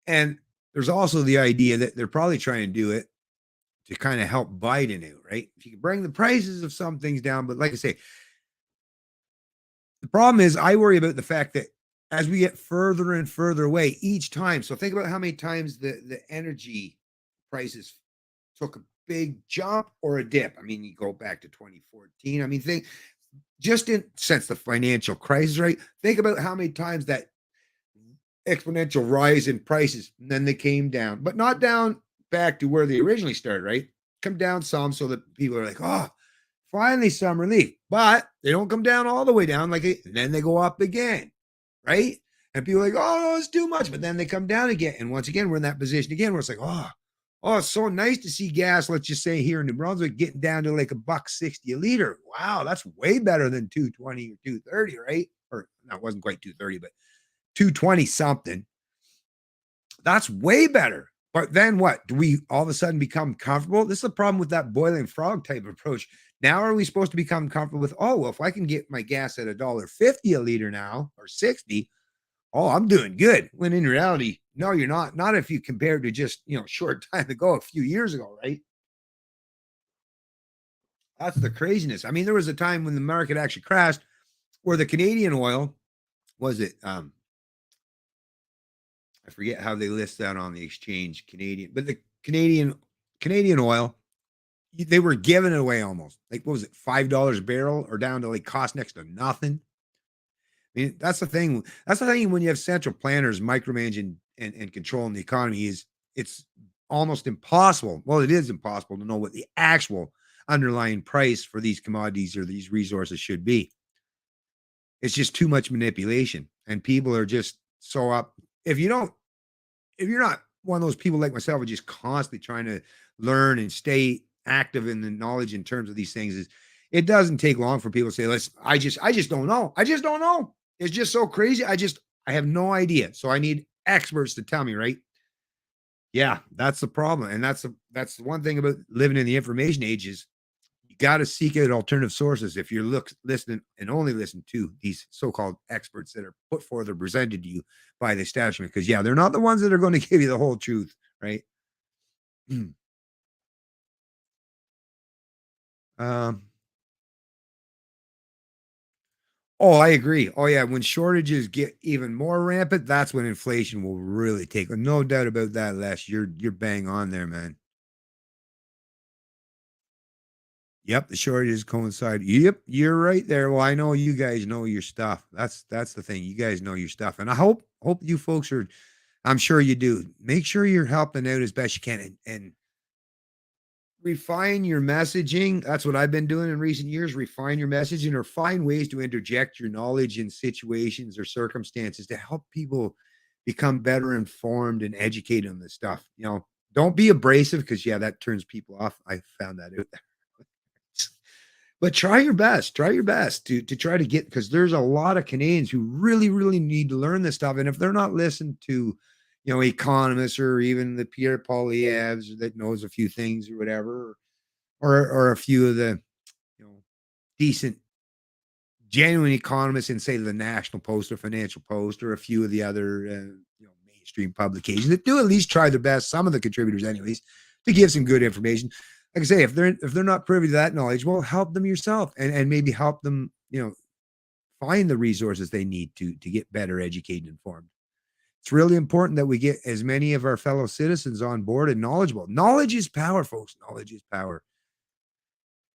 And there's also the idea that they're probably trying to do it to kind of help Biden out, right? If you can bring the prices of some things down, but like I say, the problem is I worry about the fact that as we get further and further away each time. So think about how many times the energy prices took a big jump or a dip. I mean, you go back to 2014. I mean, since the financial crisis, right? Think about how many times that exponential rise in prices, and then they came down, but not down back to where they originally started, right? Come down some so that people are like, oh, finally some relief. But they don't come down all the way down, then they go up again, right? And people are like, oh, no, it's too much. But then they come down again. And once again, we're in that position again where it's like, oh, it's so nice to see gas, let's just say here in New Brunswick, getting down to like $1.60 a liter. Wow, that's way better than $2.20 or $2.30, right? Or no, it wasn't quite $2.30, but $2.20 something. That's way better. But then what? Do we all of a sudden become comfortable? This is a problem with that boiling frog type of approach. Now are we supposed to become comfortable with, oh, well, if I can get my gas at $1.50 a liter now or 60, oh, I'm doing good. When in reality, no, you're not. Not if you compare to just, short time ago, a few years ago, right? That's the craziness. I mean, there was a time when the market actually crashed where the Canadian oil was it I forget how they list that on the exchange, Canadian, but the Canadian oil, they were giving it away almost. Like what was it, $5 a barrel or down to like cost next to nothing. I mean, that's the thing. That's the thing when you have central planners micromanaging and controlling the economy is it's almost impossible. Well, it is impossible to know what the actual underlying price for these commodities or these resources should be. It's just too much manipulation. And people are just so up. If you don't if you're not one of those people like myself who are just constantly trying to learn and stay active in the knowledge in terms of these things, is it doesn't take long for people to say, listen, I just don't know. I just don't know. It's just so crazy. I have no idea. So I need experts to tell me, right? Yeah, that's the problem. And that's the one thing about living in the information age is you got to seek out alternative sources if you're listening and only listen to these so-called experts that are put forth or presented to you by the establishment. Because yeah, they're not the ones that are going to give you the whole truth, right? um, oh, I agree. Oh yeah, when shortages get even more rampant, that's when inflation will really take. No doubt about that, Les. You're bang on there, man. Yep, the shortages coincide. Yep, you're right there. Well, I know you guys know your stuff. That's the thing. You guys know your stuff, and I hope you folks are. I'm sure you do. Make sure you're helping out as best you can, and refine your messaging. That's what I've been doing in recent years. Refine your messaging, or find ways to interject your knowledge in situations or circumstances to help people become better informed and educated on this stuff. Don't be abrasive because yeah, that turns people off. I found that out. But try your best. Try your best to try to get because there's a lot of Canadians who really, really need to learn this stuff. And if they're not listening to, economists or even the Pierre Poilievres that knows a few things or whatever, or a few of the, you know, decent, genuine economists in say the National Post or Financial Post or a few of the other, mainstream publications that do at least try their best. Some of the contributors, anyways, to give some good information. Like I say, if they're not privy to that knowledge, well, help them yourself and maybe help them, find the resources they need to get better educated and informed. It's really important that we get as many of our fellow citizens on board and knowledgeable. Knowledge is power, folks. Knowledge is power.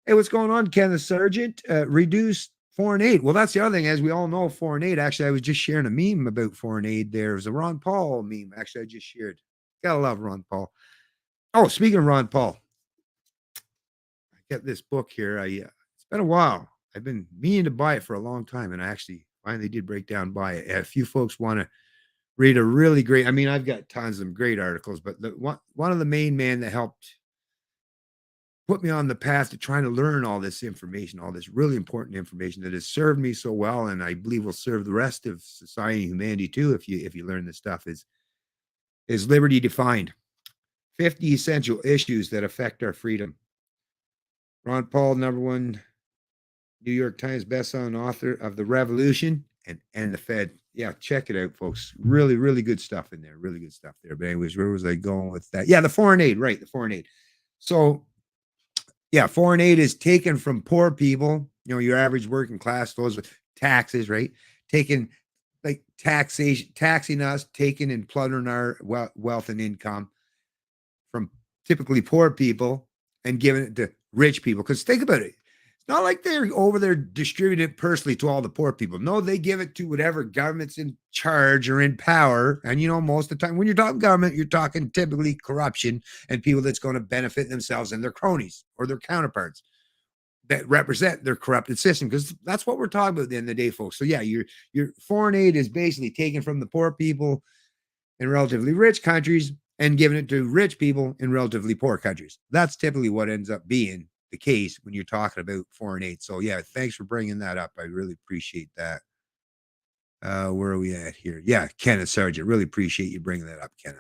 Hey, what's going on, Ken the Sergeant? Reduce foreign aid. Well, that's the other thing. As we all know, foreign aid. Actually, I was just sharing a meme about foreign aid. There was a Ron Paul meme. Actually, I just shared. Gotta love Ron Paul. Oh, speaking of Ron Paul, I got this book here. It's been a while. I've been meaning to buy it for a long time, and I actually finally did break down and buy it. A few folks want to read a really great. I mean, I've got tons of great articles, but the one of the main men that helped put me on the path to trying to learn all this information, all this really important information that has served me so well, and I believe will serve the rest of society and humanity too. If you learn this stuff, is Liberty Defined: 50 Essential Issues that Affect Our Freedom. Ron Paul, number one New York Times bestselling author of The Revolution and the Fed. Yeah, check it out, folks. Really, really good stuff in there. Really good stuff there. But anyways, where was I going with that? Yeah, the foreign aid, right? The foreign aid. So yeah, foreign aid is taken from poor people, your average working class, those with taxes, right? Taken like taxation, taxing us, taking and plundering our wealth and income from typically poor people and giving it to rich people. Because think about it. It's not like they're over there distributing it personally to all the poor people. No, they give it to whatever government's in charge or in power. And, most of the time when you're talking government, you're talking typically corruption and people that's going to benefit themselves and their cronies or their counterparts that represent their corrupted system. Because that's what we're talking about at the end of the day, folks. So, yeah, your foreign aid is basically taken from the poor people in relatively rich countries and giving it to rich people in relatively poor countries. That's typically what ends up being the case when you're talking about foreign aid. So yeah, thanks for bringing that up. I really appreciate that. Where are we at here? Yeah, Kenneth Sargent. Really appreciate you bringing that up, Kenneth.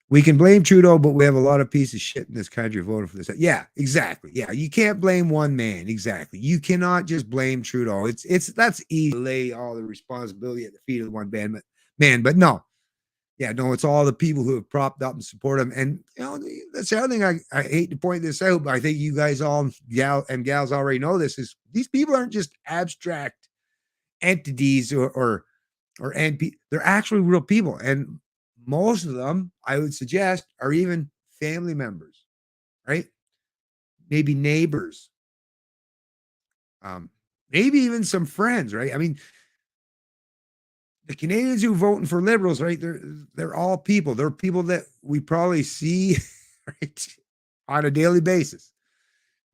We can blame Trudeau, but we have a lot of pieces of shit in this country voting for this. Yeah, exactly. Yeah, you can't blame one man. Exactly. You cannot just blame Trudeau. That's easy to lay all the responsibility at the feet of one man, but no. Yeah, no, it's all the people who have propped up and support him. And that's the other thing I hate to point this out, but I think you guys all gals already know this is these people aren't just abstract entities or NP, they're actually real people. And most of them, I would suggest, are even family members, right? Maybe neighbors, maybe even some friends, right? I mean, the Canadians who voting for liberals, right? They're all people. They're people that we probably see right on a daily basis.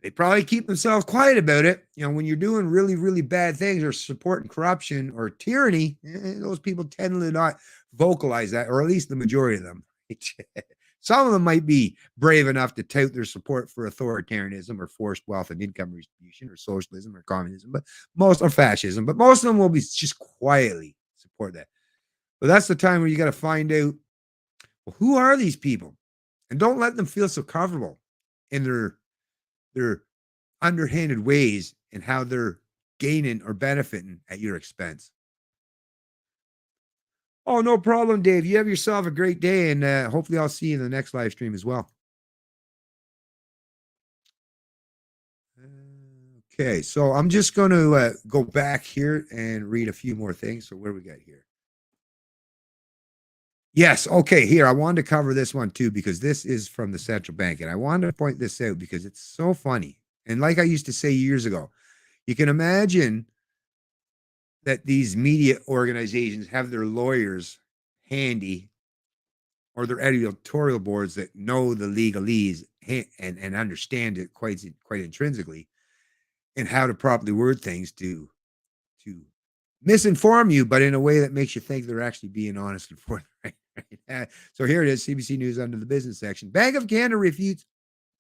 They probably keep themselves quiet about it. When you're doing really, really bad things or supporting corruption or tyranny, those people tend to not vocalize that, or at least the majority of them. Some of them might be brave enough to tout their support for authoritarianism or forced wealth and income redistribution or socialism or communism, but most are fascism. But most of them will be just quietly support that. But that's the time where you got to find out, well, who are these people, and don't let them feel so comfortable in their underhanded ways and how they're gaining or benefiting at your expense. Oh, no problem, Dave. You have yourself a great day, and hopefully I'll see you in the next live stream as well. Okay, so I'm just going to go back here and read a few more things. So where we got here? Yes, okay, here. I wanted to cover this one too because this is from the central bank, and I wanted to point this out because it's so funny. And like I used to say years ago, you can imagine that these media organizations have their lawyers handy or their editorial boards that know the legalese and understand it quite intrinsically and how to properly word things to misinform you, but in a way that makes you think they're actually being honest and forthright. Right? So here it is, CBC News under the business section. Bank of Canada refutes.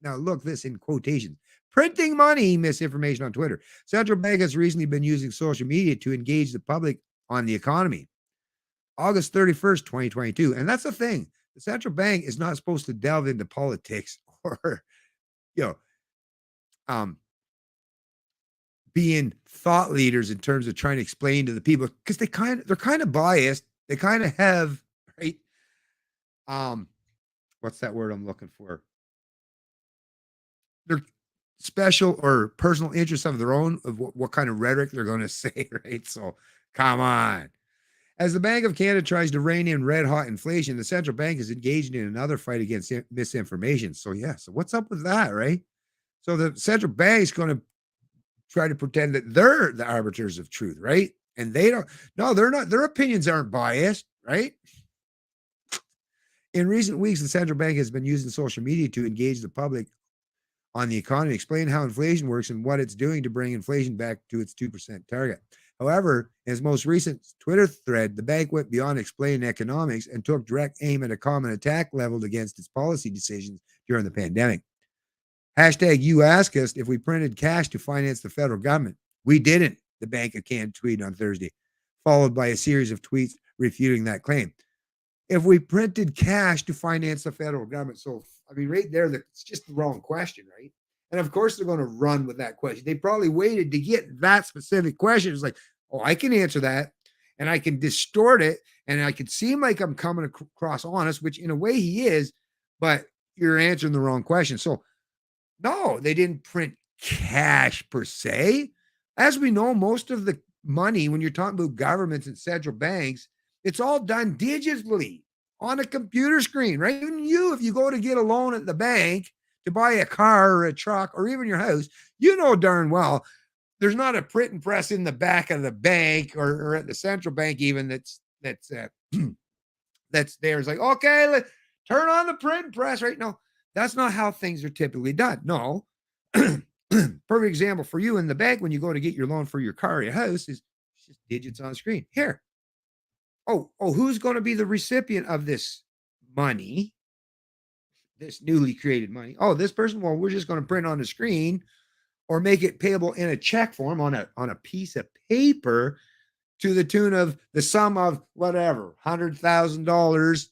Now look, this in quotations. Printing money misinformation on Twitter. Central Bank has recently been using social media to engage the public on the economy. August 31st, 2022. And that's the thing. The central bank is not supposed to delve into politics or, you know, being thought leaders in terms of trying to explain to the people because they're kind of biased. They kind of have, right? What's that word I'm looking for? They're special or personal interests of their own of what kind of rhetoric they're going to say, right? So come on. As the Bank of Canada tries to rein in red hot inflation, the central bank is engaged in another fight against misinformation. So so what's up with that, right? So the central bank is going to try to pretend that they're the arbiters of truth, right? And they don't. No, they're not. Their opinions aren't biased, right? In recent weeks, the central bank has been using social media to engage the public on the economy, explain how inflation works and what it's doing to bring inflation back to its 2% target. However, in its most recent Twitter thread, the bank went beyond explaining economics and took direct aim at a common attack leveled against its policy decisions during the pandemic. Hashtag you ask us if we printed cash to finance the federal government. We didn't, the Bank of Canada tweeted on Thursday, followed by a series of tweets refuting that claim. If we printed cash to finance the federal government. So, I mean, right there, it's just the wrong question, right? And of course, they're going to run with that question. They probably waited to get that specific question. It's like, oh, I can answer that and I can distort it and I can seem like I'm coming across honest, which in a way he is, but you're answering the wrong question. So, no, they didn't print cash per se. As we know, most of the money, when you're talking about governments and central banks, it's all done digitally on a computer screen, right? Even if you go to get a loan at the bank to buy a car or a truck or even your house, you know darn well there's not a print and press in the back of the bank or at the central bank even that's that's there. It's like, okay, turn on the print and press right now. That's not how things are typically done. No. Perfect example for you in the bank when you go to get your loan for your car or your house is just digits on the screen. Here. Oh, who's going to be the recipient of this money? This newly created money. Oh, this person. Well, we're just going to print on the screen or make it payable in a check form on a piece of paper to the tune of the sum of whatever, $100,000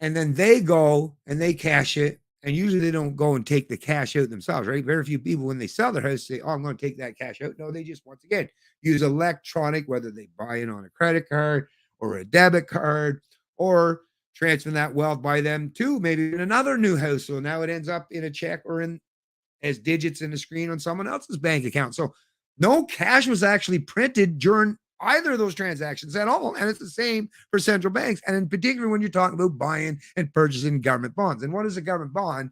and then they go and they cash it. And usually they don't go and take the cash out themselves, right? Very few people, when they sell their house, say, "Oh, I'm going to take that cash out." No, they just, once again, use electronic, whether they buy it on a credit card or a debit card, or transfer that wealth by them to maybe in another new house. So now it ends up in a check or in as digits in the screen on someone else's bank account. So no cash was actually printed during either of those transactions at all. And it's the same for central banks. And in particular, when you're talking about buying and purchasing government bonds. And what is a government bond?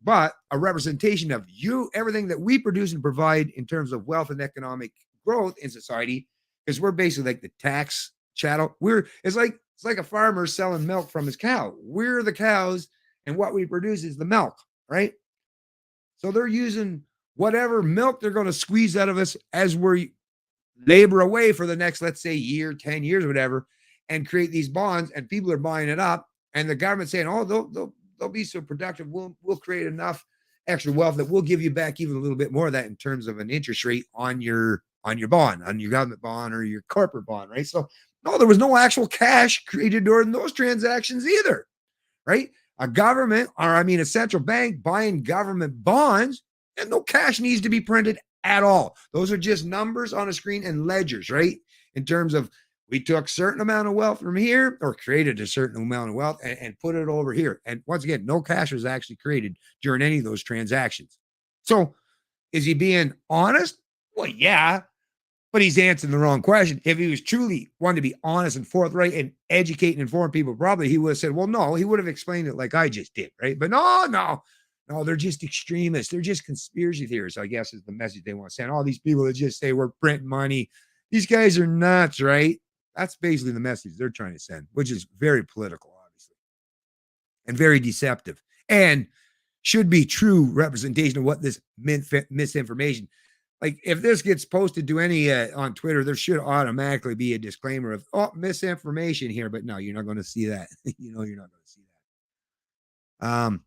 But a representation of everything that we produce and provide in terms of wealth and economic growth in society, because we're basically like the tax chattel. It's like a farmer selling milk from his cow. We're the cows, and what we produce is the milk, right? So they're using whatever milk they're going to squeeze out of us as we labor away for the next, let's say, year, 10 years, whatever, and create these bonds, and people are buying it up, and the government saying, "Oh, they'll be so productive. We'll create enough extra wealth that we'll give you back even a little bit more of that in terms of an interest rate on your bond, on your government bond or your corporate bond," right? So no, there was no actual cash created during those transactions either, right? A government, or I mean, a central bank buying government bonds, and no cash needs to be printed at all. Those are just numbers on a screen and ledgers, right? In terms of, we took a certain amount of wealth from here, or created a certain amount of wealth, and put it over here. And once again, no cash was actually created during any of those transactions. So is he being honest? Well, yeah, but he's answering the wrong question. If he was truly wanting to be honest and forthright and educate and inform people, probably he would have said, well, no, he would have explained it like I just did, right? But no, they're just extremists. They're just conspiracy theorists, I guess, is the message they want to send. All these people that just say we're printing money, these guys are nuts, right? That's basically the message they're trying to send, which is very political, obviously, and very deceptive, and should be true representation of what this misinformation. Like, if this gets posted to any on Twitter, there should automatically be a disclaimer of, "Oh, misinformation here." But no, you're not going to see that. You're not going to see that.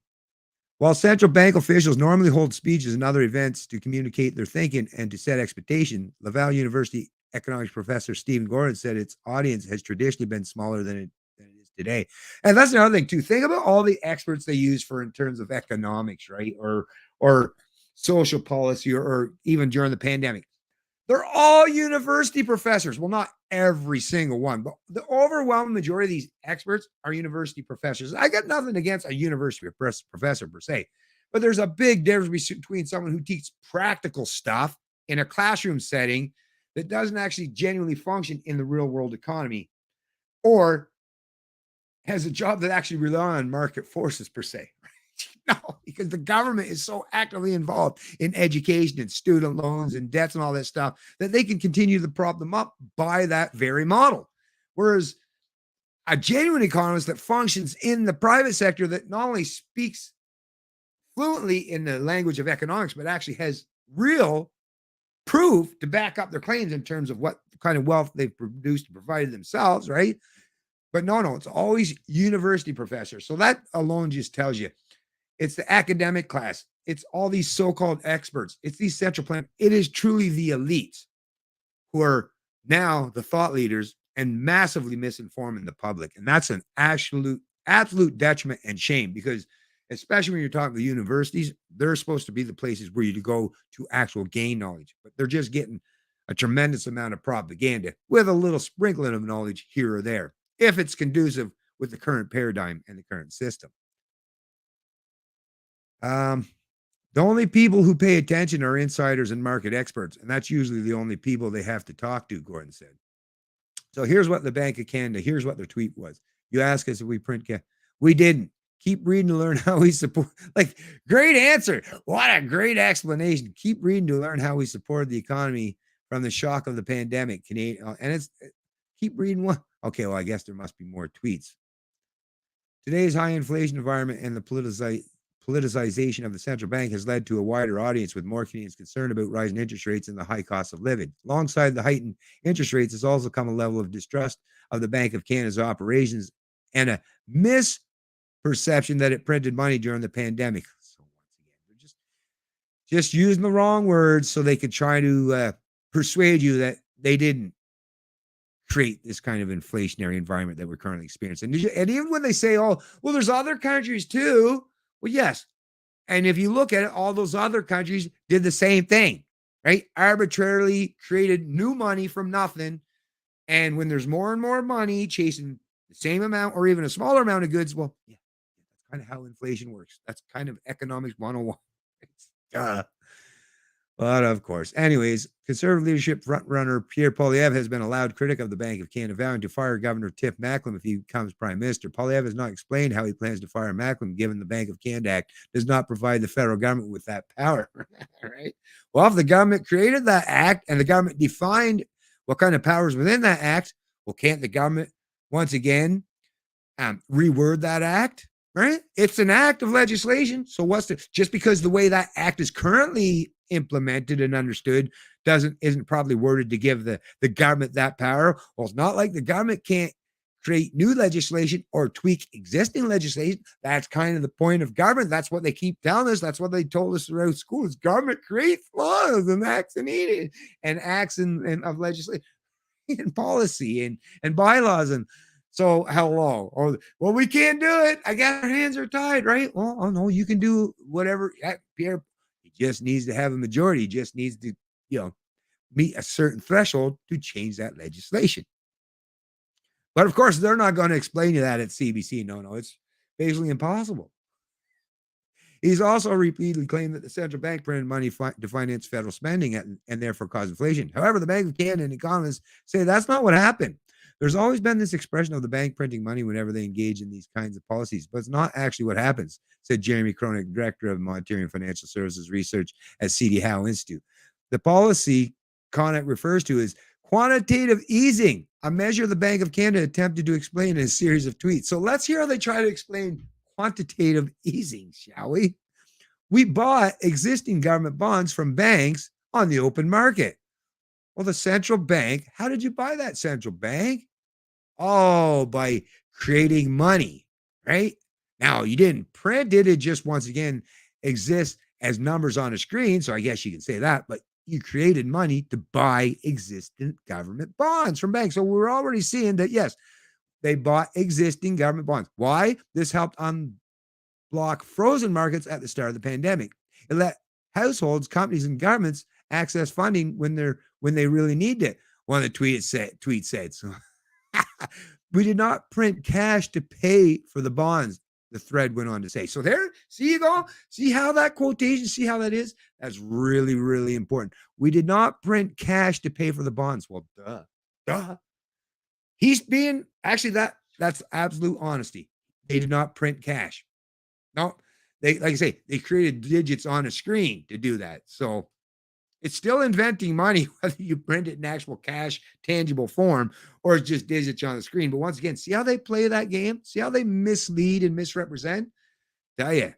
While central bank officials normally hold speeches and other events to communicate their thinking and to set expectation, Laval University economics professor Stephen Gordon said its audience has traditionally been smaller than it is today. And that's another thing too. Think about all the experts they use for in terms of economics, right? Or social policy, or even during the pandemic. They're all university professors. Well, not every single one, but the overwhelming majority of these experts are university professors. I got nothing against a university professor per se, but there's a big difference between someone who teaches practical stuff in a classroom setting that doesn't actually genuinely function in the real world economy, or has a job that actually relies on market forces per se. No, because the government is so actively involved in education and student loans and debts and all that stuff that they can continue to prop them up by that very model. Whereas a genuine economist that functions in the private sector, that not only speaks fluently in the language of economics, but actually has real proof to back up their claims in terms of what kind of wealth they've produced and provided themselves, right? But no, it's always university professors. So that alone just tells you it's the academic class. It's all these so-called experts. It's these central planners. It is truly the elites who are now the thought leaders and massively misinforming the public. And that's an absolute detriment and shame, because especially when you're talking to universities, they're supposed to be the places where you go to actual gain knowledge, but they're just getting a tremendous amount of propaganda with a little sprinkling of knowledge here or there, if it's conducive with the current paradigm and the current system. The only people who pay attention are insiders and market experts, and that's usually the only people they have to talk to, Gordon said. So here's what the Bank of Canada, here's what their tweet was. You ask us if we print cash. We didn't. Keep reading to learn how we support. Like, great answer. What a great explanation. Keep reading to learn how we supported the economy from the shock of the pandemic. Canadian, and it's keep reading what? Okay, well, I guess there must be more tweets. Today's high inflation environment and the politicization of the central bank has led to a wider audience, with more Canadians concerned about rising interest rates and the high cost of living. Alongside the heightened interest rates has also come a level of distrust of the Bank of Canada's operations and a misperception that it printed money during the pandemic. So once again, they're just using the wrong words so they could try to persuade you that they didn't create this kind of inflationary environment that we're currently experiencing. And even when they say, oh, well, there's other countries too. Well, yes. And if you look at it, all those other countries did the same thing, right? Arbitrarily created new money from nothing. And when there's more and more money chasing the same amount or even a smaller amount of goods, well, yeah, that's kind of how inflation works. That's kind of economics 101. But of course, anyways, conservative leadership frontrunner Pierre Poilievre has been a loud critic of the Bank of Canada, vowing to fire Governor Tiff Macklem if he becomes Prime Minister. Poilievre has not explained how he plans to fire Macklem, given the Bank of Canada Act does not provide the federal government with that power. Right? Well, if the government created that act and the government defined what kind of powers within that act, well, can't the government once again reword that act? Right? It's an act of legislation. So just because the way that act is currently implemented and understood isn't probably worded to give the government that power. Well, it's not like the government can't create new legislation or tweak existing legislation. That's kind of the point of government. That's what they keep telling us. That's what they told us throughout school. Is government creates laws and acts and acts and of legislation and policy and bylaws. And so hello. Or, well, we can't do it. I guess our hands are tied, right? Well, oh no, you can do whatever. Pierre, he just needs to have a majority. He just needs to, meet a certain threshold to change that legislation. But of course, they're not going to explain you that at CBC. No, it's basically impossible. He's also repeatedly claimed that the central bank printed money to finance federal spending and therefore cause inflation. However, the Bank of Canada and economists say that's not what happened. There's always been this expression of the bank printing money whenever they engage in these kinds of policies, but it's not actually what happens, said Jeremy Cronick, director of monetary and financial services research at CD Howe Institute. The policy Cronick refers to is quantitative easing, a measure the Bank of Canada attempted to explain in a series of tweets. So let's hear how they try to explain quantitative easing, shall we? We bought existing government bonds from banks on the open market. Well, the central bank, how did you buy that central bank? Oh, by creating money, right? Now, you didn't print it. It just, once again, exists as numbers on a screen. So I guess you can say that, but you created money to buy existing government bonds from banks. So we're already seeing that, yes, they bought existing government bonds. Why? This helped unblock frozen markets at the start of the pandemic. It let households, companies, and governments access funding when they really need it. One of the tweets said, so we did not print cash to pay for the bonds, the thread went on to say. So there, see you go. See how that quotation, see how that is? That's really, really important. We did not print cash to pay for the bonds. Well, duh. He's being, actually, that's absolute honesty. They did not print cash. No, they, like I say, they created digits on a screen to do that. So it's still inventing money, whether you print it in actual cash, tangible form, or it's just digits on the screen. But once again, see how they play that game? See how they mislead and misrepresent? Tell you,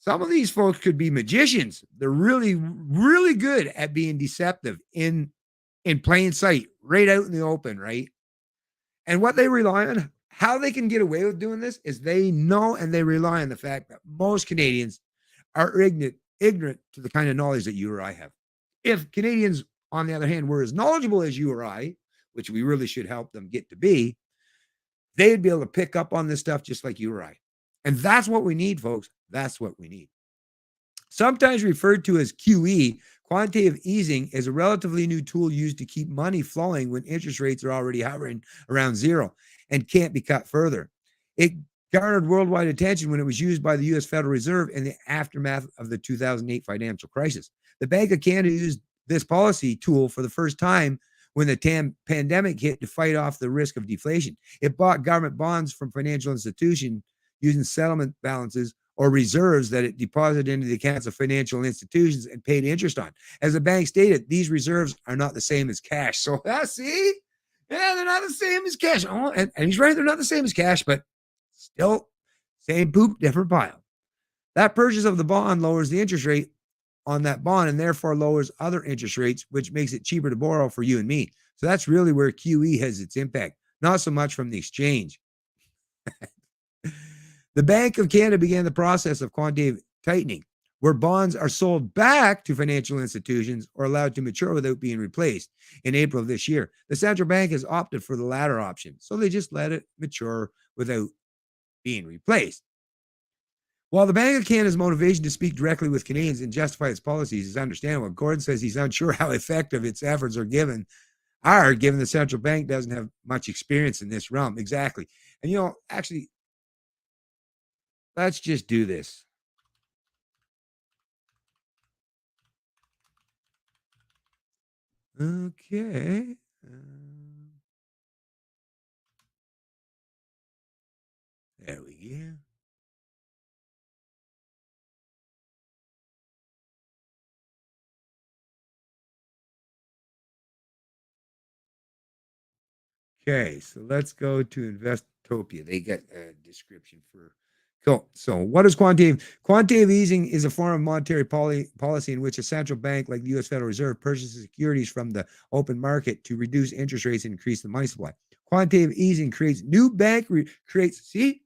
some of these folks could be magicians. They're really, really good at being deceptive in plain sight, right out in the open, right? And what they rely on, how they can get away with doing this, is they know and they rely on the fact that most Canadians are ignorant to the kind of knowledge that you or I have. If Canadians, on the other hand, were as knowledgeable as you or I, which we really should help them get to be, they'd be able to pick up on this stuff just like you or I. And that's what we need, folks. That's what we need. Sometimes referred to as QE, quantitative easing is a relatively new tool used to keep money flowing when interest rates are already hovering around zero and can't be cut further. It garnered worldwide attention when it was used by the U.S. Federal Reserve in the aftermath of the 2008 financial crisis. The Bank of Canada used this policy tool for the first time when the pandemic hit to fight off the risk of deflation. It bought government bonds from financial institutions using settlement balances or reserves that it deposited into the accounts of financial institutions and paid interest on. As the bank stated, these reserves are not the same as cash. So, see? Yeah, they're not the same as cash. Oh, and he's right, they're not the same as cash, but still, same poop, different pile. That purchase of the bond lowers the interest rate on that bond and therefore lowers other interest rates, which makes it cheaper to borrow for you and me. So that's really where QE has its impact, not so much from the exchange. The Bank of Canada began the process of quantitative tightening where bonds are sold back to financial institutions or allowed to mature without being replaced in April of this year. The central bank has opted for the latter option, so they just let it mature without being replaced. While the Bank of Canada's motivation to speak directly with Canadians and justify its policies is understandable, Gordon says he's unsure how effective its efforts given the central bank doesn't have much experience in this realm. Exactly. And actually, let's just do this. Okay. There we go. Okay, so let's go to Investopia. They get a description for. Cool. So, what is quantitative? Quantitative easing is a form of monetary policy in which a central bank, like the U.S. Federal Reserve, purchases securities from the open market to reduce interest rates and increase the money supply. Quantitative easing creates new bank creates. See,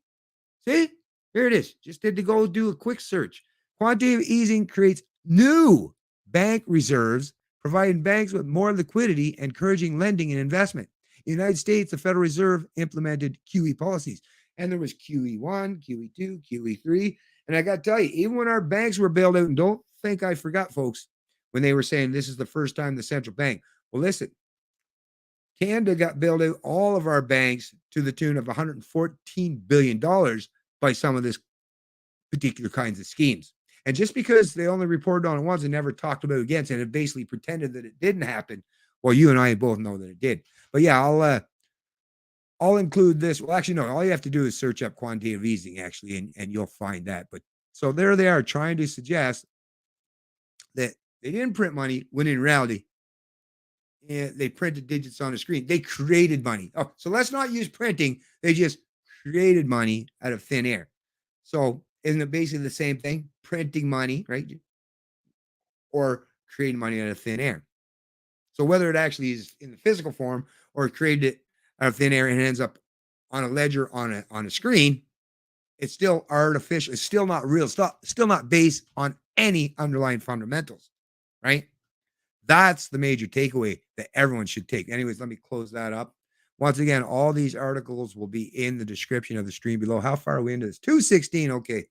here it is. Just did to go do a quick search. Quantitative easing creates new bank reserves, providing banks with more liquidity, encouraging lending and investment. In the United States, the Federal Reserve implemented QE policies, and there was QE1, QE2, QE3. And I got to tell you, even when our banks were bailed out, and don't think I forgot, folks, when they were saying this is the first time the central bank. Well, listen, Canada got bailed out, all of our banks, to the tune of $114 billion by some of this particular kinds of schemes. And just because they only reported on it once and never talked about it again, and it basically pretended that it didn't happen, well, you and I both know that it did. But yeah, I'll include this. Well, actually, no, all you have to do is search up quantitative easing, actually, and you'll find that. But so there they are trying to suggest that they didn't print money when in reality, they printed digits on a screen. They created money. Oh, so let's not use printing. They just created money out of thin air. So isn't it basically the same thing? Printing money, right? Or creating money out of thin air. So whether it actually is in the physical form or created it out of thin air and it ends up on a ledger on a screen, it's still artificial. It's still not real stuff. Still not based on any underlying fundamentals, right? That's the major takeaway that everyone should take. Anyways, let me close that up. Once again, all these articles will be in the description of the stream below. How far are we into this? 2:16. Okay.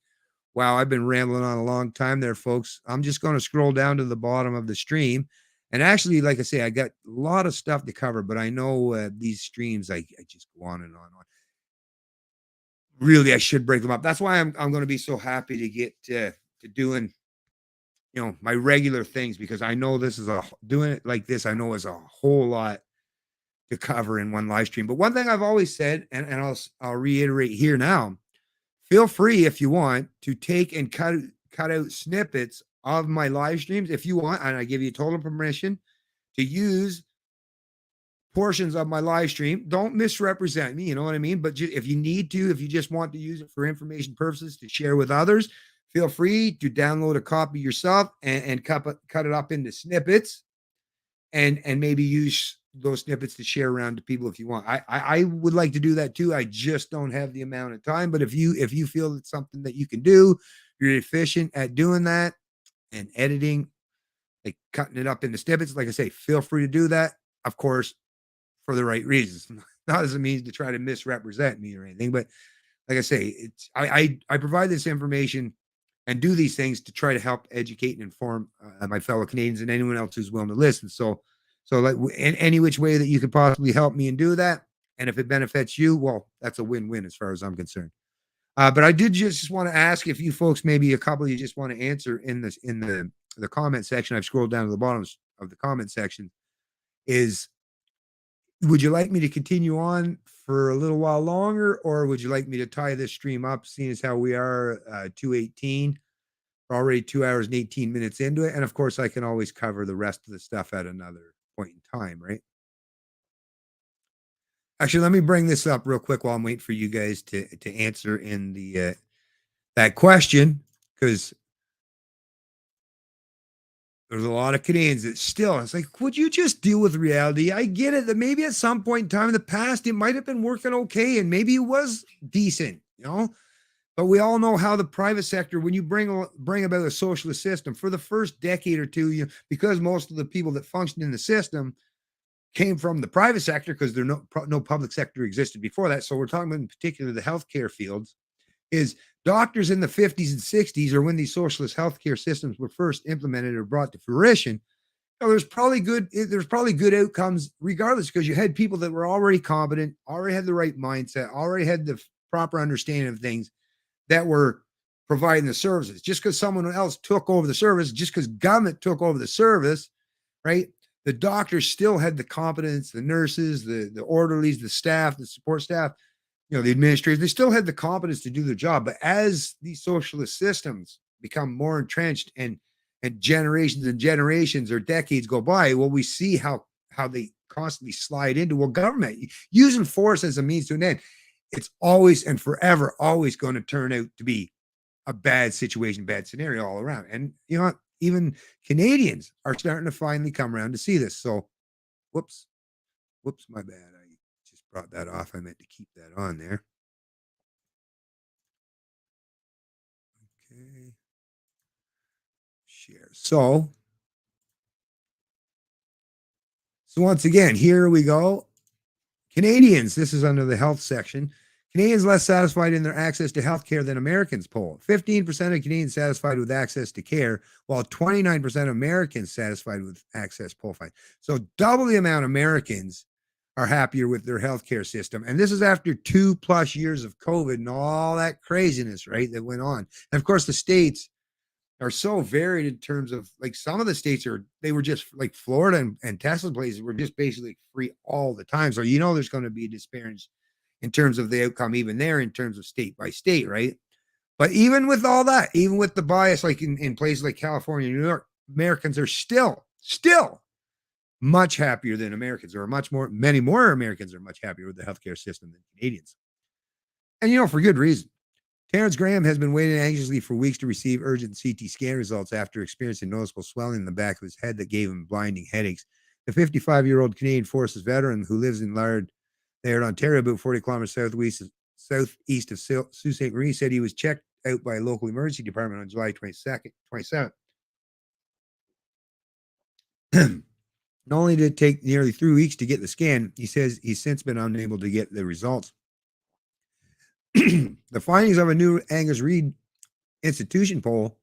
Wow, I've been rambling on a long time there, folks. I'm just going to scroll down to the bottom of the stream. And actually, like I say, I got a lot of stuff to cover, but I know these streams, I just go on and on and on. Really, I should break them up. That's why I'm going to be so happy to get to doing my regular things, because I know this is doing it like this, I know is a whole lot to cover in one live stream. But one thing I've always said, and I'll reiterate here now, feel free if you want to take and cut out snippets of my live streams if you want, and I give you total permission to use portions of my live stream. Don't misrepresent me, you know what I mean? But if you need to, if you just want to use it for information purposes to share with others, feel free to download a copy yourself and cut it up into snippets, and maybe use those snippets to share around to people if you want. I would like to do that too. I just don't have the amount of time. But if you feel it's something that you can do, you're efficient at doing that and editing, like cutting it up into snippets, like I say, feel free to do that. Of course, for the right reasons. Not as a means to try to misrepresent me or anything, but like I say, it's I provide this information and do these things to try to help educate and inform my fellow Canadians and anyone else who's willing to listen. So like in any which way that you could possibly help me and do that, and if it benefits you, well, that's a win-win as far as I'm concerned. But I did just want to ask if you folks, maybe a couple of you just want to answer in the comment section. I've scrolled down to the bottom of the comment section. Would you like me to continue on for a little while longer, or would you like me to tie this stream up, seeing as how we are 2:18? We're already 2 hours and 18 minutes into it. And of course, I can always cover the rest of the stuff at another point in time, right? Actually, let me bring this up real quick while I'm waiting for you guys to answer in the that question, because there's a lot of Canadians that still, it's like, would you just deal with reality? I get it that maybe at some point in time in the past, it might have been working okay, and maybe it was decent, But we all know how the private sector, when you bring about a socialist system, for the first decade or two, because most of the people that functioned in the system came from the private sector, because there no public sector existed before that. So we're talking about in particular the healthcare fields. Is doctors in the 50s and 60s, or when these socialist healthcare systems were first implemented or brought to fruition, there's probably good outcomes regardless, because you had people that were already competent, already had the right mindset, already had the proper understanding of things, that were providing the services. Just because someone else took over the service, just because government took over the service, right? The doctors still had the competence, the nurses, the orderlies, the staff, the support staff, the administrators, they still had the competence to do their job. But as these socialist systems become more entrenched and generations and generations or decades go by, well, we see how they constantly slide into, well, government using force as a means to an end. It's always and forever always going to turn out to be a bad situation, bad scenario all around. And even Canadians are starting to finally come around to see this. So, whoops, my bad. I just brought that off. I meant to keep that on there. Okay. Share. So once again, here we go. Canadians, this is under the health section. Canadians less satisfied in their access to health care than Americans poll. 15% of Canadians satisfied with access to care, while 29% of Americans satisfied with access poll find. So double the amount of Americans are happier with their healthcare system. And this is after 2+ years of COVID and all that craziness, right, that went on. And of course, the states are so varied in terms of, like, some of the states they were just like Florida and Tesla's places were just basically free all the time. So there's going to be a disparity in terms of the outcome, even there, in terms of state by state, right? But even with all that, even with the bias, like in places like California, New York, Americans are still much happier than Americans, or many more Americans are much happier with the healthcare system than Canadians. And for good reason. Terrence Graham has been waiting anxiously for weeks to receive urgent CT scan results after experiencing noticeable swelling in the back of his head that gave him blinding headaches. The 55-year-old Canadian Forces veteran, who lives in Laird, Ontario, about 40 kilometers southeast of Sault Ste. Marie, said he was checked out by a local emergency department on July 27th. Not only did it take nearly 3 weeks to get the scan, he says he's since been unable to get the results. The findings of a new Angus Reid Institute poll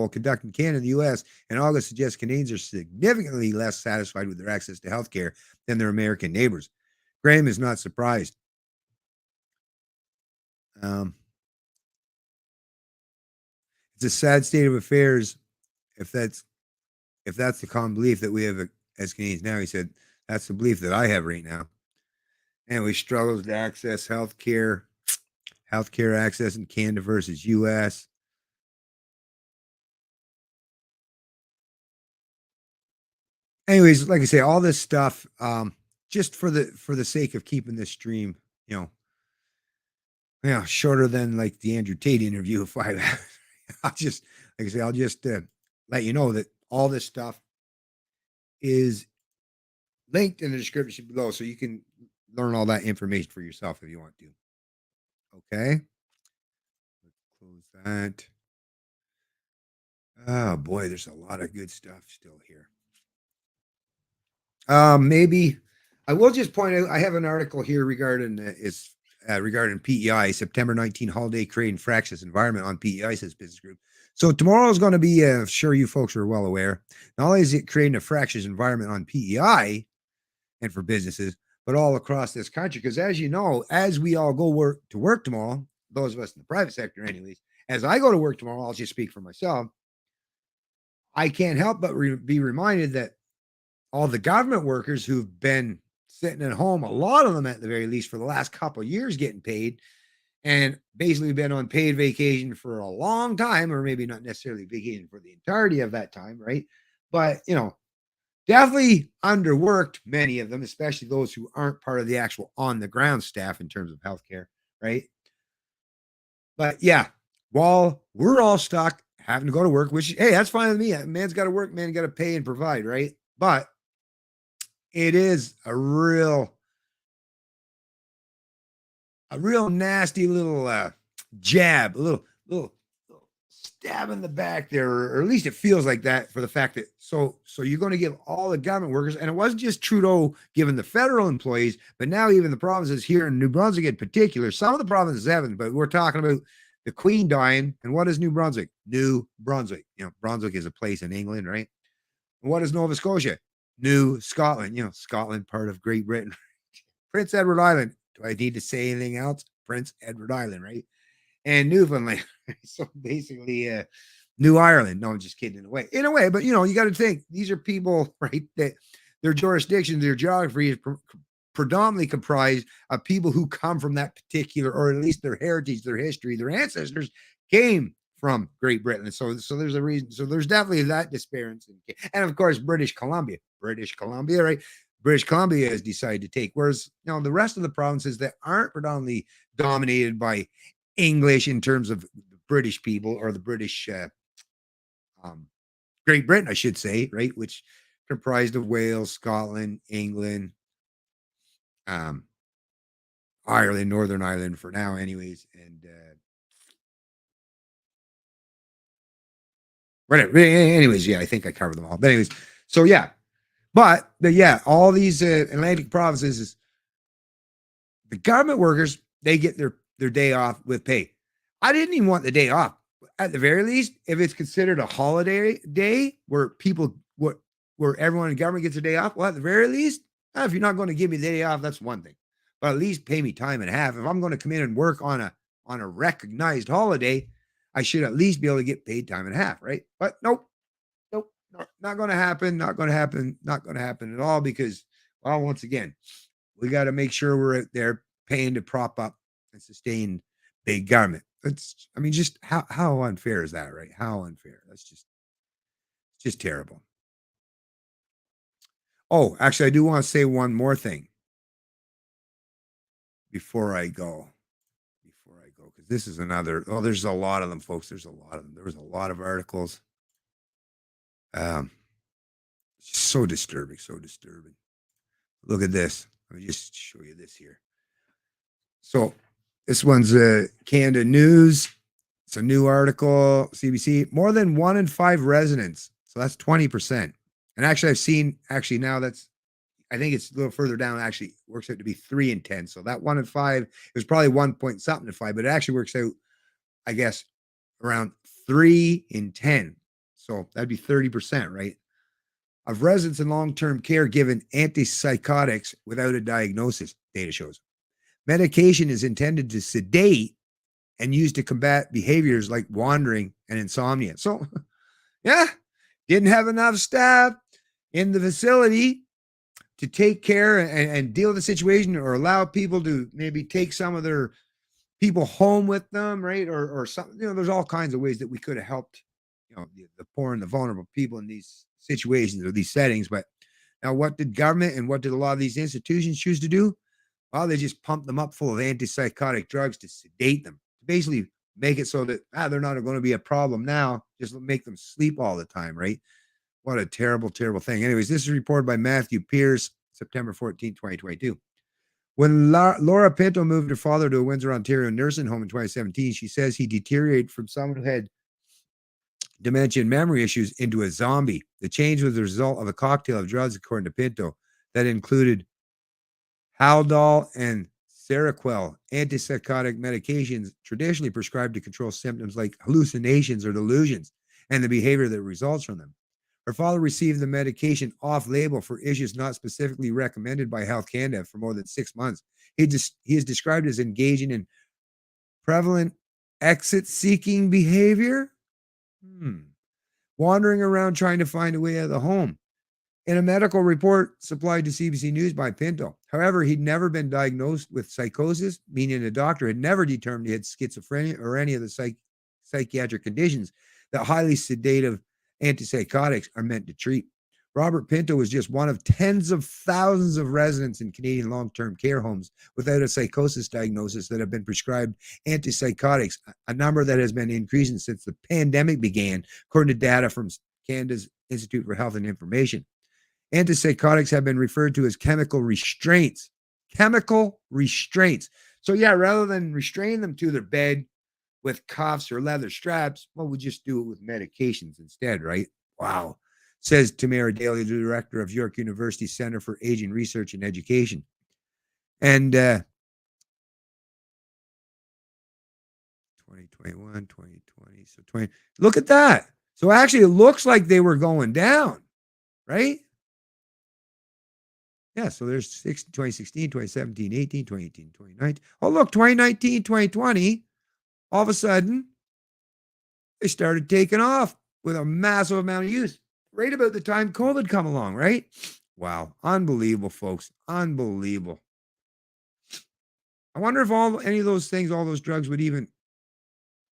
conducted in Canada and the U.S. in August suggests Canadians are significantly less satisfied with their access to health care than their American neighbors. Graham is not surprised. It's a sad state of affairs if that's the common belief that we have as Canadians now. He said, that's the belief that I have right now. And we struggle to access healthcare access in Canada versus U.S. Anyways, like I say, all this stuff, just for the sake of keeping this stream, shorter than like the Andrew Tate interview of 5 hours. I'll just let you know that all this stuff is linked in the description below, so you can learn all that information for yourself if you want to. Okay. Let's close that. Oh boy, there's a lot of good stuff still here. Maybe I will just point out, I have an article here regarding regarding PEI, September 19 holiday creating fractious environment on PEI, says Business Group. So tomorrow is going to be, sure you folks are well aware, not only is it creating a fractious environment on PEI and for businesses, but all across this country. Because as you know, as we all go to work tomorrow, those of us in the private sector anyways, as I go to work tomorrow, I'll just speak for myself. I can't help but be reminded that all the government workers who've been sitting at home, a lot of them at the very least for the last couple of years getting paid, and basically been on paid vacation for a long time, or maybe not necessarily vacation for the entirety of that time, right? But, definitely underworked, many of them, especially those who aren't part of the actual on-the-ground staff in terms of healthcare, right? But yeah, while we're all stuck having to go to work, which, hey, that's fine with me. Man's got to work, man, got to pay and provide, right? But it is a real nasty little jab, little stab in the back there, or at least it feels like that for the fact that so you're going to give all the government workers, and it wasn't just Trudeau giving the federal employees, but now even the provinces here in New Brunswick in particular, some of the provinces haven't, but we're talking about the Queen dying, and what is New Brunswick? New Brunswick. Brunswick is a place in England, right? And what is Nova Scotia? New Scotland. Scotland, part of Great Britain. Prince Edward Island. Do I need to say anything else? Prince Edward Island, right? And Newfoundland. So basically, New Ireland. No, I'm just kidding in a way, but you got to think these are people, right? That their jurisdiction, their geography is predominantly comprised of people who come from that particular, or at least their heritage, their history, their ancestors came from Great Britain. And so there's a reason. So there's definitely that disparity. And of course, British Columbia, right? British Columbia has decided to take, whereas the rest of the provinces that aren't predominantly dominated by English in terms of British people or the British Great Britain, I should say, right, which comprised of Wales, Scotland, England, Ireland, Northern Ireland for now, anyways, and whatever. Anyways, yeah, I think I covered them all. But anyways, so yeah, all these Atlantic provinces, the government workers, they get their day off with pay. I didn't even want the day off. At the very least, if it's considered a holiday day where where everyone in government gets a day off, well, at the very least, if you're not going to give me the day off, that's one thing. But at least pay me time and a half. If I'm going to come in and work on a recognized holiday, I should at least be able to get paid time and a half, right? But nope, not going to happen. Not going to happen. Not going to happen at all because, well, once again, we got to make sure we're out there paying to prop up and sustain big government. Just how unfair is that, right? How unfair. That's just terrible. Oh, actually, I do want to say one more thing before I go. Because this is another, there's a lot of them, folks. There's a lot of them. There was a lot of articles. So disturbing, so disturbing. Look at this. Let me just show you this here. So this one's Canada News. It's a new article, CBC. More than 1 in 5 residents. So that's 20%. And actually, I've seen, now I think it's a little further down, actually works out to be 3 in 10. So that 1 in 5 is probably 1 point something to 5, but it actually works out, I guess, around 3 in 10. So that'd be 30%, right? Of residents in long-term care given antipsychotics without a diagnosis, data shows. Medication is intended to sedate and used to combat behaviors like wandering and insomnia. So, yeah, didn't have enough staff in the facility to take care and deal with the situation, or allow people to maybe take some of their people home with them, right? Or something. There's all kinds of ways that we could have helped, the poor and the vulnerable people in these situations or these settings. But now, what did government and what did a lot of these institutions choose to do? Well, they just pump them up full of antipsychotic drugs to sedate them, to basically make it so that they're not going to be a problem now. Just make them sleep all the time, right? What a terrible, terrible thing. Anyways, this is reported by Matthew Pierce, September 14, 2022. When Laura Pinto moved her father to a Windsor, Ontario nursing home in 2017, she says he deteriorated from someone who had dementia and memory issues into a zombie. The change was the result of a cocktail of drugs, according to Pinto, that included Haldol and Seroquel, antipsychotic medications traditionally prescribed to control symptoms like hallucinations or delusions and the behavior that results from them. Her father received the medication off-label for issues not specifically recommended by Health Canada for more than 6 months. He is described as engaging in prevalent exit-seeking behavior, wandering around trying to find a way out of the home. In a medical report supplied to CBC News by Pinto, however, he'd never been diagnosed with psychosis, meaning a doctor had never determined he had schizophrenia or any of the psychiatric conditions that highly sedative antipsychotics are meant to treat. Robert Pinto was just one of tens of thousands of residents in Canadian long-term care homes without a psychosis diagnosis that have been prescribed antipsychotics, a number that has been increasing since the pandemic began, according to data from Canada's Institute for Health and Information. Antipsychotics have been referred to as chemical restraints. Chemical restraints. So yeah, rather than restrain them to their bed, with cuffs or leather straps. Well, we just do it with medications instead, right? Wow. Says Tamara Daly, the director of York University Center for Aging Research and Education. And 2021, 2020. So 20. Look at that. So actually, it looks like they were going down, right? Yeah, so there's 2016, 2017, 18, 2018, 2019. Oh, look, 2019, 2020, all of a sudden, they started taking off with a massive amount of use right about the time COVID come along, right? Wow, unbelievable, folks, unbelievable. I wonder if any of those things, all those drugs would even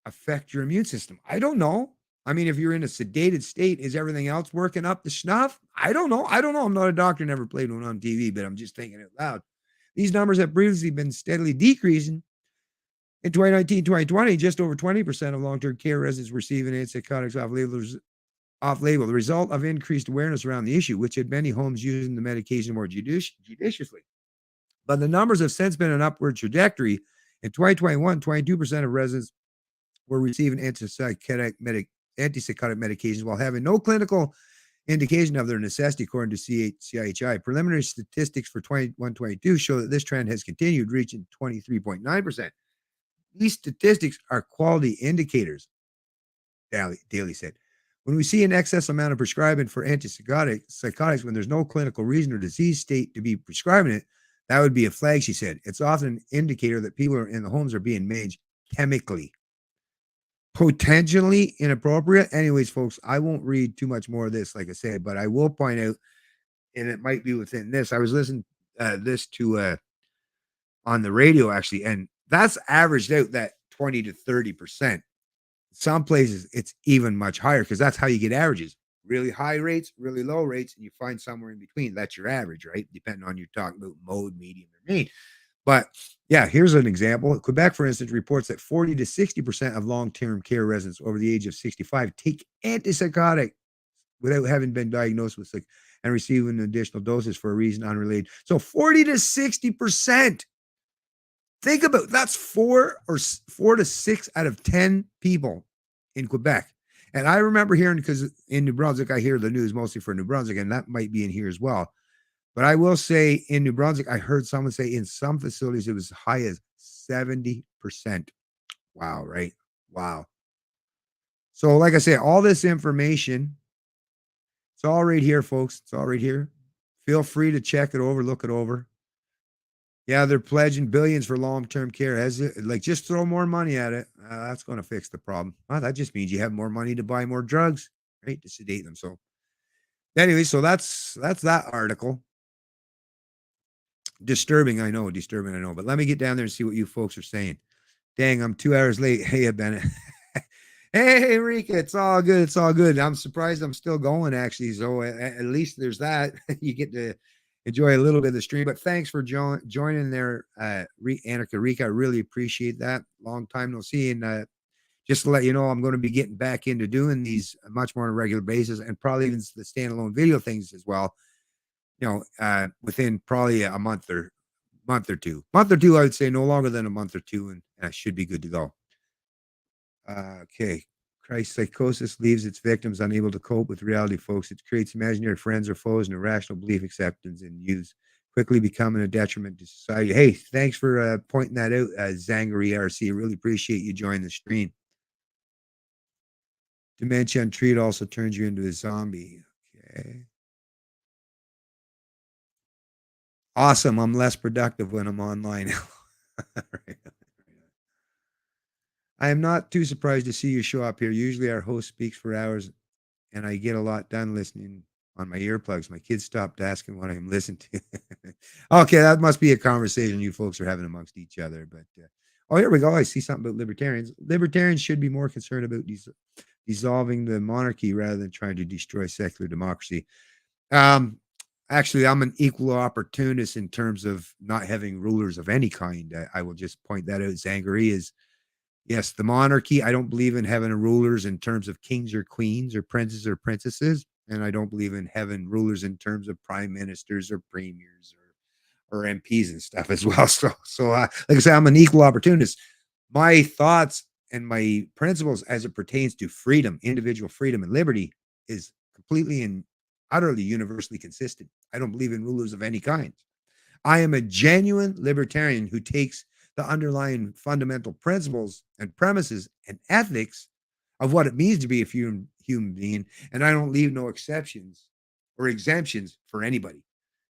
affect your immune system. I don't know. I mean, if you're in a sedated state, is everything else working up to snuff? I don't know. I don't know. I'm not a doctor, never played one on TV, but I'm just thinking out loud. These numbers have previously been steadily decreasing. In 2019, 2020, just over 20% of long-term care residents receiving antipsychotics off-label, the result of increased awareness around the issue, which had many homes using the medication more judiciously. But the numbers have since been an upward trajectory. In 2021, 22% of residents were receiving antipsychotic medications while having no clinical indication of their necessity, according to CHI. Preliminary statistics for 21-22 show that this trend has continued, reaching 23.9%. These statistics are quality indicators, Daly said. When we see an excess amount of prescribing for antipsychotics when there's no clinical reason or disease state to be prescribing it, that would be a flag, she said. It's often an indicator that people in the homes are being managed chemically. Potentially inappropriate. Anyways, folks, I won't read too much more of this, like I said, but I will point out, and it might be within this. I was listening this to on the radio actually, and that's averaged out that 20 to 30%. Some places it's even much higher because that's how you get averages. Really high rates, really low rates, and you find somewhere in between. That's your average, right? Depending on you're talking about mode, medium, or mean. But yeah, here's an example. Quebec, for instance, reports that 40 to 60% of long-term care residents over the age of 65 take antipsychotic without having been diagnosed with sick and receiving additional doses for a reason unrelated. So 40 to 60%. Think about that's four to six out of 10 people in Quebec. And I remember hearing, because in New Brunswick, I hear the news mostly for New Brunswick, and that might be in here as well. But I will say in New Brunswick, I heard someone say in some facilities it was as high as 70%. Wow, right? Wow. So, like I say, all this information, it's all right here, folks. It's all right here. Feel free to check it over, look it over. Yeah, they're pledging billions for long-term care. Just throw more money at it. That's going to fix the problem. Well, that just means you have more money to buy more drugs, right? To sedate them. So, anyway, so that's that article. Disturbing, I know. But let me get down there and see what you folks are saying. Dang, I'm 2 hours late. Hey, Bennett. Hey, Rika, it's all good. It's all good. I'm surprised I'm still going, actually. So at least there's that. You get to enjoy a little bit of the stream. But thanks for joining there, Annika, Rika. I really appreciate that. Long time no see. And just to let you know, I'm going to be getting back into doing these much more on a regular basis, and probably even the standalone video things as well. Within probably a month or two. I would say no longer than a month or two, and I should be good to go. Okay. Christ, psychosis leaves its victims unable to cope with reality, folks. It creates imaginary friends or foes and irrational belief acceptance and use, quickly becoming a detriment to society. Hey, thanks for pointing that out, Zangari RC. Really appreciate you joining the stream. Dementia untreated also turns you into a zombie. Okay. Awesome. I'm less productive when I'm online. Right. I am not too surprised to see you show up here. Usually our host speaks for hours and I get a lot done listening on my earplugs. My kids stopped asking what I'm listening to. Okay, that must be a conversation you folks are having amongst each other. But oh, here we go. I see something about libertarians. Libertarians should be more concerned about dissolving the monarchy rather than trying to destroy secular democracy. Actually, I'm an equal opportunist in terms of not having rulers of any kind. I will just point that out. Zangari is, yes, the monarchy. I don't believe in having rulers in terms of kings or queens or princes or princesses. And I don't believe in having rulers in terms of prime ministers or premiers or MPs and stuff as well. So like I say, I'm an equal opportunist. My thoughts and my principles as it pertains to freedom, individual freedom and liberty is completely and utterly universally consistent. I don't believe in rulers of any kind. I am a genuine libertarian who takes the underlying fundamental principles and premises and ethics of what it means to be a human being, and I don't leave no exceptions or exemptions for anybody.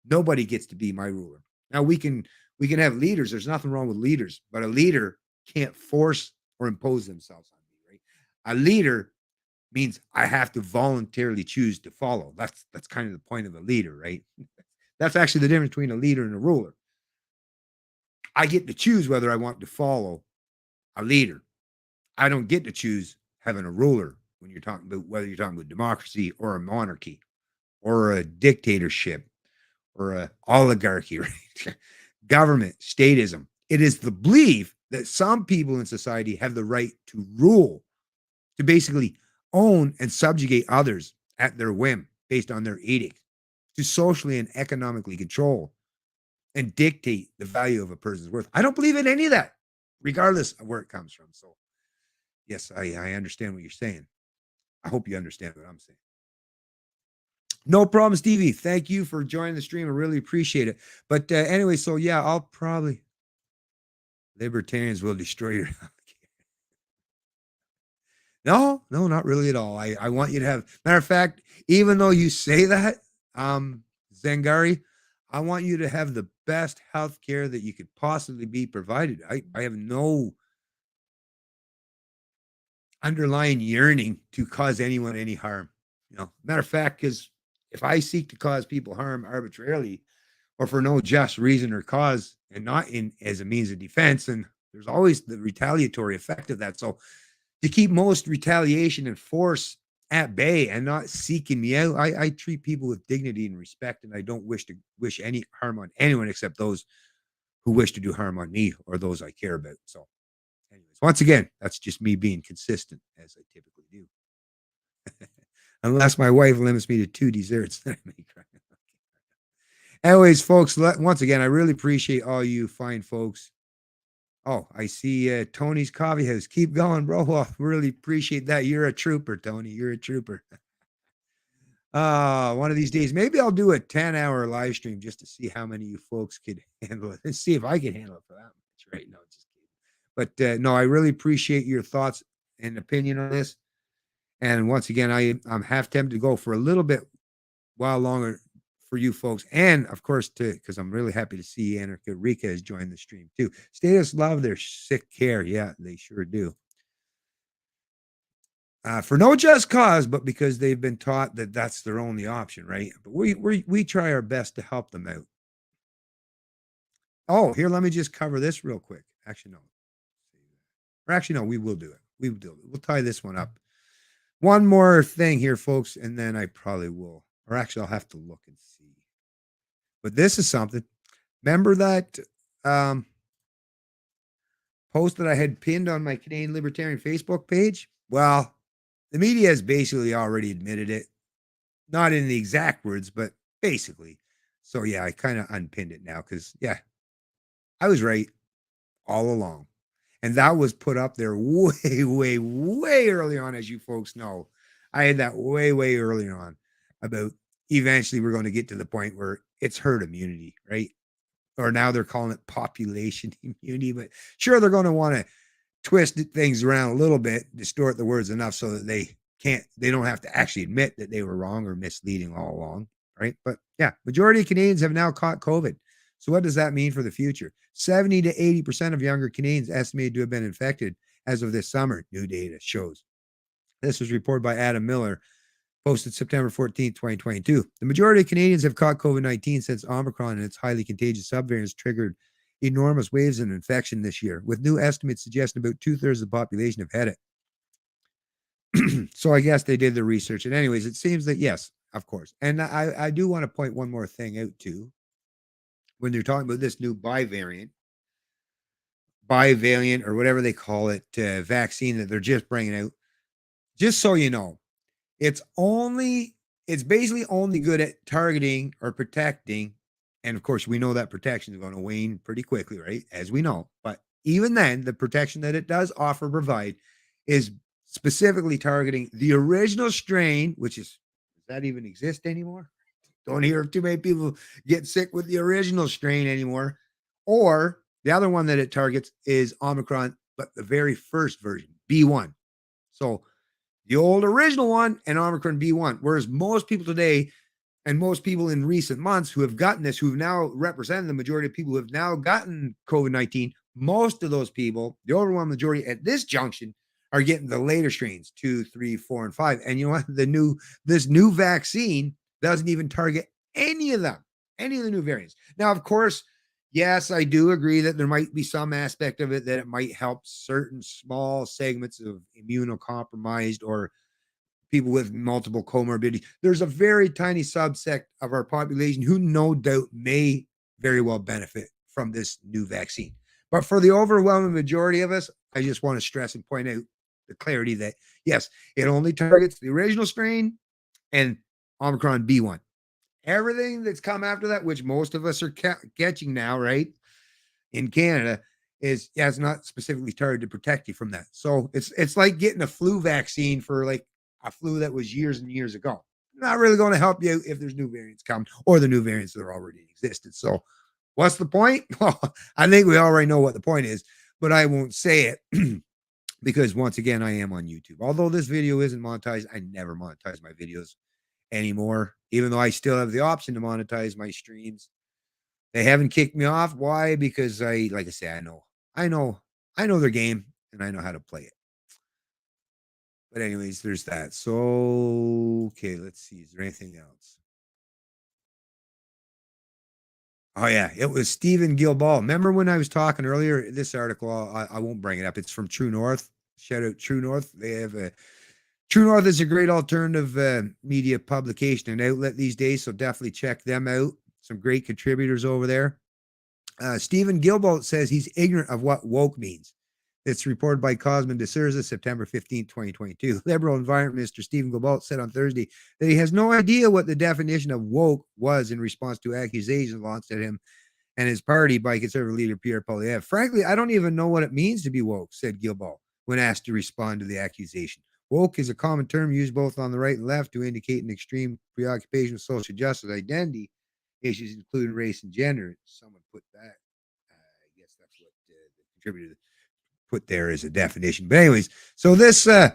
Nobody gets to be my ruler. Now we can have leaders. There's nothing wrong with leaders, but a leader can't force or impose themselves on me, right? A leader means I have to voluntarily choose to follow. That's kind of the point of a leader, right? That's actually the difference between a leader and a ruler. I get to choose whether I want to follow a leader. I don't get to choose having a ruler when you're talking about whether you're talking about democracy or a monarchy or a dictatorship or a oligarchy, right? Government, statism. It is the belief that some people in society have the right to rule, to basically own and subjugate others at their whim based on their edict, to socially and economically control and dictate the value of a person's worth. I don't believe in any of that, regardless of where it comes from. So, yes, I understand what you're saying. I hope you understand what I'm saying. No problem, Stevie. Thank you for joining the stream. I really appreciate it. But anyway, so yeah, I'll probably libertarians will destroy your. No, not really at all. I want you to have, matter of fact, even though you say that, Zangari, I want you to have the best health care that you could possibly be provided. I have no underlying yearning to cause anyone any harm. Matter of fact, because if I seek to cause people harm arbitrarily or for no just reason or cause and not in as a means of defense, and there's always the retaliatory effect of that. So to keep most retaliation and force at bay and not seeking me out, I treat people with dignity and respect, and I don't wish any harm on anyone except those who wish to do harm on me or those I care about. So, anyways, once again, that's just me being consistent as I typically do. Unless my wife limits me to 2 desserts, then I may cry. Anyways, folks, once again, I really appreciate all you fine folks. Oh, I see Tony's Coffee House. Keep going, bro. Well, really appreciate that. You're a trooper, Tony. You're a trooper. One of these days, maybe I'll do a 10-hour live stream just to see how many of you folks could handle it and see if I can handle it for that much. Right? No, just kidding. But no, I really appreciate your thoughts and opinion on this. And once again, I'm half tempted to go for a little bit while longer for you folks. And of course, because I'm really happy to see Anarcha Rika has joined the stream too. Status love their sick care. Yeah, they sure do. For no just cause, but because they've been taught that that's their only option, right? But we try our best to help them out. Oh, here, let me just cover this real quick. Actually, no. Or actually, no, we will do it. We will do it. We'll tie this one up. One more thing here, folks, and then I probably will. Or actually, I'll have to look and see. But this is something. Remember that post that I had pinned on my Canadian Libertarian Facebook page? Well, the media has basically already admitted it. Not in the exact words, but basically. So, yeah, I kind of unpinned it now because, yeah, I was right all along. And that was put up there way, way, way early on, as you folks know. I had that way, way earlier on about eventually we're going to get to the point where it's herd immunity, right? Or now they're calling it population immunity, but sure, they're going to want to twist things around a little bit, distort the words enough so that they don't have to actually admit that they were wrong or misleading all along, right? But yeah, majority of Canadians have now caught COVID. So what does that mean for the future? 70 to 80% of younger Canadians estimated to have been infected as of this summer, new data shows. This was reported by Adam Miller, posted September 14th, 2022. The majority of Canadians have caught COVID-19 since Omicron and its highly contagious subvariants triggered enormous waves of infection this year, with new estimates suggesting about 2/3 of the population have had it. So I guess they did the research. And anyways, it seems that yes, of course. And I do want to point one more thing out too. When they're talking about this new bivalent, or whatever they call it, vaccine that they're just bringing out, just so you know, it's basically only good at targeting or protecting. And of course, we know that protection is going to wane pretty quickly, right? As we know. But even then, the protection that it does provide is specifically targeting the original strain, which is, does that even exist anymore? Don't hear too many people get sick with the original strain anymore. Or the other one that it targets is Omicron, but the very first version, B1. So the old original one and Omicron B1. Whereas most people today and most people in recent months who have gotten this, who've now represented the majority of people who have now gotten COVID-19, most of those people, the overwhelming majority at this junction, are getting the later strains 2, 3, 4, and 5. And you know what? This new vaccine doesn't even target any of them, any of the new variants. Now, of course, yes, I do agree that there might be some aspect of it that it might help certain small segments of immunocompromised or people with multiple comorbidities. There's a very tiny subset of our population who no doubt may very well benefit from this new vaccine. But for the overwhelming majority of us, I just want to stress and point out the clarity that, yes, it only targets the original strain and Omicron B1. Everything that's come after that, which most of us are catching now, right, in Canada, is it's not specifically targeted to protect you from that. So it's like getting a flu vaccine for like a flu that was years and years ago. Not really going to help you if there's new variants come or the new variants that are already existed. So what's the point? Well, I think we already know what the point is, but I won't say it because once again, I am on YouTube. Although this video isn't monetized, I never monetize my videos anymore, even though I still have the option to monetize my streams. They haven't kicked me off. Why? Because like I say, I know their game and I know how to play it. But anyways, there's that. So, okay, let's see. Is there anything else? Oh yeah, it was Stephen Gilball. Remember when I was talking earlier? This article, I won't bring it up. It's from True North. Shout out True North. They have a True North is a great alternative media publication and outlet these days. So definitely check them out. Some great contributors over there. Stephen Gilbolt says he's ignorant of what woke means. It's reported by Cosmin de Souza, September 15, 2022. Liberal Environment Minister Stephen Gilbolt said on Thursday that he has no idea what the definition of woke was in response to accusations launched at him and his party by Conservative leader Pierre Poilievre. Frankly, I don't even know what it means to be woke, said Gilbolt when asked to respond to the accusation. Woke is a common term used both on the right and left to indicate an extreme preoccupation with social justice identity issues, including race and gender. Someone put that. I guess that's what the contributor put there as a definition. But anyways, so this Stephen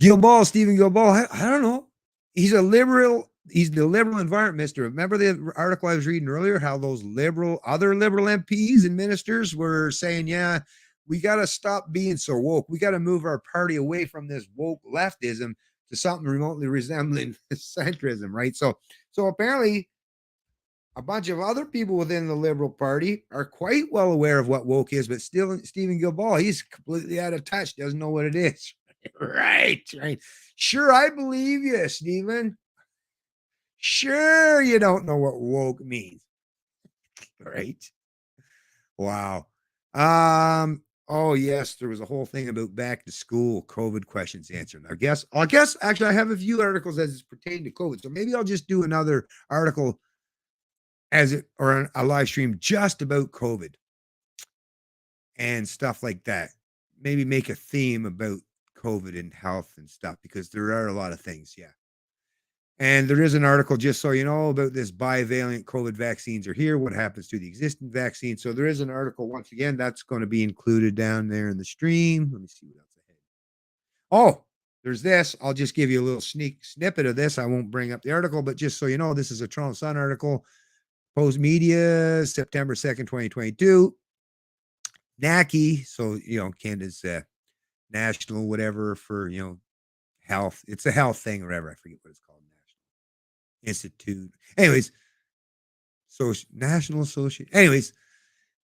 Gilball, I don't know. He's a liberal. He's the liberal environment minister. Remember the article I was reading earlier, how those other liberal MPs and ministers were saying, yeah, we got to stop being so woke. We got to move our party away from this woke leftism to something remotely resembling centrism, right? So apparently a bunch of other people within the Liberal Party are quite well aware of what woke is, but still Stephen Gilball, he's completely out of touch, doesn't know what it is. Right. Sure, I believe you, Stephen. Sure, you don't know what woke means. Right. Wow. Oh yes, there was a whole thing about back to school COVID questions answered. I guess actually I have a few articles as it's pertaining to COVID. So maybe I'll just do another article or a live stream just about COVID and stuff like that. Maybe make a theme about COVID and health and stuff because there are a lot of things. Yeah. And there is an article, just so you know, about this bivalent COVID vaccines are here. What happens to the existing vaccine? So there is an article, once again, that's going to be included down there in the stream. Let me see what else I had. Oh, there's this. I'll just give you a little snippet of this. I won't bring up the article, but just so you know, this is a Toronto Sun article. Post Media, September 2nd, 2022. NACI, so, Canada's national whatever for, health. It's a health thing or whatever. I forget what it's called. National Institute. Anyways, so National Association. Anyways,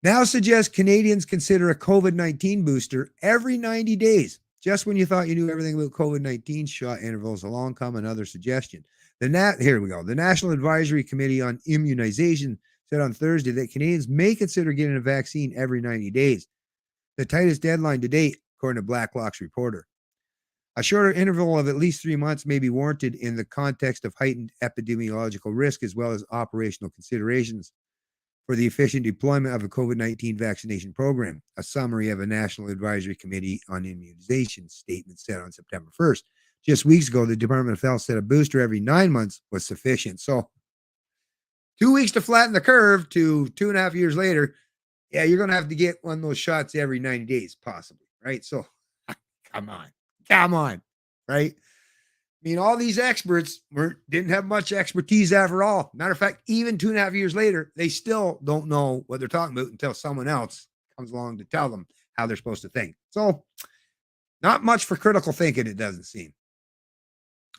now suggests Canadians consider a COVID-19 booster every 90 days. Just when you thought you knew everything about COVID-19 shot intervals, along come another suggestion. Here we go. The National Advisory Committee on Immunization said on Thursday that Canadians may consider getting a vaccine every 90 days, the tightest deadline to date, according to Blacklock's reporter. A shorter interval of at least 3 months may be warranted in the context of heightened epidemiological risk as well as operational considerations. for the efficient deployment of a COVID-19 vaccination program. A summary of a National Advisory Committee on Immunization statement said on September 1st. Just weeks ago, the Department of Health said a booster every 9 months was sufficient. So 2 weeks to flatten the curve to 2.5 years later, yeah, you're going to have to get one of those shots every 90 days, possibly, right? So come on, right? I mean, all these experts didn't have much expertise after all. Matter of fact, even 2.5 years later, they still don't know what they're talking about until someone else comes along to tell them how they're supposed to think. So, not much for critical thinking, it doesn't seem.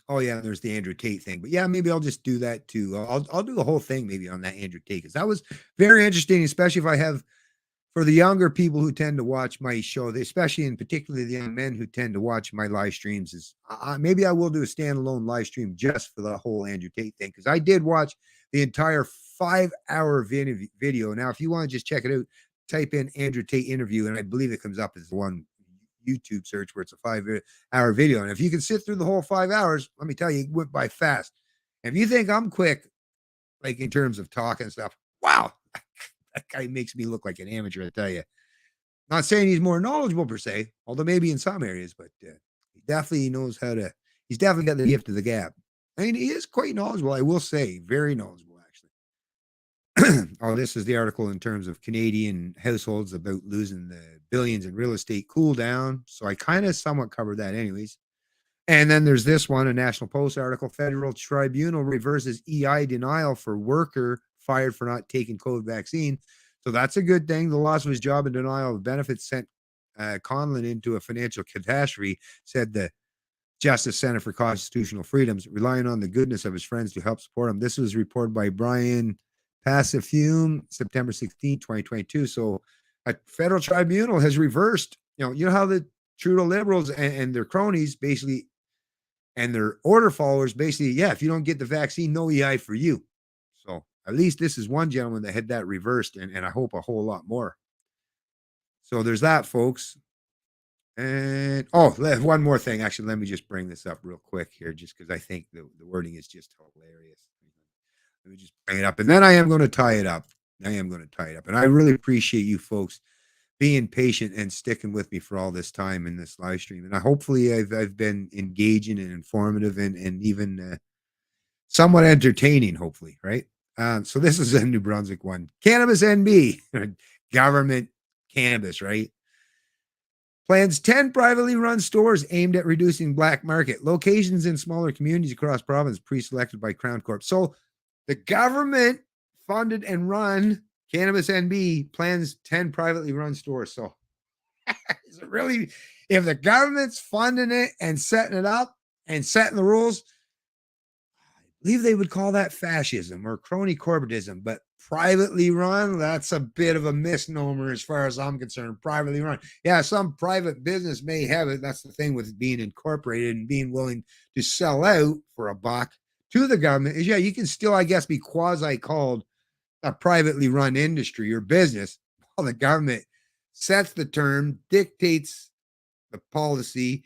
Oh yeah, there's the Andrew Tate thing, but yeah, maybe I'll just do that too. I'll do the whole thing maybe on that Andrew Tate because that was very interesting, especially if I have for the younger people who tend to watch my show, especially in particularly the young men who tend to watch my live streams, is maybe I will do a standalone live stream just for the whole Andrew Tate thing because I did watch the entire 5-hour video. Now, if you want to just check it out, type in Andrew Tate interview, and I believe it comes up as the one YouTube search where it's a 5-hour video. And if you can sit through the whole 5 hours, let me tell you, it went by fast. And if you think I'm quick, like in terms of talking and stuff, wow, that guy makes me look like an amateur, I tell you. Not saying he's more knowledgeable per se, although maybe in some areas, but he definitely knows how to. He's definitely got the gift of the gab. I mean, he is quite knowledgeable, I will say, very knowledgeable, actually. Oh, this is the article in terms of Canadian households about losing the billions in real estate cool down. So I kind of somewhat covered that, anyways. And then there's this one, a National Post article. Federal Tribunal reverses EI denial for worker fired for not taking COVID vaccine. So that's a good thing. The loss of his job and denial of benefits sent Conlon into a financial catastrophe, said the Justice Center for Constitutional Freedoms, relying on the goodness of his friends to help support him. This was reported by Brian Passafume, September 16, 2022. So a federal tribunal has reversed, you know how the Trudeau Liberals and their cronies basically and their order followers basically, yeah, if you don't get the vaccine, no EI for you. So at least this is one gentleman that had that reversed, and I hope a whole lot more. So there's that, folks. And one more thing. Actually, let me just bring this up real quick here, just because I think the wording is just hilarious. Let me just bring it up, and then I am going to tie it up. And I really appreciate you folks being patient and sticking with me for all this time in this live stream. And hopefully I've been engaging and informative and even somewhat entertaining, hopefully, right? So this is a New Brunswick one. Cannabis NB, government cannabis, right? Plans 10 privately run stores aimed at reducing black market. Locations in smaller communities across province pre-selected by Crown Corp. So the government funded and run Cannabis NB plans 10 privately run stores. So is it really, if the government's funding it and setting it up and setting the rules, I believe they would call that fascism or crony corporatism, but privately run, that's a bit of a misnomer as far as I'm concerned. Privately run. Yeah, some private business may have it. That's the thing with being incorporated and being willing to sell out for a buck to the government is, yeah, you can still, I guess, be quasi called a privately run industry or business. Well, the government sets the term, dictates the policy,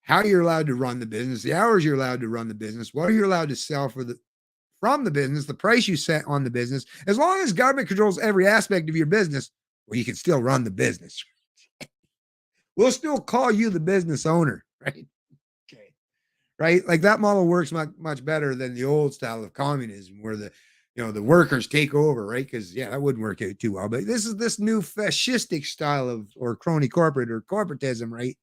how you're allowed to run the business, the hours you're allowed to run the business, what you're allowed to sell from the business, the price you set on the business. As long as government controls every aspect of your business, well, you can still run the business. We'll still call you the business owner, right? Okay. Right? Like that model works much, much better than the old style of communism where the workers take over, right? Because yeah, that wouldn't work out too well. But this is this new fascistic style of or crony corporate or corporatism, right?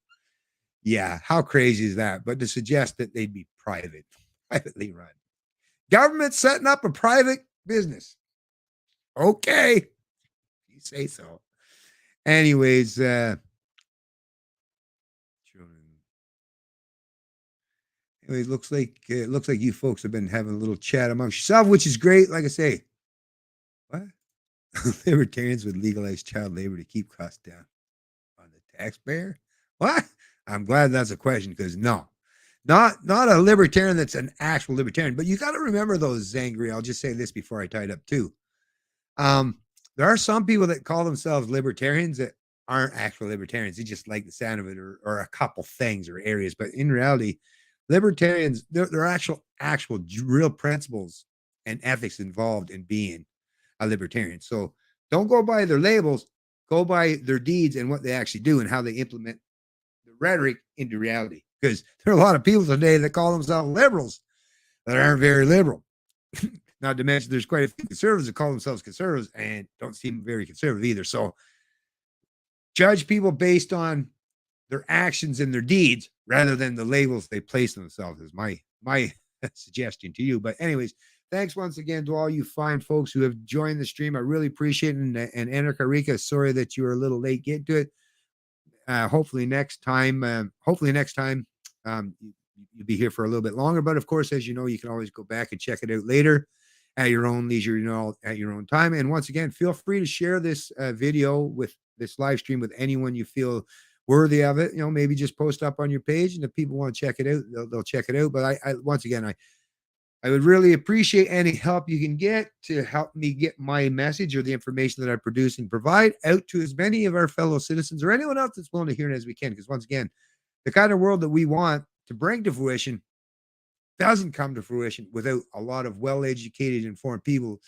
Yeah, how crazy is that? But to suggest that they'd be privately run. Government setting up a private business. Okay. You say so. Anyways, it looks like you folks have been having a little chat amongst yourself, which is great. Like I say, what? Libertarians would legalize child labor to keep costs down on the taxpayer. What? I'm glad that's a question because no, not a libertarian that's an actual libertarian. But you got to remember those, Zangri. I'll just say this before I tie it up too. There are some people that call themselves libertarians that aren't actual libertarians. They just like the sound of it or a couple things or areas. But in reality, libertarians, there are actual real principles and ethics involved in being a libertarian. So don't go by their labels, go by their deeds and what they actually do and how they implement the rhetoric into reality. Because there are a lot of people today that call themselves liberals that aren't very liberal. Not to mention, there's quite a few conservatives that call themselves conservatives and don't seem very conservative either. So judge people based on their actions and their deeds rather than the labels they place on themselves is my suggestion to you. But anyways, thanks once again to all you fine folks who have joined the stream. I really appreciate it. And Anarcha Rika, sorry that you were a little late getting to it. Hopefully next time, you'll be here for a little bit longer. But of course, as you know, you can always go back and check it out later at your own leisure, at your own time. And once again, feel free to share this video with this live stream with anyone you feel worthy of it. Maybe just post up on your page, and if people want to check it out, they'll check it out. But once again, I would really appreciate any help you can get to help me get my message or the information that I produce and provide out to as many of our fellow citizens or anyone else that's willing to hear it as we can. Because once again, the kind of world that we want to bring to fruition doesn't come to fruition without a lot of well-educated, informed people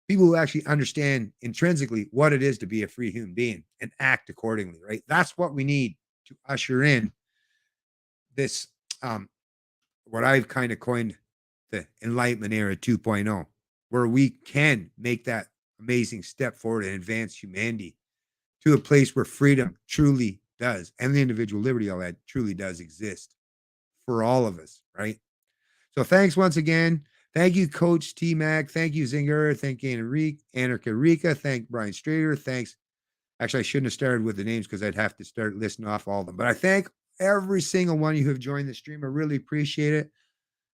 who actually understand intrinsically what it is to be a free human being and act accordingly, right? That's what we need to usher in this, what I've kind of coined the Enlightenment Era 2.0, where we can make that amazing step forward and advance humanity to a place where freedom truly does, and the individual liberty, all that truly does exist for all of us, right? So thanks once again. Thank you, Coach T-Mac. Thank you, Zinger. Thank you, Anarcha Rika. Thank Brian Strader. Thanks. Actually, I shouldn't have started with the names because I'd have to start listing off all of them. But I thank every single one of you who have joined the stream. I really appreciate it.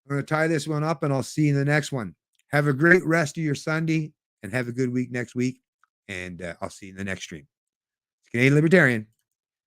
I'm going to tie this one up, and I'll see you in the next one. Have a great rest of your Sunday, and have a good week next week. And I'll see you in the next stream. It's Canadian Libertarian.